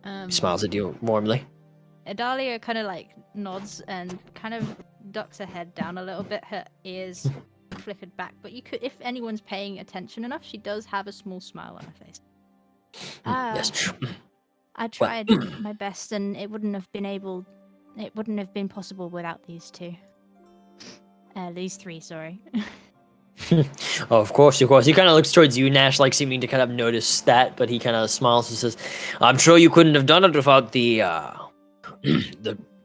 He smiles at you warmly. Adalia kind of like nods and kind of ducks her head down a little bit, her ears flickered back, but you could, if anyone's paying attention enough, she does have a small smile on her face. Yes. I tried my best, and it wouldn't have been possible without these two. These three, sorry. Oh, of course. He kind of looks towards you, Nash, like seeming to kind of notice that, but he kind of smiles and says, "I'm sure you couldn't have done it without the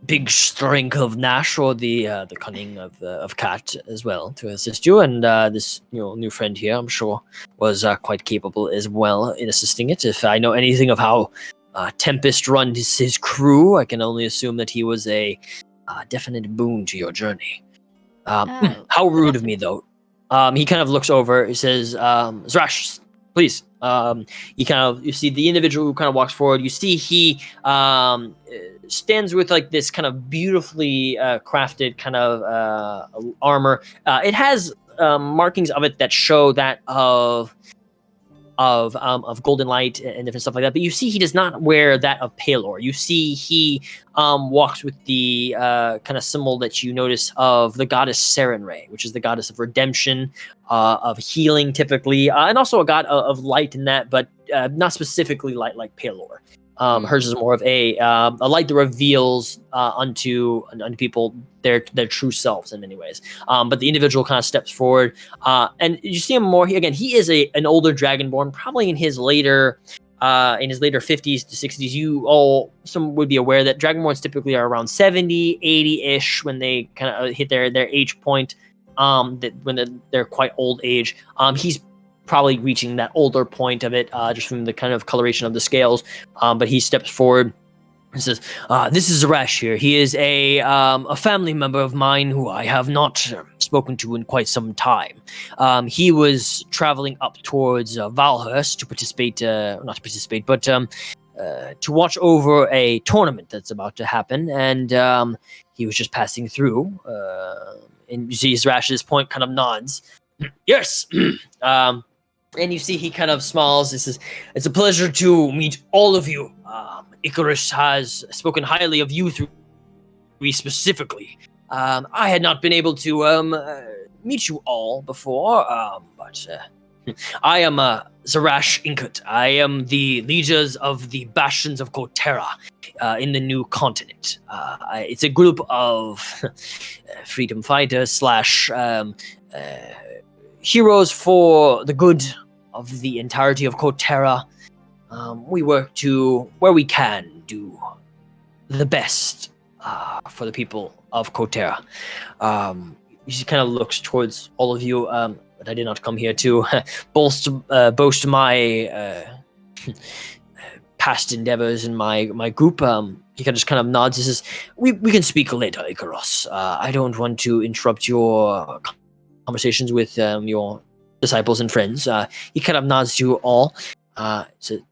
big strength of Nash or the cunning of Kat as well to assist you, and this new friend here, I'm sure, was quite capable as well in assisting it. If I know anything of how Tempest runs his crew, I can only assume that he was a definite boon to your journey. How rude of me, though." He kind of looks over. He says, "Zrash, please." You see the individual who kind of walks forward. You see he stands with like this kind of beautifully crafted kind of armor. It has markings of it that show that of golden light and different stuff like that. But you see he does not wear that of Pelor. You see he walks with the kind of symbol that you notice of the goddess Sarenrae, which is the goddess of redemption, of healing typically, and also a god of light in that, but not specifically light like Pelor. Hers is more of a light that reveals unto people their true selves in many ways. But the individual kind of steps forward, and you see him more. He is an older dragonborn, probably in his later 50s to 60s. Some would be aware that dragonborns typically are around 70, 80-ish when they kind of hit their age point. That when they're quite old age. He's probably reaching that older point of it, just from the kind of coloration of the scales. But he steps forward, He says, "This is Zarash here. He is a family member of mine who I have not spoken to in quite some time. He was traveling up towards Valhurst to participate, not to participate, but to watch over a tournament that's about to happen, and he was just passing through. And you see Zarash at this point kind of nods. Yes." And you see he kind of smiles. He says, "It's a pleasure to meet all of you. Icarus has spoken highly of you three specifically. I had not been able to meet you all before, but I am Zarash Inkut. I am the leaders of the Bastions of Kotera in the new continent. It's a group of freedom fighters slash heroes for the good of the entirety of Kotera. We work to, where we can, do the best for the people of Kotera." He kind of looks towards all of you, but I did not come here to boast my past endeavors in my group. He just kind of nods. He says, we can speak later, Icarus. I don't want to interrupt your conversations with your disciples and friends." He kind of nods to you all.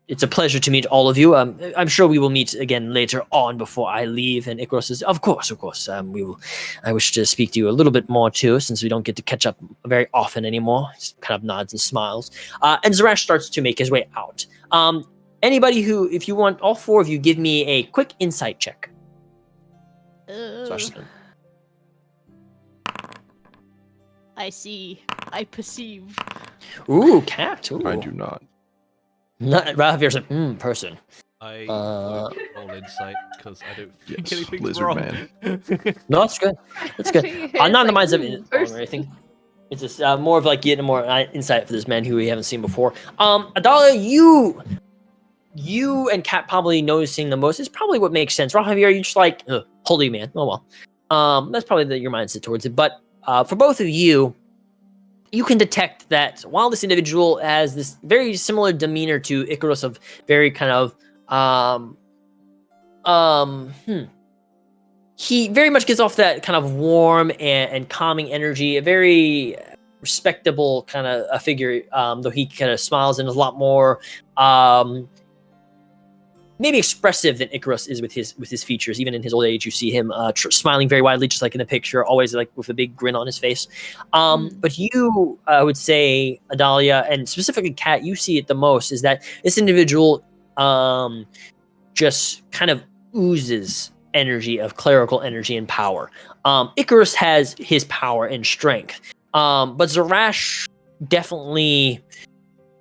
It's a pleasure to meet all of you. I'm sure we will meet again later on before I leave. And Icarus says, Of course. We will. I wish to speak to you a little bit more too, since we don't get to catch up very often anymore." He kind of nods and smiles. And Zarash starts to make his way out. Anybody who, if you want, all four of you, give me a quick insight check. I see. I perceive. Ooh, cat. Ooh. I do not. Ralph said, person. I won't roll insight because I don't think Yes, anything's lizard wrong. man. No, that's good. That's good. Not in the minds of it or anything. It's just more of like getting more insight for this man who we haven't seen before. Adalia, you and Kat probably noticing the most is probably what makes sense. Rahav, are you just like, holy man? Oh well. That's probably your mindset towards it. But for both of you, you can detect that while this individual has this very similar demeanor to Icarus of very kind of he very much gives off that kind of warm and calming energy, a very respectable kind of a figure, though he kind of smiles and is a lot more maybe expressive than Icarus is with his features. Even in his old age, you see him smiling very widely, just like in the picture, always like with a big grin on his face. But you, I would say, Adalia, and specifically Kat, you see it the most, is that this individual just kind of oozes energy of clerical energy and power. Icarus has his power and strength, but Zarash definitely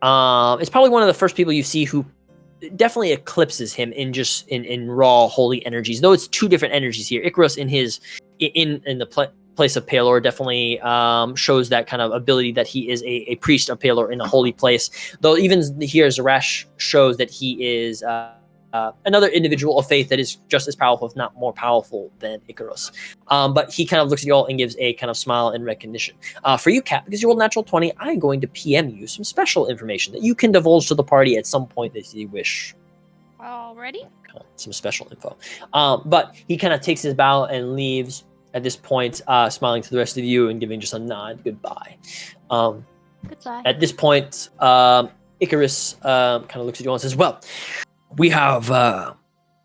is probably one of the first people you see who definitely eclipses him in raw holy energies, though it's two different energies here. Icarus in the place of Palor definitely shows that kind of ability that he is a priest of Palor in a holy place, though even here Zarash shows that he is another individual of faith that is just as powerful, if not more powerful than Icarus. But he kind of looks at you all and gives a kind of smile and recognition. For you, Kat, because you rolled natural 20, I'm going to PM you some special information that you can divulge to the party at some point that you wish. Already? Some special info. But he kind of takes his bow and leaves at this point, smiling to the rest of you and giving just a nod goodbye. Goodbye. At this point, Icarus kind of looks at you all and says, well, we have a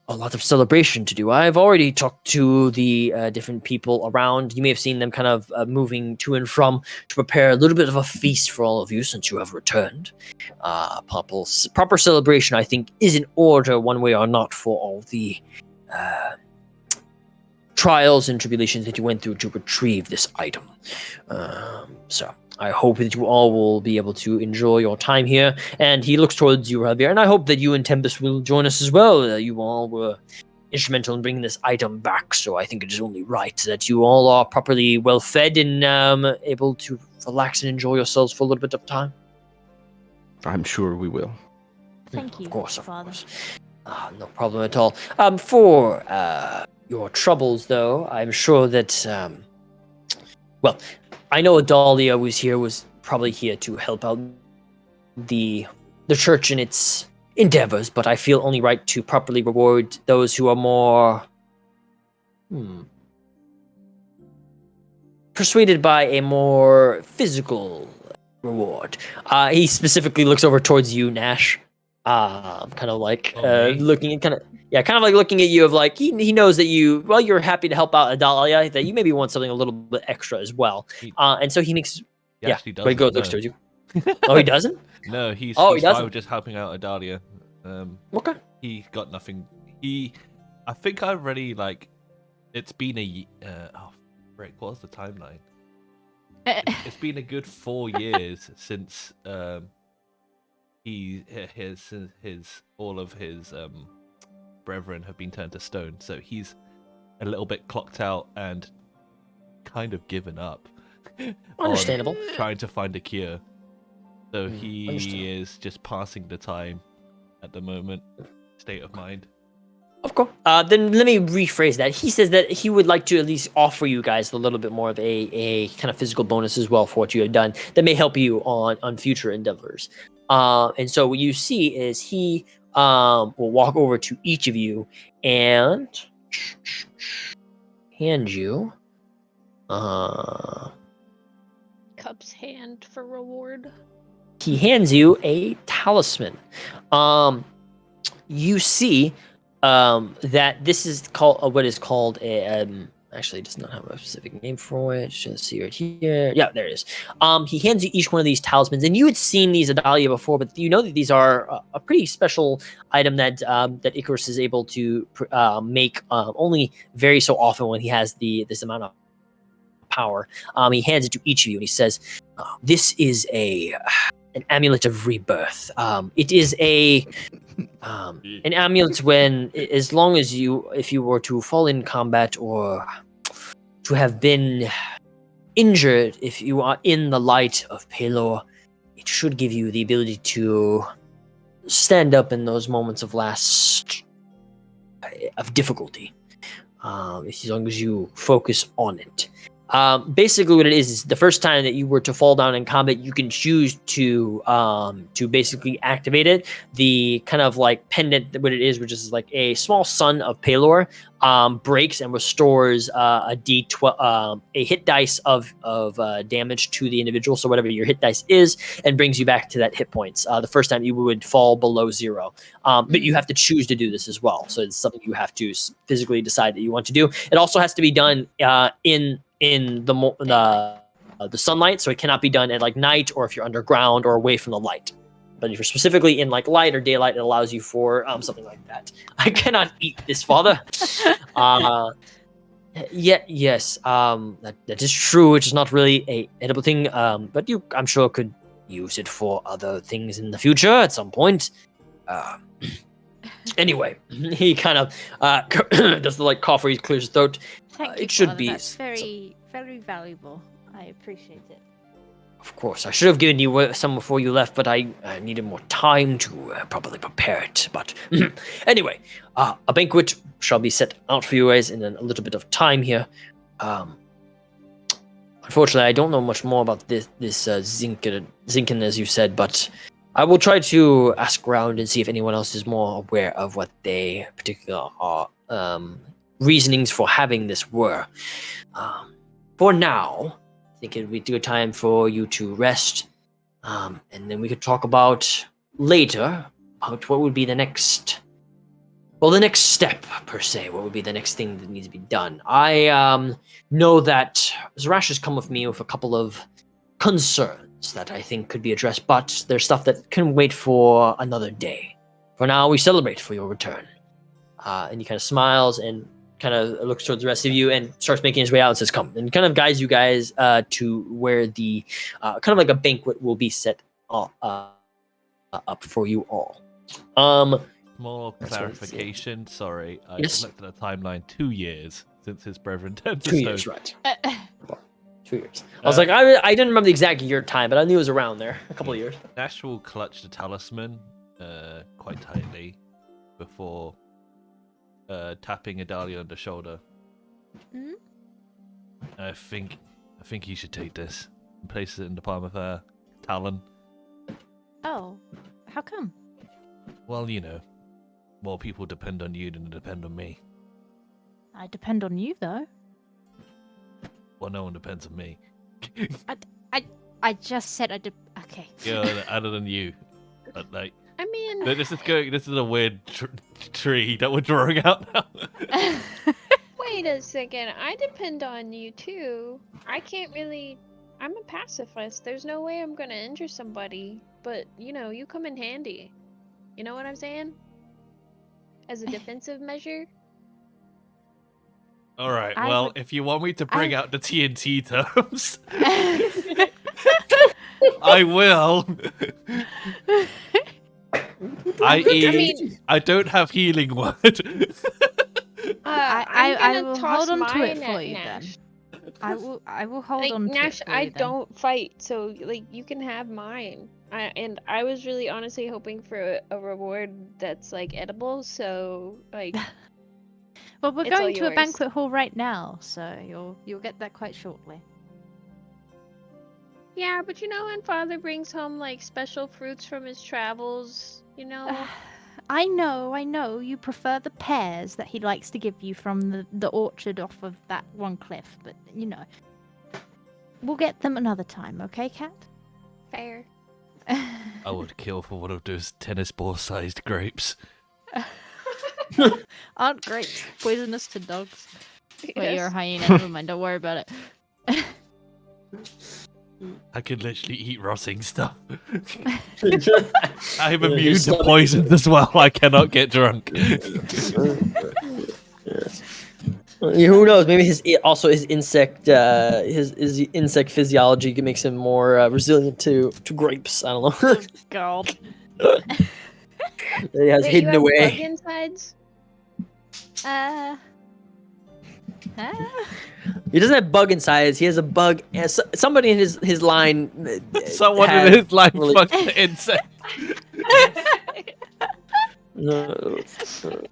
lot of celebration to do. I've already talked to the different people around. You may have seen them kind of moving to and from to prepare a little bit of a feast for all of you since you have returned. Proper celebration, I think, is in order one way or not for all the trials and tribulations that you went through to retrieve this item. So I hope that you all will be able to enjoy your time here. And he looks towards you, Javier, and I hope that you and Tempest will join us as well. You all were instrumental in bringing this item back, so I think it is only right that you all are properly well fed and able to relax and enjoy yourselves for a little bit of time. I'm sure we will. Thank you, Of course. Father. No problem at all. For your troubles, though, I'm sure that, I know Adalia was probably here to help out the church in its endeavors, but I feel only right to properly reward those who are more persuaded by a more physical reward. He specifically looks over towards you, Nash. Kind of like me? looking at kind of like looking at you of like he knows that you're happy to help out Adalia, that you maybe want something a little bit extra as well. And so he makes He actually but he doesn't. looks towards you. Oh, he doesn't? No, he's He fine doesn't. with just helping out Adalia. Okay. He got nothing. I think I've already it's been a frick, what was the timeline? It's been a good 4 years since all of his brethren have been turned to stone. So he's a little bit clocked out and kind of given up. Understandable. On trying to find a cure. So Understood. he is just passing the time at the moment. State of mind. Of course. Then let me rephrase that. He says that he would like to at least offer you guys a little bit more of a kind of physical bonus as well for what you have done that may help you on future endeavors. And so what you see is he will walk over to each of you and hand you Cup's hand for reward. he hands you a talisman. You see that this is called what is called a actually it does not have a specific name for it. Just see right here. Yeah, there it is. He hands you each one of these talismans, and you had seen these Adalia before, but you know that these are a pretty special item that that Icarus is able to make only very so often when he has this amount of power. He hands it to each of you, and he says, "This is an amulet of rebirth. It is an amulet when, as long as if you were to fall in combat or to have been injured, if you are in the light of Pelor, it should give you the ability to stand up in those moments of difficulty, as long as you focus on it. Basically what it is the first time that you were to fall down in combat, you can choose to basically activate it. The kind of like pendant, what it is, which is like a small sun of Pelor, breaks and restores a D12, a hit dice of damage to the individual. So whatever your hit dice is, and brings you back to that hit points. The first time you would fall below 0, but you have to choose to do this as well. So it's something you have to physically decide that you want to do. It also has to be done in the sunlight, so it cannot be done at like night or if you're underground or away from the light. But if you're specifically in like light or daylight, it allows you for something like that. I cannot eat this, father. Yes, that is true. It is not really a edible thing, but you, I'm sure, could use it for other things in the future at some point. Anyway, he kind of does the like cough where he clears his throat. Thank you, It should Father. be That's very, very valuable. I appreciate it. Of course, I should have given you some before you left, but I needed more time to properly prepare it. But anyway, a banquet shall be set out for you guys in a little bit of time here. Unfortunately, I don't know much more about this Zinkin, as you said, but I will try to ask around and see if anyone else is more aware of what they particular are reasonings for having this were. For now, I think it would be a good time for you to rest, and then we could talk about later about what would be the next step, per se. What would be the next thing that needs to be done? I know that Zarash has come with me with a couple of concerns that I think could be addressed, but there's stuff that can wait for another day. For now, we celebrate for your return. And he kind of smiles and kind of looks towards the rest of you and starts making his way out and says, "Come," and kind of guides you guys to where the kind of like a banquet will be set up for you all. More clarification. Sorry, I Yes. looked at the timeline. 2 years since his brethren turned to 2 stone. years, right? 2 years. I was like, I didn't remember the exact year time, but I knew it was around there, a couple of years. Nash will clutch the talisman quite tightly before tapping Adalia on the shoulder. Hmm? I think he should take this and place it in the palm of her talon. Oh, how come? Well, more people depend on you than depend on me. I depend on you, though. Well, no one depends on me. I just said I did. Okay. Other than you. But, like, I mean, this is a weird tree that we're drawing out now. wait a second. I depend on you too. I can't really. I'm a pacifist. There's no way I'm gonna injure somebody. But you come in handy. You know what I'm saying? As a defensive measure. All right. I Well, would- if you want me to bring I- out the TNT terms, I will. mean- I don't have healing word. I'm I gonna will toss hold on to it mine for at you then. Nash. I will hold Like, on to Nash, it for I you then. don't fight, so like you can have mine. I was really honestly hoping for a reward that's like edible, so like Well, we're it's all going to a yours. banquet hall right now, so you'll get that quite shortly. yeah, but when Father brings home like special fruits from his travels, I know. You prefer the pears that he likes to give you from the orchard off of that one cliff, but we'll get them another time, okay, Cat? fair. I would kill for one of those tennis ball-sized grapes. Aren't grapes poisonous to dogs? Wait, you're a Yes. hyena. Never mind. Don't worry about it. I could literally eat rotting stuff. I'm Yeah, immune his to stomach- poisons as well. I cannot get drunk. Who knows? Maybe his insect his insect physiology makes him more resilient to grapes. I don't know. God. He has Wait, hidden you have away. bug insides? He doesn't have bug insides. He has a bug. Somebody in his line. Someone had in his life really- fucked the insect.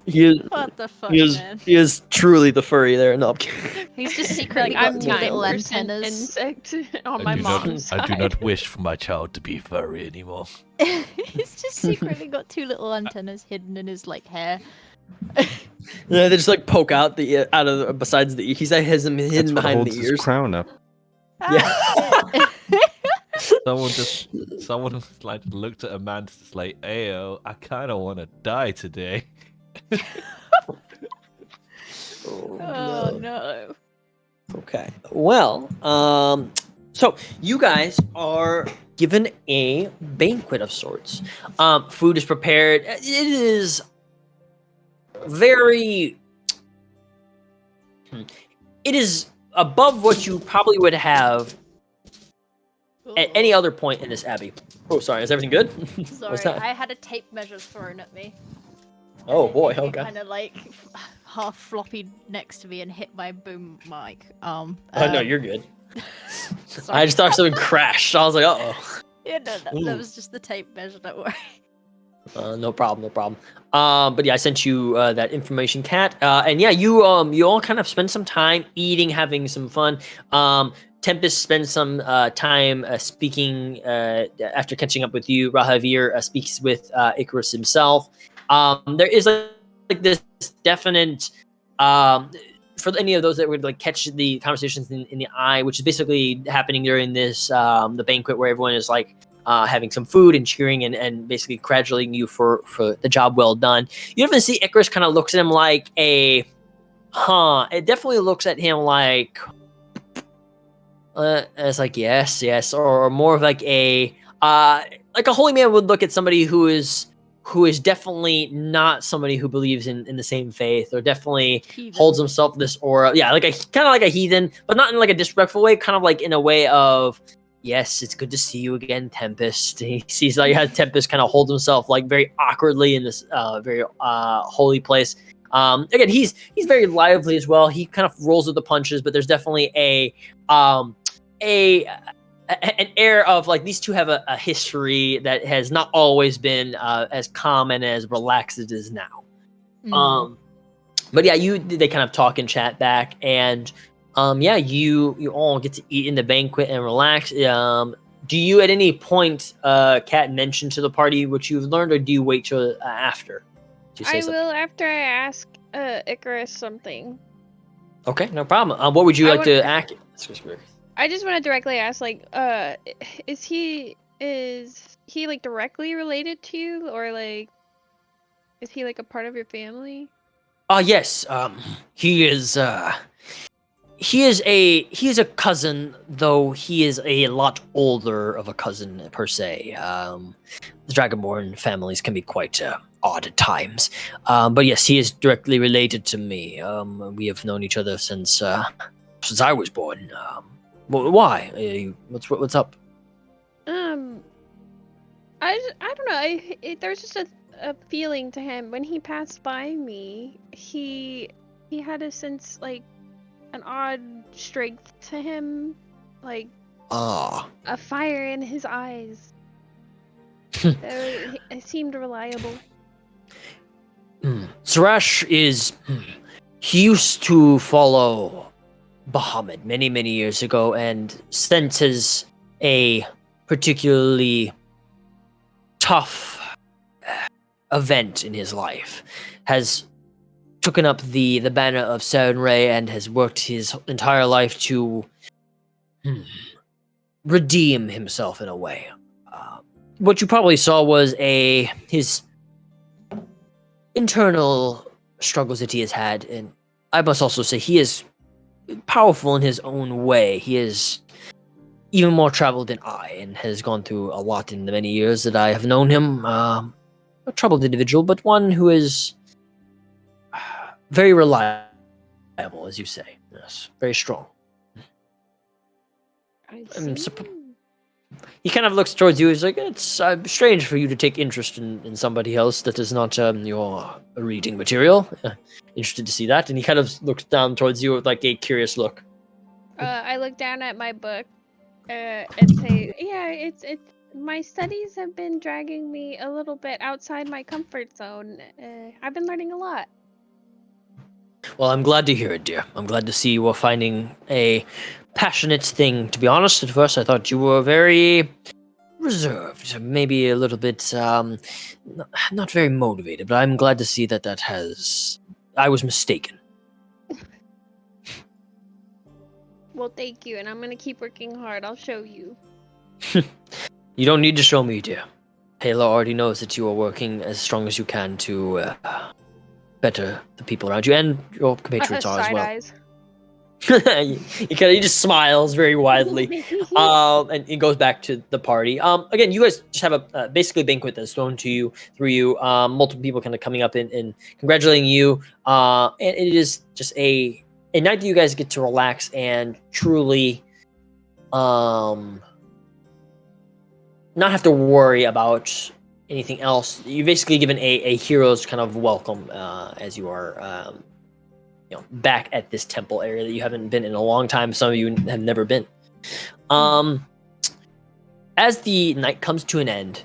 He is. What the fuck, He is. man? He is truly the furry there. No, I'm kidding. He's just secretly Like, I'm got two little 9% antennas. insect on my I mom's side. do not wish for my child to be furry anymore. He's just secretly got two little antennas hidden in his hair. Yeah, they just like poke out out of besides the. He's like has them That's hidden what behind holds the his ears. crown up. Yeah. Someone like looked at a man just like, "Ayo, I kind of want to die today." Oh no. Okay. Well, so you guys are given a banquet of sorts. Food is prepared. It is very. It is above what you probably would have at any other point in this abbey. Oh, sorry. Is everything good? Sorry, What's that? I had a tape measure thrown at me. Oh boy. Okay. Kind of half floppy next to me and hit my boom mic. Oh no, you're good. sorry. I just thought something crashed. I was like, oh. Yeah, no, that Ooh. was just the tape measure. Don't worry. No problem. But yeah, I sent you that information, Cat. And yeah, you all kind of spend some time eating, having some fun. Tempest spends some time speaking after catching up with you. Rahavir speaks with Icarus himself. There is like this definite for any of those that would catch the conversations in the eye, which is basically happening during this the banquet where everyone is having some food and cheering and basically congratulating you for the job well done. You even see Icarus kind of looks at him like it definitely looks at him like it's like yes, or more of like a holy man would look at somebody who is definitely not somebody who believes in the same faith, or definitely holds himself this aura. Yeah, like kind of like a heathen, but not in like a disrespectful way, kind of like in a way of, yes, it's good to see you again, Tempest. He sees how Tempest kind of holds himself very awkwardly in this very holy place. Again, he's very lively as well. He kind of rolls with the punches, but there's definitely an air of these two have a history that has not always been as calm and as relaxed as it is now. But yeah, they kind of talk and chat back, and you all get to eat in the banquet and relax. Do Do you at any point, Kat, mention to the party what you've learned, or do you wait till after? To say I something? will after I ask Icarus something. Okay, no problem. What would you I like want- to act? I just want to directly ask, like, is he like directly related to you, or like, is he like a part of your family? Yes. He is. He is a cousin, though he is a lot older of a cousin per se. The Dragonborn families can be quite odd at times. But yes, he is directly related to me. We have known each other since I was born. Why? What's up? I don't know. There's just a feeling to him when he passed by me. He had a sense, like, an odd strength to him, like Ah. a fire in his eyes. It seemed reliable. Sarash is. He used to follow Bahamut many, many years ago, and senses a particularly tough event in his life has taken up the banner of Sarenrae and has worked his entire life to redeem himself in a way. What you probably saw was his internal struggles that he has had, and I must also say he is powerful in his own way. He is even more traveled than I, and has gone through a lot in the many years that I have known him. A troubled individual, but one who is very reliable, as you say. Yes, very strong. He kind of looks towards you. He's like, "It's strange for you to take interest in somebody else that is not your reading material. Interested to see that." And he kind of looks down towards you with like a curious look. I look down at my book and say, "Yeah, it's my studies have been dragging me a little bit outside my comfort zone. I've been learning a lot." Well, I'm glad to hear it, dear. I'm glad to see you are finding a passionate thing. To be honest, at first I thought you were very reserved, maybe a little bit not very motivated, but I'm glad to see that I was mistaken. Well, thank you, and I'm gonna keep working hard. I'll show you. You don't need to show me, dear. Halo already knows that you are working as strong as you can to better the people around you, and your compatriots are as Side well. eyes. he just smiles very widely, and he goes back to the party. Again, you guys just have a basically banquet that's thrown to you through you. Multiple people kind of coming up and congratulating you. And it is just a night that you guys get to relax and truly, not have to worry about anything else. You're basically given a hero's kind of welcome as you are. Back at this temple area that you haven't been in a long time. Some of you have never been. As the night comes to an end,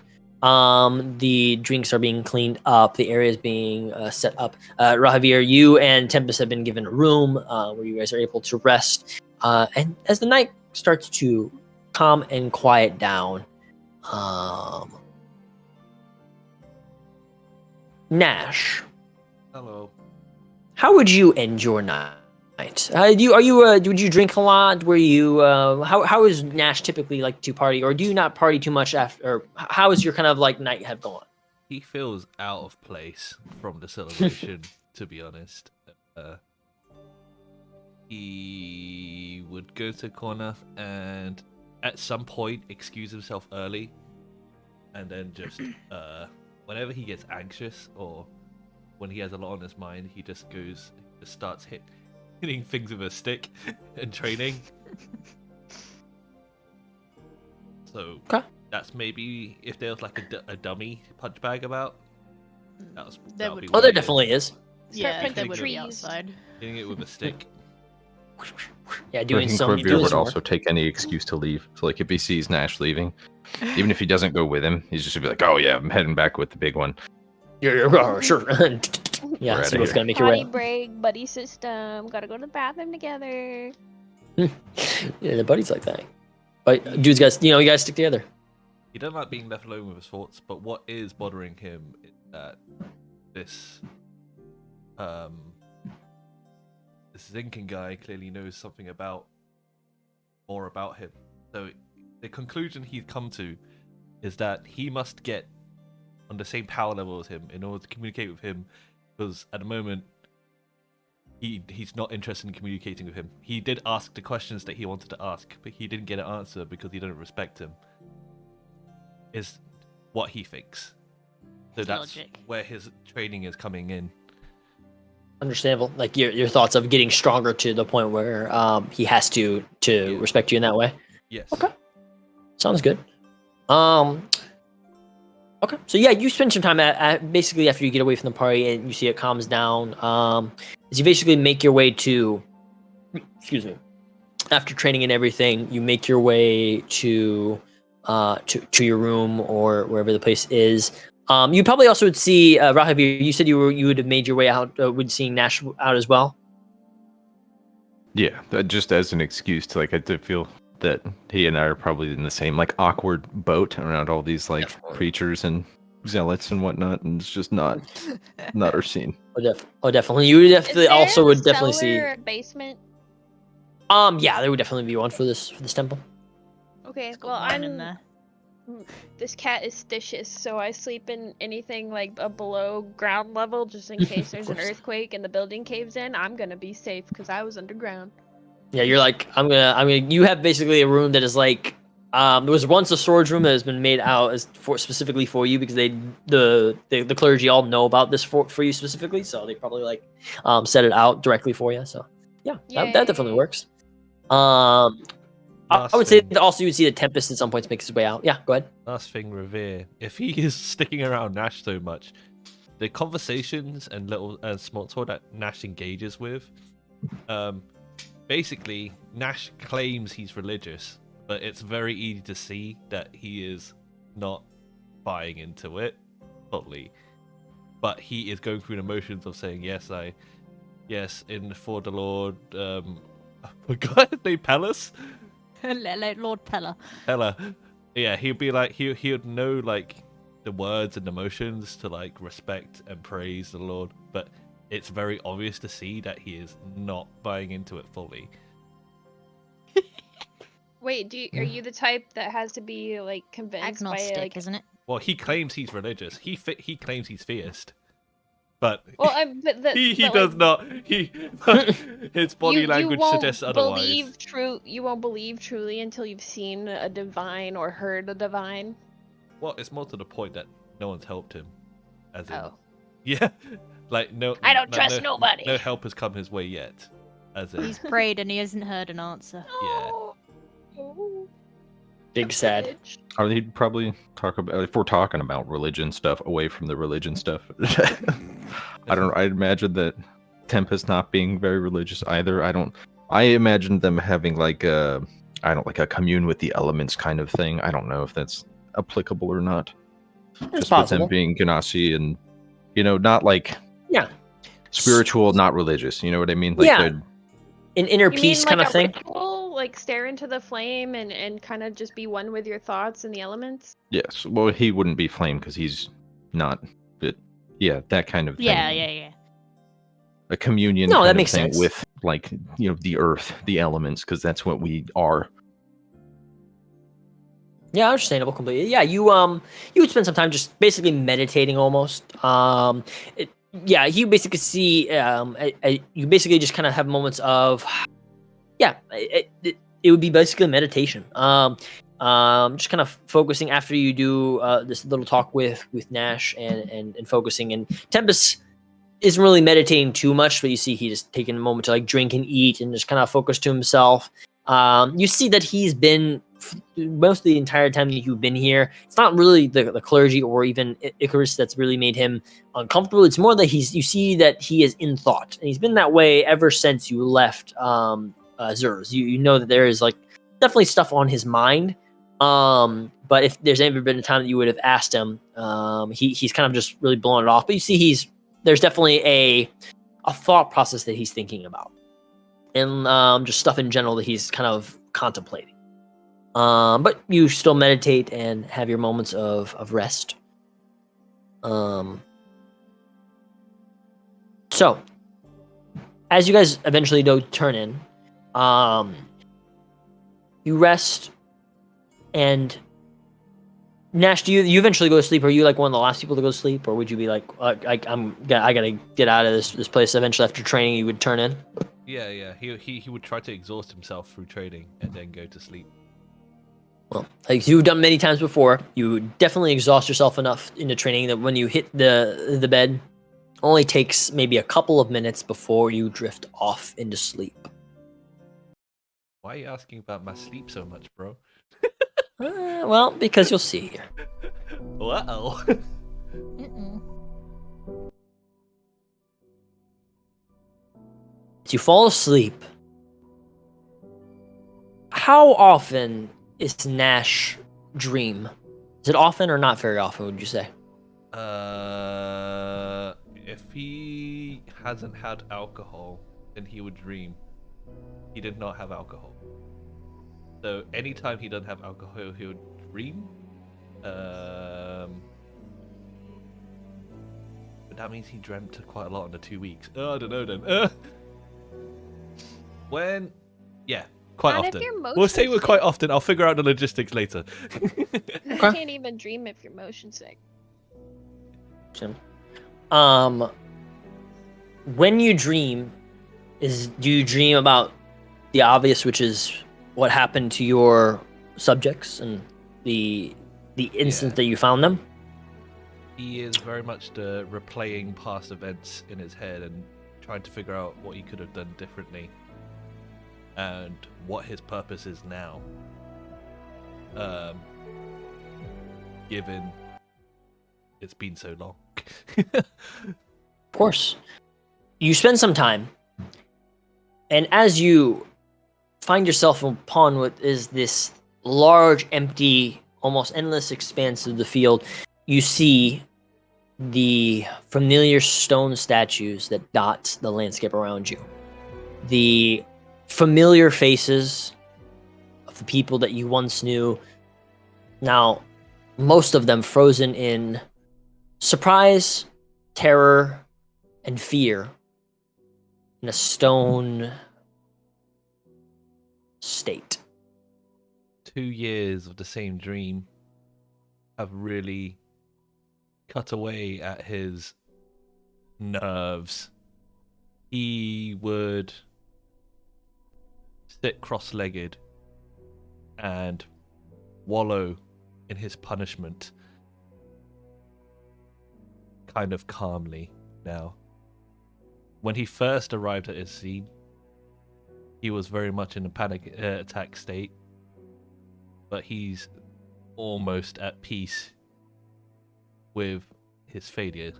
the drinks are being cleaned up, the area is being set up. Rahavir, you and Tempest have been given a room where you guys are able to rest. And as the night starts to calm and quiet down, Nash. Hello. How would you end your night? Would you drink a lot? Were you how is Nash typically like to party, or do you not party too much after? Or how is your kind of like night have gone? He feels out of place from the celebration, to be honest. He would go to the corner and at some point excuse himself early, and then just whenever he gets anxious or when he has a lot on his mind, he just starts hitting things with a stick and training. So that's maybe if there was like a dummy punch bag about. That would be there definitely is. Yeah, there would trees. be outside. hitting it with a stick. Yeah, I doing think some. Corvair would also take any excuse to leave. So, like, if he sees Nash leaving, even if he doesn't go with him, he's just gonna be like, "Oh yeah, I'm heading back with the big one." Yeah, sure. Yeah, We're so outta what's here. gonna make your Potty way? break, buddy system. Gotta go to the bathroom together. Yeah, the buddies like that. But dudes, guys, you guys stick together. He doesn't like being left alone with his thoughts, but what is bothering him is that this Zinkin guy clearly knows something more about him. So the conclusion he's come to is that he must get on the same power level as him in order to communicate with him, because at the moment he's not interested in communicating with him. He did ask the questions that he wanted to ask, but he didn't get an answer because he didn't respect him. Is what he thinks. So that's Logic. where his training is coming in. Understandable. Like your thoughts of getting stronger to the point where he has to respect you in that way. Yes. Okay. Sounds good. Okay. So yeah, you spend some time at basically after you get away from the party and you see it calms down. As you basically make your way to, excuse me, after training and everything, you make your way to your room or wherever the place is. You probably also would see Rahab. You said you would have made your way out, would seeing Nash out as well. Yeah, just as an excuse to I do feel that he and I are probably in the same awkward boat around all these Definitely. creatures and zealots and whatnot, and it's just not our scene. Oh, definitely. You would definitely also would definitely see. Cellar, basement. Yeah, there would definitely be one for this temple. Okay, It's got well wine in there. This cat is stitious, so I sleep in anything a below ground level just in case there's an course. earthquake and the building caves in. I'm gonna be safe because I was underground. Yeah, you're like I'm gonna. You have basically a room that is there was once a storage room that has been made out as specifically for you because the clergy all know about this for you specifically, so they probably set it out directly for you. So yeah, that definitely Yay. works. I would say thing. that also you would see the Tempest at some points make his way out. Yeah, go ahead. Last thing, Revere. If he is sticking around Nash so much, the conversations and little small talk that Nash engages with, basically Nash claims he's religious, but it's very easy to see that he is not buying into it fully. But he is going through the motions of saying yes, for the Lord. I forgot his name, Pallas. Lord Pella. Hella, yeah, he'd be he would know the words and emotions to respect and praise the Lord, but it's very obvious to see that he is not buying into it fully. Wait, are you the type that has to be convinced Agnostic, by isn't it? Well, he claims he's religious. He claims he's theist, but Well, but he but, does not. His body language won't suggests otherwise. You won't believe truly until you've seen a divine or heard a divine. Well, it's more to the point that no one's helped him. As in, Oh. yeah, no. I don't trust nobody. No help has come his way yet. As in, He's prayed and he hasn't heard an answer. yeah. Big sad. Or they'd probably talk about, if we're talking about religion stuff, away from the religion stuff. I don't know. I imagine that Tempest not being very religious either. I imagine them having a commune with the elements kind of thing. I don't know if that's applicable or not. It's Just possible. with them being Ganassi and, not Yeah. spiritual, not religious. You know what I mean? Yeah. they'd- An inner You peace mean kind of a thing. ritual? Stare into the flame and kind of just be one with your thoughts and the elements? Yes. Well, he wouldn't be flame because he's not. But yeah, that kind of thing. Yeah. A communion No, kind that of makes thing sense. with the earth, the elements, because that's what we are. Yeah, understandable completely. Yeah, you would spend some time just basically meditating almost. You basically see you basically just kind of have moments of it would be basically meditation. Just kind of focusing after you do this little talk with Nash and focusing. And Tempest isn't really meditating too much, but you see he just taking a moment to drink and eat and just kind of focus to himself. You see that he's been most of the entire time that you've been here. It's not really the clergy or even Icarus that's really made him uncomfortable. It's more that you see that he is in thought, and he's been that way ever since you left Zurs. You know that there is definitely stuff on his mind. But if there's ever been a time that you would have asked him, he's kind of just really blowing it off. But you see there's definitely a thought process that he's thinking about, and just stuff in general that he's kind of contemplating. But you still meditate and have your moments of rest. So, as you guys eventually do turn in, you rest, and Nash, do you eventually go to sleep? Are you like one of the last people to go to sleep, or would you be like, I gotta get out of this place eventually after training? You would turn in. Yeah. He would try to exhaust himself through trading and then go to sleep. Well, like you've done many times before, you definitely exhaust yourself enough into training that when you hit the bed, only takes maybe a couple of minutes before you drift off into sleep. Why are you asking about my sleep so much, bro? Well, because you'll see here. Uh-oh. Mm-mm. As you fall asleep, how often is Nash dream? Is it often or not very often, would you say? If he hasn't had alcohol, then he would dream. He did not have alcohol. So anytime he doesn't have alcohol, he would dream. But that means he dreamt quite a lot in the 2 weeks. Oh, I don't know then. Yeah, quite Not if often. your We'll say motion's we're quite often. I'll figure out the logistics later. You can't even dream if you're motion sick. When you dream, do you dream about the obvious, which is what happened to your subjects and the instant that you found them? He is very much replaying past events in his head and trying to figure out what he could have done differently and what his purpose is now. Given it's been so long. Of course. You spend some time, and as you find yourself upon what is this large, empty, almost endless expanse of the field, you see the familiar stone statues that dot the landscape around you. The familiar faces of the people that you once knew, now most of them frozen in surprise, terror, and fear in a stone state. 2 years of the same dream have really cut away at his nerves. He would sit cross-legged and wallow in his punishment kind of calmly now. When he first arrived at his scene, he was very much in a panic attack state, but he's almost at peace with his failure.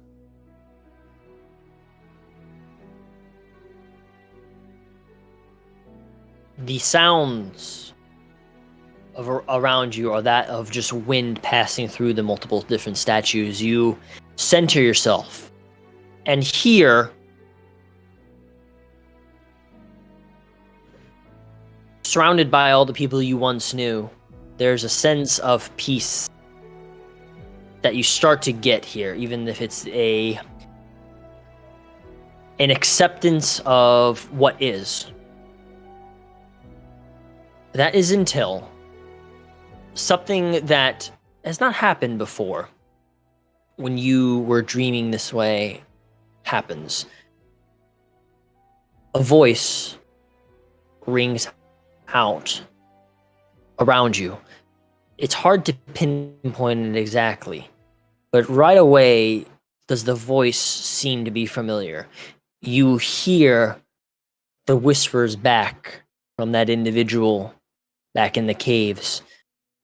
The sounds around you are that of just wind passing through the multiple different statues. You center yourself and hear surrounded by all the people you once knew, there's a sense of peace that you start to get here, even if it's an acceptance of what is. That is until something that has not happened before when you were dreaming this way happens. A voice rings out around you. It's hard to pinpoint it exactly, but right away does the voice seem to be familiar. You hear the whispers back from that individual back in the caves,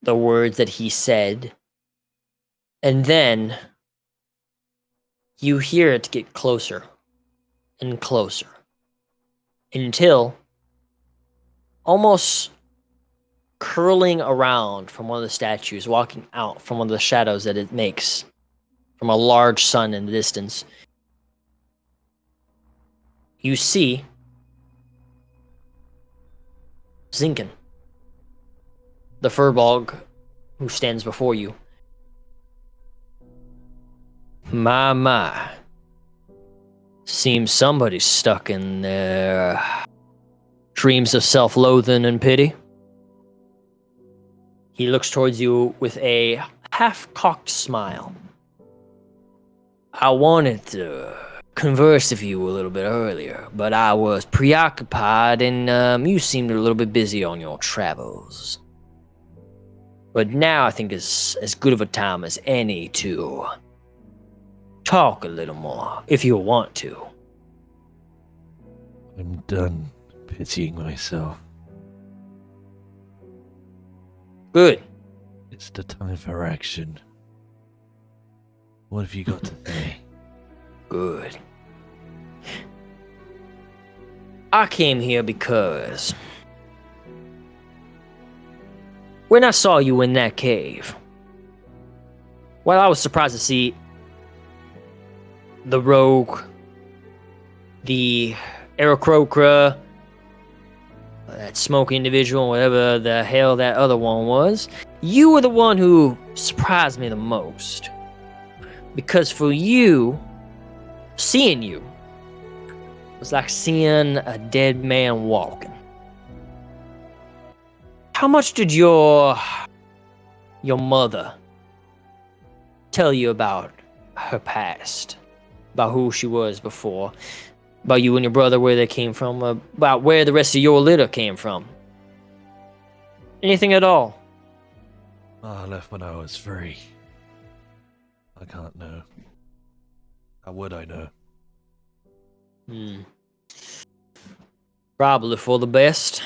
the words that he said, and then you hear it get closer and closer until almost curling around from one of the statues, walking out from one of the shadows that it makes from a large sun in the distance, you see Zinkin, the Furbolg who stands before you. My. Seems somebody's stuck in their dreams of self-loathing and pity. He looks towards you with a half-cocked smile. I wanted to converse with you a little bit earlier, but I was preoccupied and you seemed a little bit busy on your travels. But now I think it's as good of a time as any to talk a little more, if you want to. I'm done pitying myself. Good. It's the time for action. What have you got to say? Good. I came here because when I saw you in that cave, well, I was surprised to see the rogue, the Aarakocra, that smoky individual, whatever the hell that other one was. You were the one who surprised me the most. Because for you, seeing you was like seeing a dead man walking. How much did your mother tell you about her past? About who she was before? About you and your brother, where they came from? About where the rest of your litter came from? Anything at all? I left when I was 3. I can't know. How would I know? Probably for the best.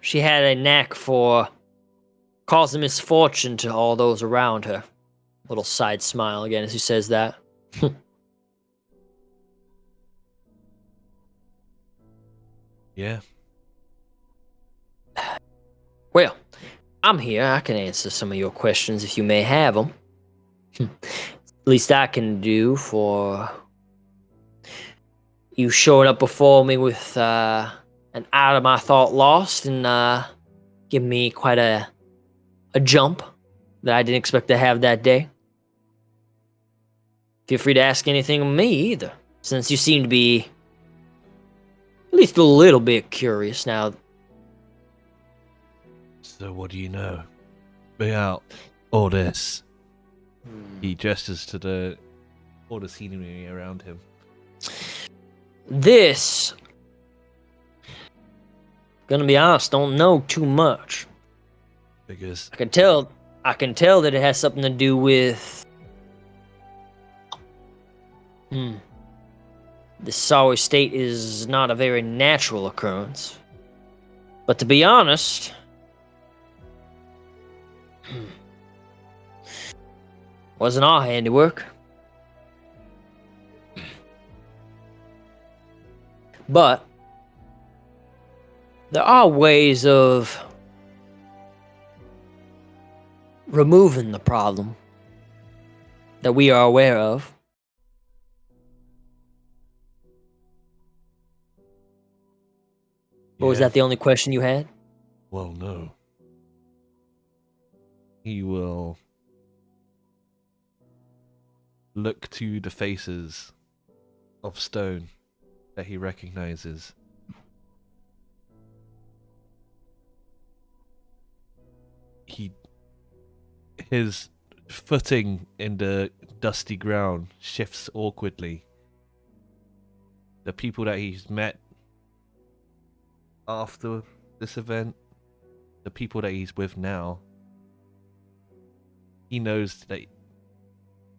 She had a knack for causing misfortune to all those around her. Little side smile again as he says that. Yeah. Well, I'm here. I can answer some of your questions if you may have them. Least I can do for you showing up before me with an item I thought lost and giving me quite a jump that I didn't expect to have that day. Feel free to ask anything of me either, since you seem to be at least a little bit curious now. So what do you know about all this? He gestures to all the scenery around him. This, gonna be honest, don't know too much. Because I can tell that it has something to do with the sorry state is not a very natural occurrence. But to be honest, wasn't our handiwork. But there are ways of removing the problem that we are aware of. Or was that the only question you had? Well, no. He will look to the faces of stone that he recognizes. His footing in the dusty ground shifts awkwardly. The people that he's met after this event, the people that he's with now, he knows that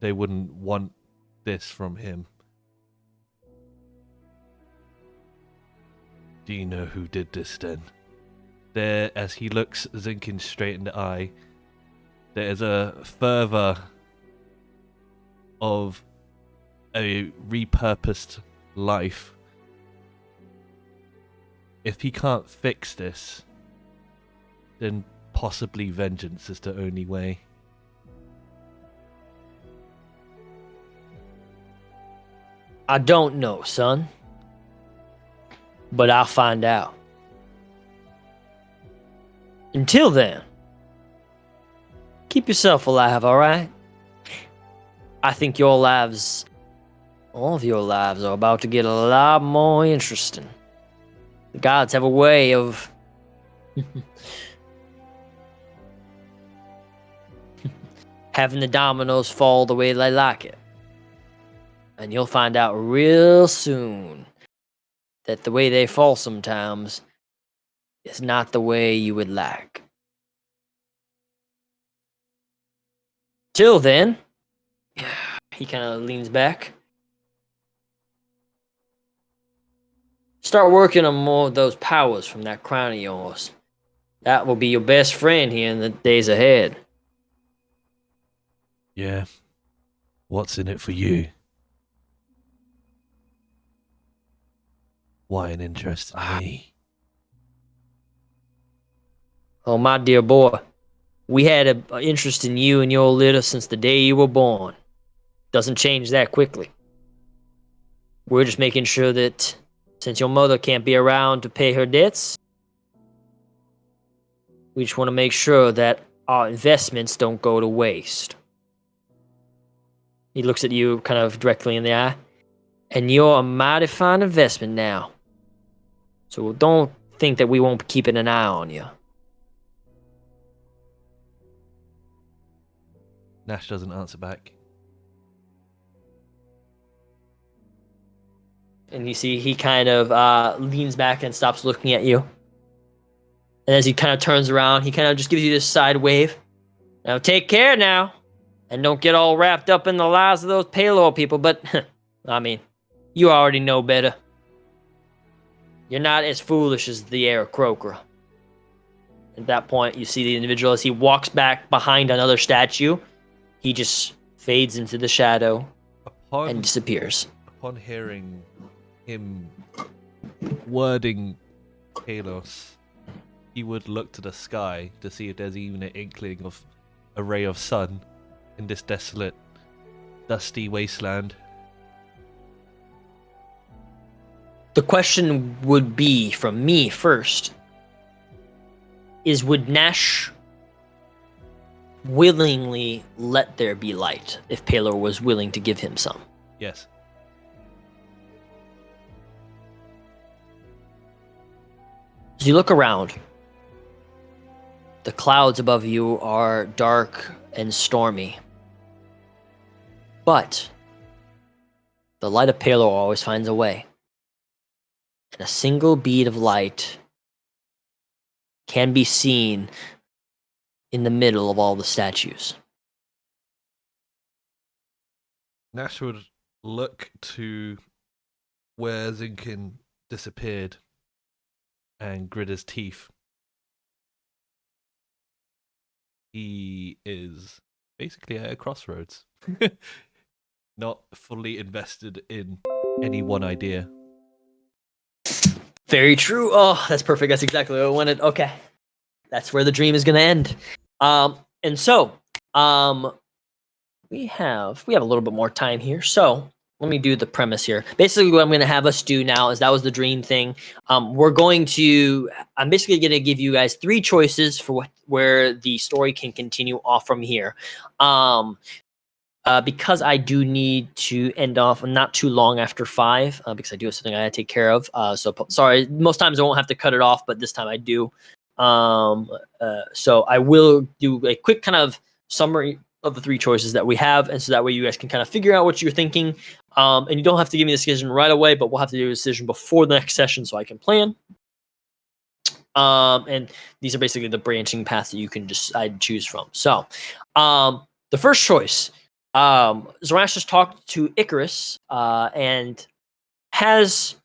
they wouldn't want this from him. Do you know who did this then? There, as he looks Zinkin straight in the eye, there is a fervor of a repurposed life. If he can't fix this, then possibly vengeance is the only way. I don't know, son. But I'll find out. Until then, Keep yourself alive, all right? I think your lives, all of your lives, are about to get a lot more interesting. The gods have a way of having the dominoes fall the way they like it. And you'll find out real soon that the way they fall sometimes is not the way you would like. Till then, he kind of leans back. Start working on more of those powers from that crown of yours. That will be your best friend here in the days ahead. Yeah. What's in it for you? Why an interest in me? Oh, my dear boy, we had an interest in you and your litter since the day you were born. Doesn't change that quickly. We're just making sure that since your mother can't be around to pay her debts, we just want to make sure that our investments don't go to waste. He looks at you kind of directly in the eye. And you're a mighty fine investment now. So don't think that we won't be keeping an eye on you. Nash doesn't answer back. And you see he kind of leans back and stops looking at you. And as he kind of turns around, he kind of just gives you this side wave. Now take care now. And don't get all wrapped up in the lies of those Palor people. But, I mean, you already know better. You're not as foolish as the Aarakocra. At that point, you see the individual as he walks back behind another statue. He just fades into the shadow and disappears. Upon hearing him wording Kalos, he would look to the sky to see if there's even an inkling of a ray of sun in this desolate, dusty wasteland. The question would be, from me first, is would Nash willingly let there be light if Palor was willing to give him some? Yes. As you look around, the clouds above you are dark and stormy. But the light of Palor always finds a way. And a single bead of light can be seen in the middle of all the statues. Nash would look to where Zinkin disappeared and grit his teeth. He is basically at a crossroads. Not fully invested in any one idea. Very true. Oh, that's perfect. That's exactly what I wanted. Okay. That's where the dream is going to end. And so, we have a little bit more time here. So, let me do the premise here. Basically, what I'm going to have us do now is that was the dream thing. I'm basically going to give you guys 3 choices for where the story can continue off from here. Because I do need to end off not too long after 5, because I do have something I gotta take care of. So sorry, most times I won't have to cut it off, but this time I do. So I will do a quick kind of summary of the 3 choices that we have, and so that way you guys can kind of figure out what you're thinking. And you don't have to give me the decision right away, but we'll have to do a decision before the next session so I can plan. And these are basically the branching paths that you can decide to choose from. So, the first choice. Zoroastrius talked to Icarus, and has,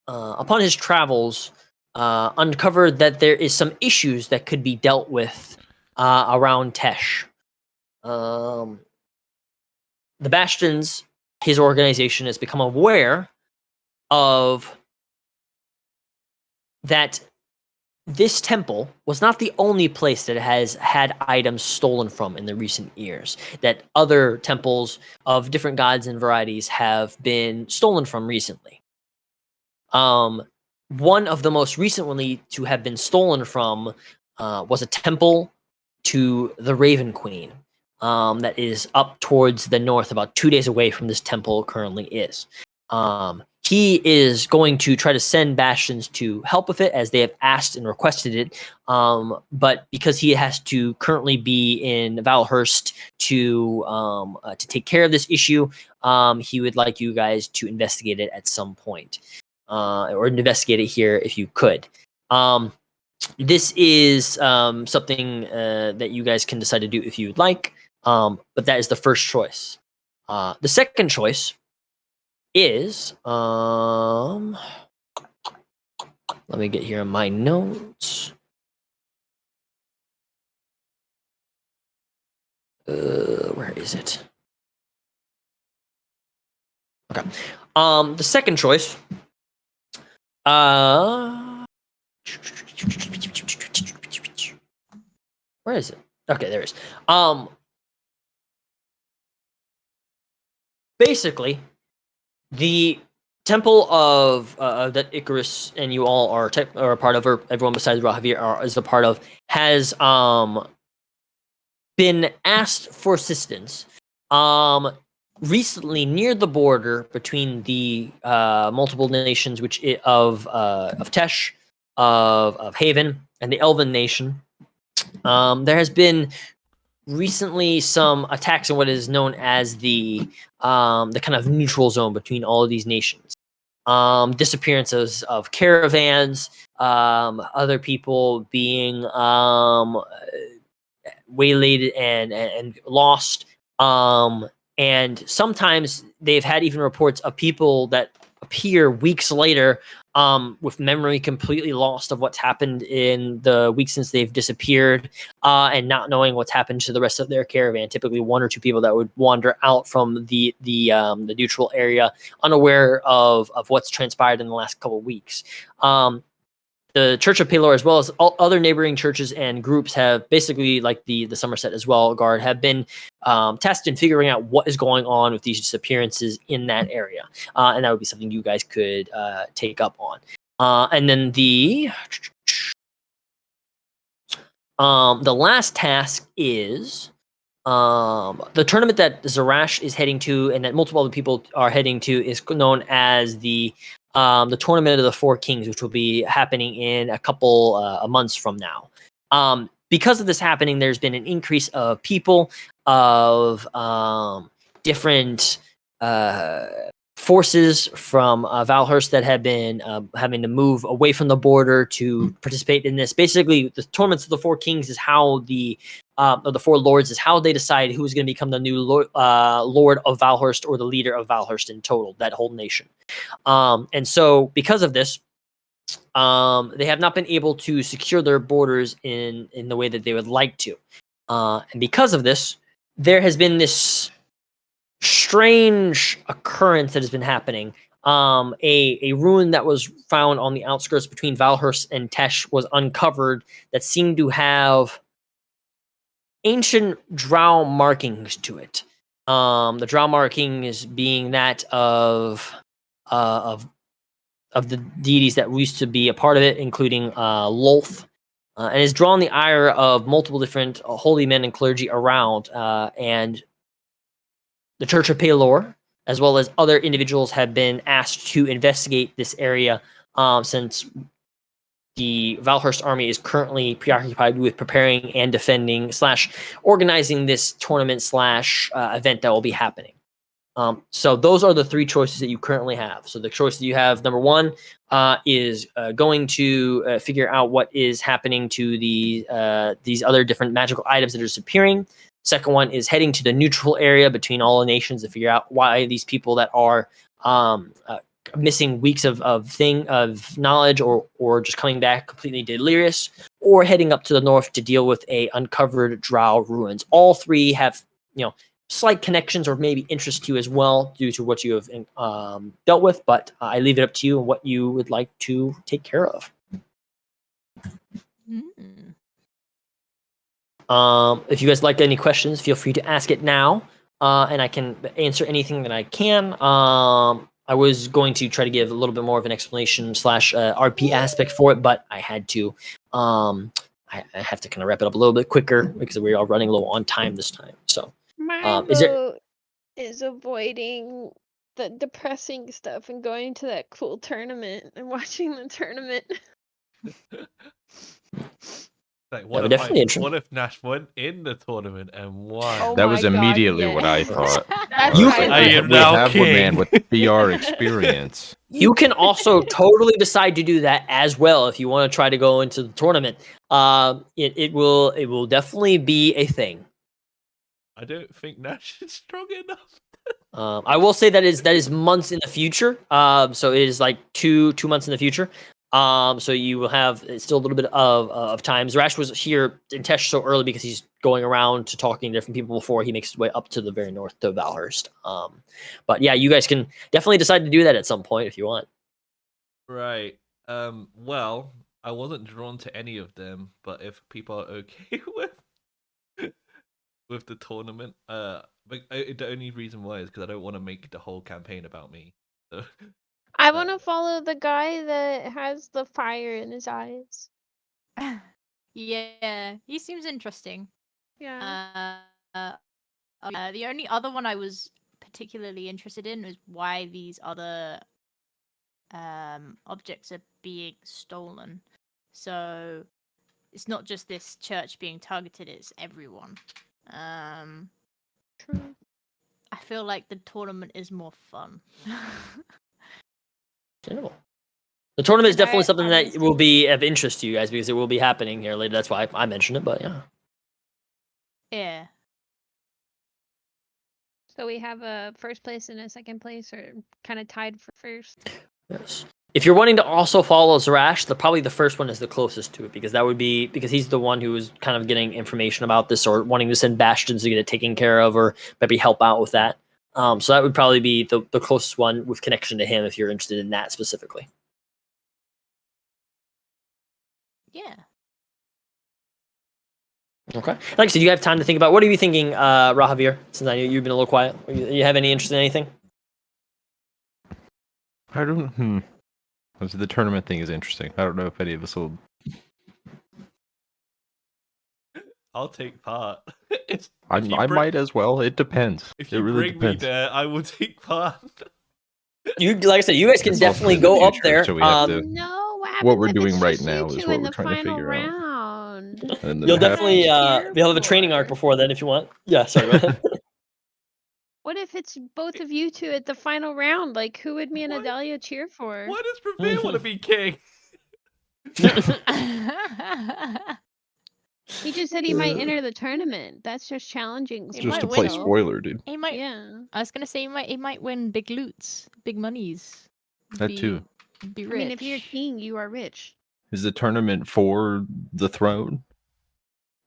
upon his travels, uncovered that there is some issues that could be dealt with around Tesh. The Bastions, his organization, has become aware of that this temple was not the only place that has had items stolen from in the recent years, that other temples of different gods and varieties have been stolen from recently. One of the most recently to have been stolen from was a temple to the Raven Queen, that is up towards the north, about 2 days away from this temple currently is. He is going to try to send Bastions to help with it, as they have asked and requested it. But because he has to currently be in Valhurst to take care of this issue, he would like you guys to investigate it at some point, or investigate it here if you could. This is something that you guys can decide to do if you would like, but that is the first choice. The second choice is, let me get here in my notes. Where is it? Okay. The second choice, where is it? Okay, there it is. Basically, the temple of that Icarus and you all are a part of, or everyone besides Rahavir is a part of, has been asked for assistance. Recently, near the border between the multiple nations, of Tesh, of Haven, and the Elven Nation, there has been recently some attacks in what is known as the kind of neutral zone between all of these nations. Disappearances of caravans, other people being waylaid and lost, and sometimes they've had even reports of people that appear weeks later with memory completely lost of what's happened in the week since they've disappeared, and not knowing what's happened to the rest of their caravan. Typically, one or two people that would wander out from the neutral area, unaware of what's transpired in the last couple of weeks. The Church of Pelor, as well as all other neighboring churches and groups, have basically, like the Somerset as well Guard, have been tasked in figuring out what is going on with these disappearances in that area, and that would be something you guys could take up on. And then the last task is the tournament that Zarash is heading to, and that multiple other people are heading to, is known as the Tournament of the Four Kings, which will be happening in a couple months from now. Because of this happening, there's been an increase of people, of different forces from Valhurst that have been having to move away from the border to participate in this. Basically, the Tournaments of the Four Kings is how the Four Lords is how they decide who's going to become the new Lord of Valhurst, or the leader of Valhurst in total, that whole nation. And so, because of this, they have not been able to secure their borders in the way that they would like to. And because of this, there has been this strange occurrence that has been happening. A ruin that was found on the outskirts between Valhurst and Tesh was uncovered that seemed to have ancient drow markings to it. The drow markings being that of the deities that used to be a part of it, including Lolth, and has drawn the ire of multiple different holy men and clergy around, and the Church of Pelor, as well as other individuals, have been asked to investigate this area, since the Valhurst army is currently preoccupied with preparing and defending / organizing this tournament / event that will be happening. So those are the three choices that you currently have. So the choice that you have, number one, is going to figure out what is happening to these other different magical items that are disappearing. Second one is heading to the neutral area between all the nations to figure out why these people that are missing weeks of knowledge, or just coming back completely delirious, or heading up to the north to deal with a uncovered drow ruins. All three have, slight connections or maybe interest to you as well, due to what you have dealt with, but I leave it up to you and what you would like to take care of. If you guys like any questions, feel free to ask it now, and I can answer anything that I can. I was going to try to give a little bit more of an explanation / RP aspect for it, but I had to I have to kind of wrap it up a little bit quicker because we are running low on time this time. So, My is there? vote is avoiding the depressing stuff and going to that cool tournament and watching the tournament. Like, Yeah, but definitely interesting. what if Nash went in the tournament and won? Oh That my was God, immediately yes. what I thought. That's You highly can- I am we now have one man king. with BR experience. You can also totally decide to do that as well if you want to try to go into the tournament. It will definitely be a thing. I don't think Nash is strong enough. I will say that is months in the future. So it is like two months in the future. So you will have still a little bit of time. Zarash was here in Tesh so early because he's going around to talking to different people before he makes his way up to the very north to Valhurst. But yeah, you guys can definitely decide to do that at some point if you want. Right. Well, I wasn't drawn to any of them, but if people are okay with the tournament, but the only reason why is because I don't want to make the whole campaign about me. So, I want to follow the guy that has the fire in his eyes. Yeah, he seems interesting. Yeah. The only other one I was particularly interested in was why these other objects are being stolen. So it's not just this church being targeted; it's everyone. True. I feel like the tournament is more fun. Understandable. The tournament is And I definitely something that honestly- will be of interest to you guys because it will be happening here later. That's why I mentioned it. But yeah. Yeah. So we have a first place and a second place, or kind of tied for first. Yes. If you're wanting to also follow Zarash, probably the first one is the closest to it because that would be because he's the one who is kind of getting information about this or wanting to send bastions to get it taken care of or maybe help out with that. So that would probably be the closest one with connection to him if you're interested in that specifically. Yeah. Okay. Like I said, you have time to think about what are you thinking, Rahavir? Since I know you've been a little quiet, you have any interest in anything? I don't. The tournament thing is interesting. I don't know if any of us will. I'll take part. If I you might as well. It depends. If It you really bring depends. me there, I will take part. You like I said, you guys can It's also definitely in the go up future, there. so we have to- No, what What happens we're if doing it's right just you now is two what in we're the trying to final figure out. round? And then You'll have- definitely cheer you'll have a training arc for? before then if you want. Yeah, sorry. Go ahead. What if it's both of you two at the final round? Like, who would me and What? Adalia cheer for? Why does Revere want to be king? He just said he might enter the tournament. That's just challenging. He Just might to win play though. spoiler, dude. He might. Yeah. I was gonna say he might win big loots, big monies. That too. Be I rich. mean, if you're king, you are rich. Is the tournament for the throne?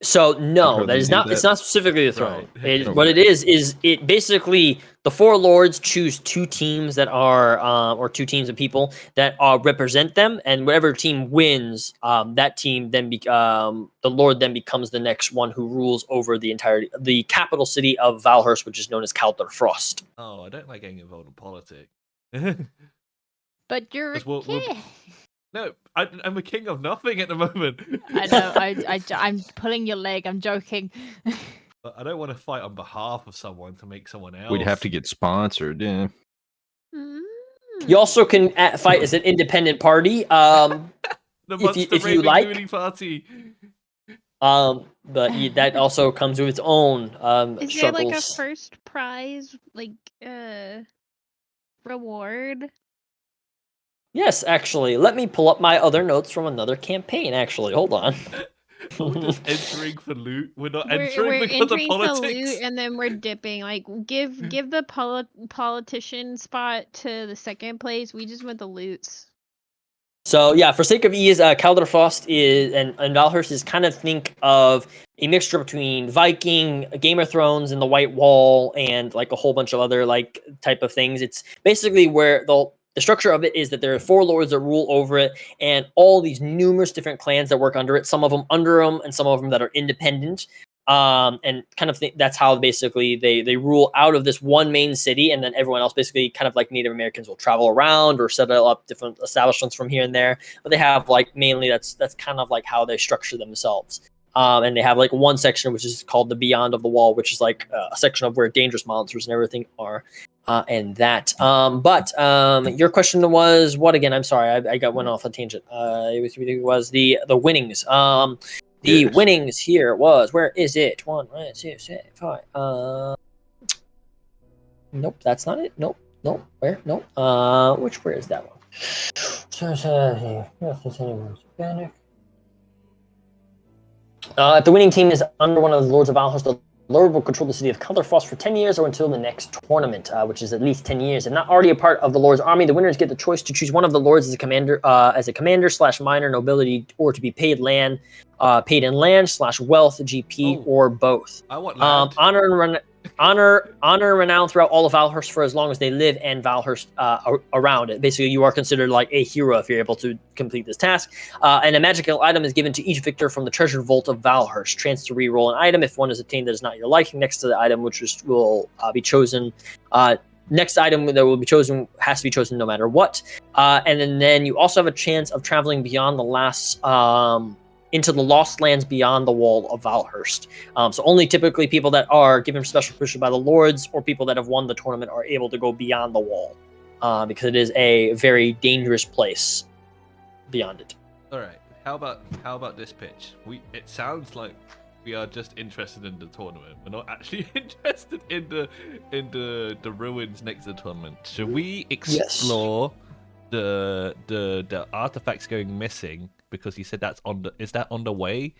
So no, How that they is do not. It's that? not specifically the throne. Right. What it is it basically the four lords choose two teams that are or two teams of people that represent them, and whatever team wins, that team then the lord then becomes the next one who rules over the capital city of Valhurst, which is known as Kaldor Frost. Oh, I don't like getting involved in politics. But you're a 'Cause we'll- king. No, I'm a king of nothing at the moment. I know. I'm pulling your leg. I'm joking. But I don't want to fight on behalf of someone to make someone else. We'd have to get sponsored. Yeah. Mm. You also can fight as an independent party. the if Monster you Raving like. Loony Party. But that also comes with its own Is there like a struggles. first prize, like reward? Yes, actually, let me pull up my other notes from another campaign. Actually, hold on. We're just entering for loot. We're not We're entering because entering of to politics. loot and then we're dipping. Like, give the politician spot to the second place. We just want the loots. So yeah, for sake of ease, Kaldor Frost is and Valhurst is kind of think of a mixture between Viking, Game of Thrones, and the White Wall, and like a whole bunch of other like type of things. It's basically where the structure of it is that there are four lords that rule over it, and all these numerous different clans that work under it. Some of them under them, and some of them that are independent. and kind of that's how basically they rule out of this one main city, and then everyone else basically kind of like Native Americans will travel around or set up different establishments from here and there. But they have like mainly that's kind of like how they structure themselves. And they have like one section which is called the Beyond of the Wall, which is like a section of where dangerous monsters and everything are. And that. But your question was what again? I'm sorry, I went off a tangent. It was the winnings. The winnings here was, where is it? 1, 2, 3, 5. Nope, that's not it. Nope. Where? Nope. Where is that one? If the winning team is under one of the Lords of Valhalla, the Lord will control the city of Kelderfrost for 10 years or until the next tournament, which is at least 10 years. If not already a part of the Lord's army, the winners get the choice to choose one of the Lords as a commander/minor nobility, or to be paid in land /wealth, GP, or both. I want land. Honor and renown throughout all of Valhurst for as long as they live, and Valhurst around it. Basically, you are considered like a hero if you're able to complete this task. And a magical item is given to each victor from the treasure vault of Valhurst. Chance to re-roll an item if one is obtained that is not your liking next to the item, which will be chosen. Next item that will be chosen has to be chosen no matter what. And then you also have a chance of traveling beyond the last into the lost lands beyond the wall of Valhurst. So only typically people that are given special permission by the lords or people that have won the tournament are able to go beyond the wall, because it is a very dangerous place beyond it. All right. How about this pitch? It sounds like we are just interested in the tournament. We're not actually interested in the ruins next to the tournament. Should we explore the artifacts going missing? Because you said is that on the way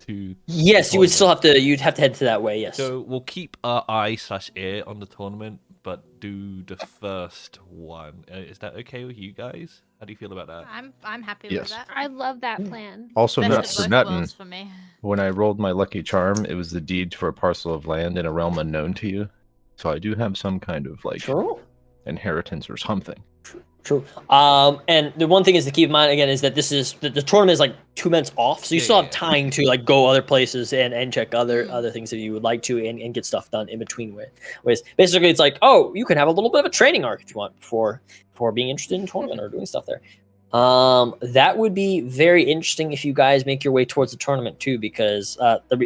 to? Yes, you would still have to. You'd have to head to that way. Yes. So we'll keep our eye/ear on the tournament, but do the first one. Is that okay with you guys? How do you feel about that? I'm happy Yes. with that. I love that plan. Also, Best not of for both nothing, worlds for me. when I rolled my lucky charm, it was the deed for a parcel of land in a realm unknown to you. So I do have some kind of like True. inheritance or something. True. And the one thing is to keep in mind again is that this is the tournament is like 2 months off, so you still have time to like go other places and check other things if you would like to and get stuff done in between ways. Basically, it's like, oh, you can have a little bit of a training arc if you want before being interested in the tournament or doing stuff there. That would be very interesting if you guys make your way towards the tournament too, because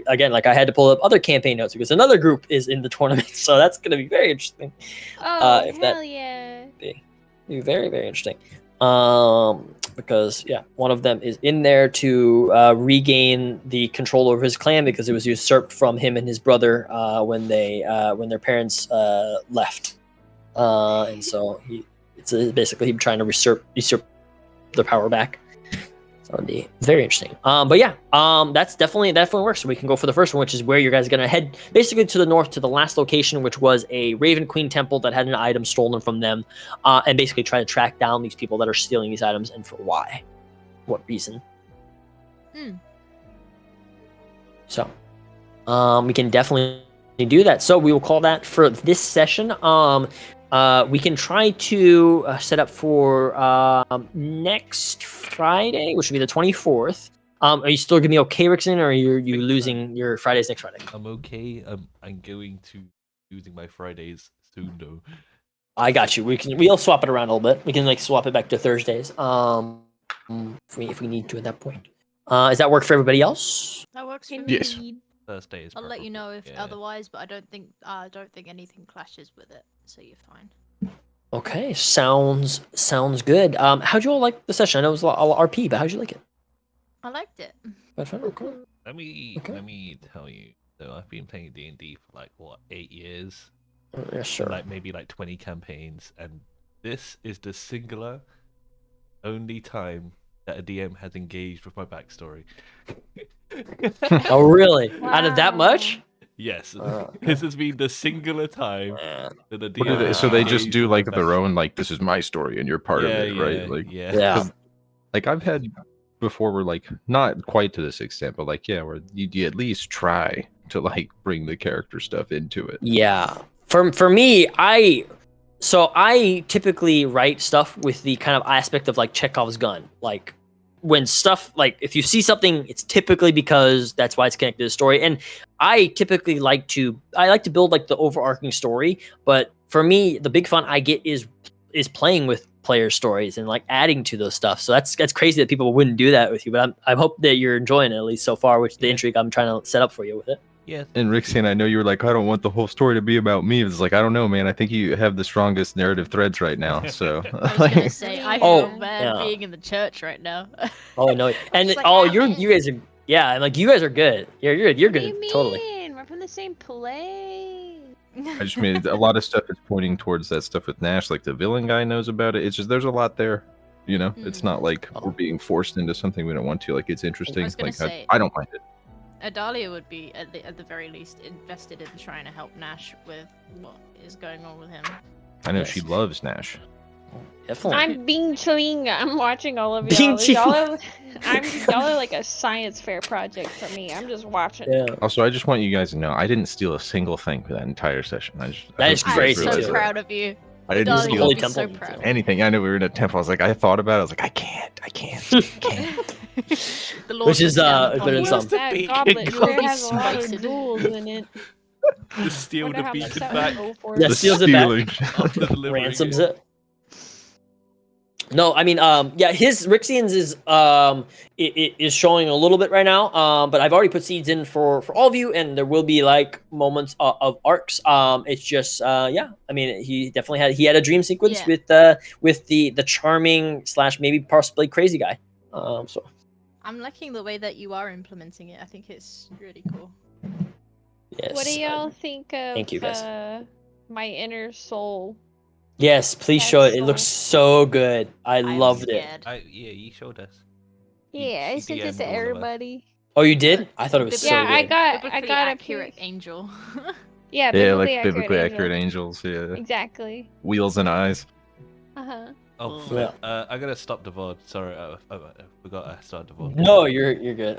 again, like I had to pull up other campaign notes because another group is in the tournament, so that's going to be very interesting. Oh, if hell that- yeah. Be very, very interesting. Because one of them is in there to regain the control over his clan because it was usurped from him and his brother when their parents left, and so it's basically him trying to usurp the power back. So it'd be very interesting. But that's definitely works. So we can go for the first one, which is where you guys are gonna head basically to the north to the last location, which was a Raven Queen temple that had an item stolen from them, and basically try to track down these people that are stealing these items and for what reason. So we can definitely do that. So we will call that for this session. We can try to set up for next Friday, which would be the 24th. Are you still gonna be okay, Rickson, or are you losing your Fridays next Friday? I'm okay. I'm going to losing my Fridays soon though. I got you. We'll swap it around a little bit. We can like swap it back to Thursdays. If we need to at that point. Does that work for everybody else? That works for me. Yes. Thursday is I'll let you know if preferable, yeah. otherwise, but I don't think anything clashes with it, so you're fine. Okay, sounds good. How'd you all like the session? I know it was a lot of RP, but how'd you like it? I liked it. That's fun. Cool. Let me tell you. So I've been playing D&D for like 8 years, Yeah, sure. like maybe like 20 campaigns, and this is the singular only time that a DM has engaged with my backstory. Oh, really? Out of that much? Yes, Okay. this has been the singular time Yeah. that a What do DM. they, so they just engaged do with my like their backstory. own, like, this is my story and you're part of it, right? Like, yeah. Yeah. like I've had before where like not quite to this extent, but like where you at least try to like bring the character stuff into it. Yeah. For me, I typically write stuff with the kind of aspect of like Chekhov's gun. Like when stuff like if you see something, it's typically because that's why it's connected to the story. And I typically like to build like the overarching story, but for me, the big fun I get is playing with player stories and like adding to those stuff. So that's crazy that people wouldn't do that with you. But I hope that you're enjoying it at least so far, which the intrigue I'm trying to set up for you with it. Yeah. And Rixian, I know you were like, I don't want the whole story to be about me. It's like, I don't know, man. I think you have the strongest narrative threads right now. So, I was gonna say, I Oh, feel bad yeah. being in the church right now. Oh no, and Just like, oh, "Ah, you man." guys are and like you guys are good. You're What do good, you mean? totally. We're from the same place. I just mean a lot of stuff is pointing towards that stuff with Nash. Like the villain guy knows about it. It's just there's a lot there. You know, it's not like we're being forced into something we don't want to. Like it's interesting. was gonna Like say- I don't mind it. Adalia would be at the very least invested in trying to help Nash with what is going on with him. I know Yes. she loves Nash. Definitely. I'm Bing Chling. I'm watching all of Bing y'all. Y'all are like a science fair project for me. I'm just watching. Yeah. Also, I just want you guys to know I didn't steal a single thing for that entire session. I That is hope you guys crazy, I'm realize so too. that. proud of you. I didn't Adalia steal Holy would be so temple. proud. anything. I know we were in a temple. I was like, I thought about it. I was like, I can't. The Lord Which is, looks down it's upon been you. in some- That beacon goblet go sure has a lot of spited. jewels in it. Just steal Wonder the how much beacon that back. would go for. Yeah, The steals it back. stealing. After delivering Ransoms it. it. No, I mean, yeah, his Rixian's is showing a little bit right now. But I've already put seeds in for all of you, and there will be like moments of arcs. It's just, yeah, I mean, he definitely had a dream sequence Yeah. with the charming / maybe possibly crazy guy. So I'm liking the way that you are implementing it. I think it's really cool. yes. What do y'all think of Thank you, guys. my inner soul? Yes, please show it. It looks so good. I I'm loved it. scared. Yeah, you showed us. You- Yeah, I you sent it DM'd to all of us. everybody. Oh, you did? I thought it was It's so Yeah, I good. got Biblically a accurate piece. angel. Yeah, Yeah, biblically like biblically accurate angel. angels. Yeah, Exactly. wheels and eyes. Uh-huh. Oh, Yeah. I gotta stop the VOD. Sorry, I forgot I started the VOD. No, you're good.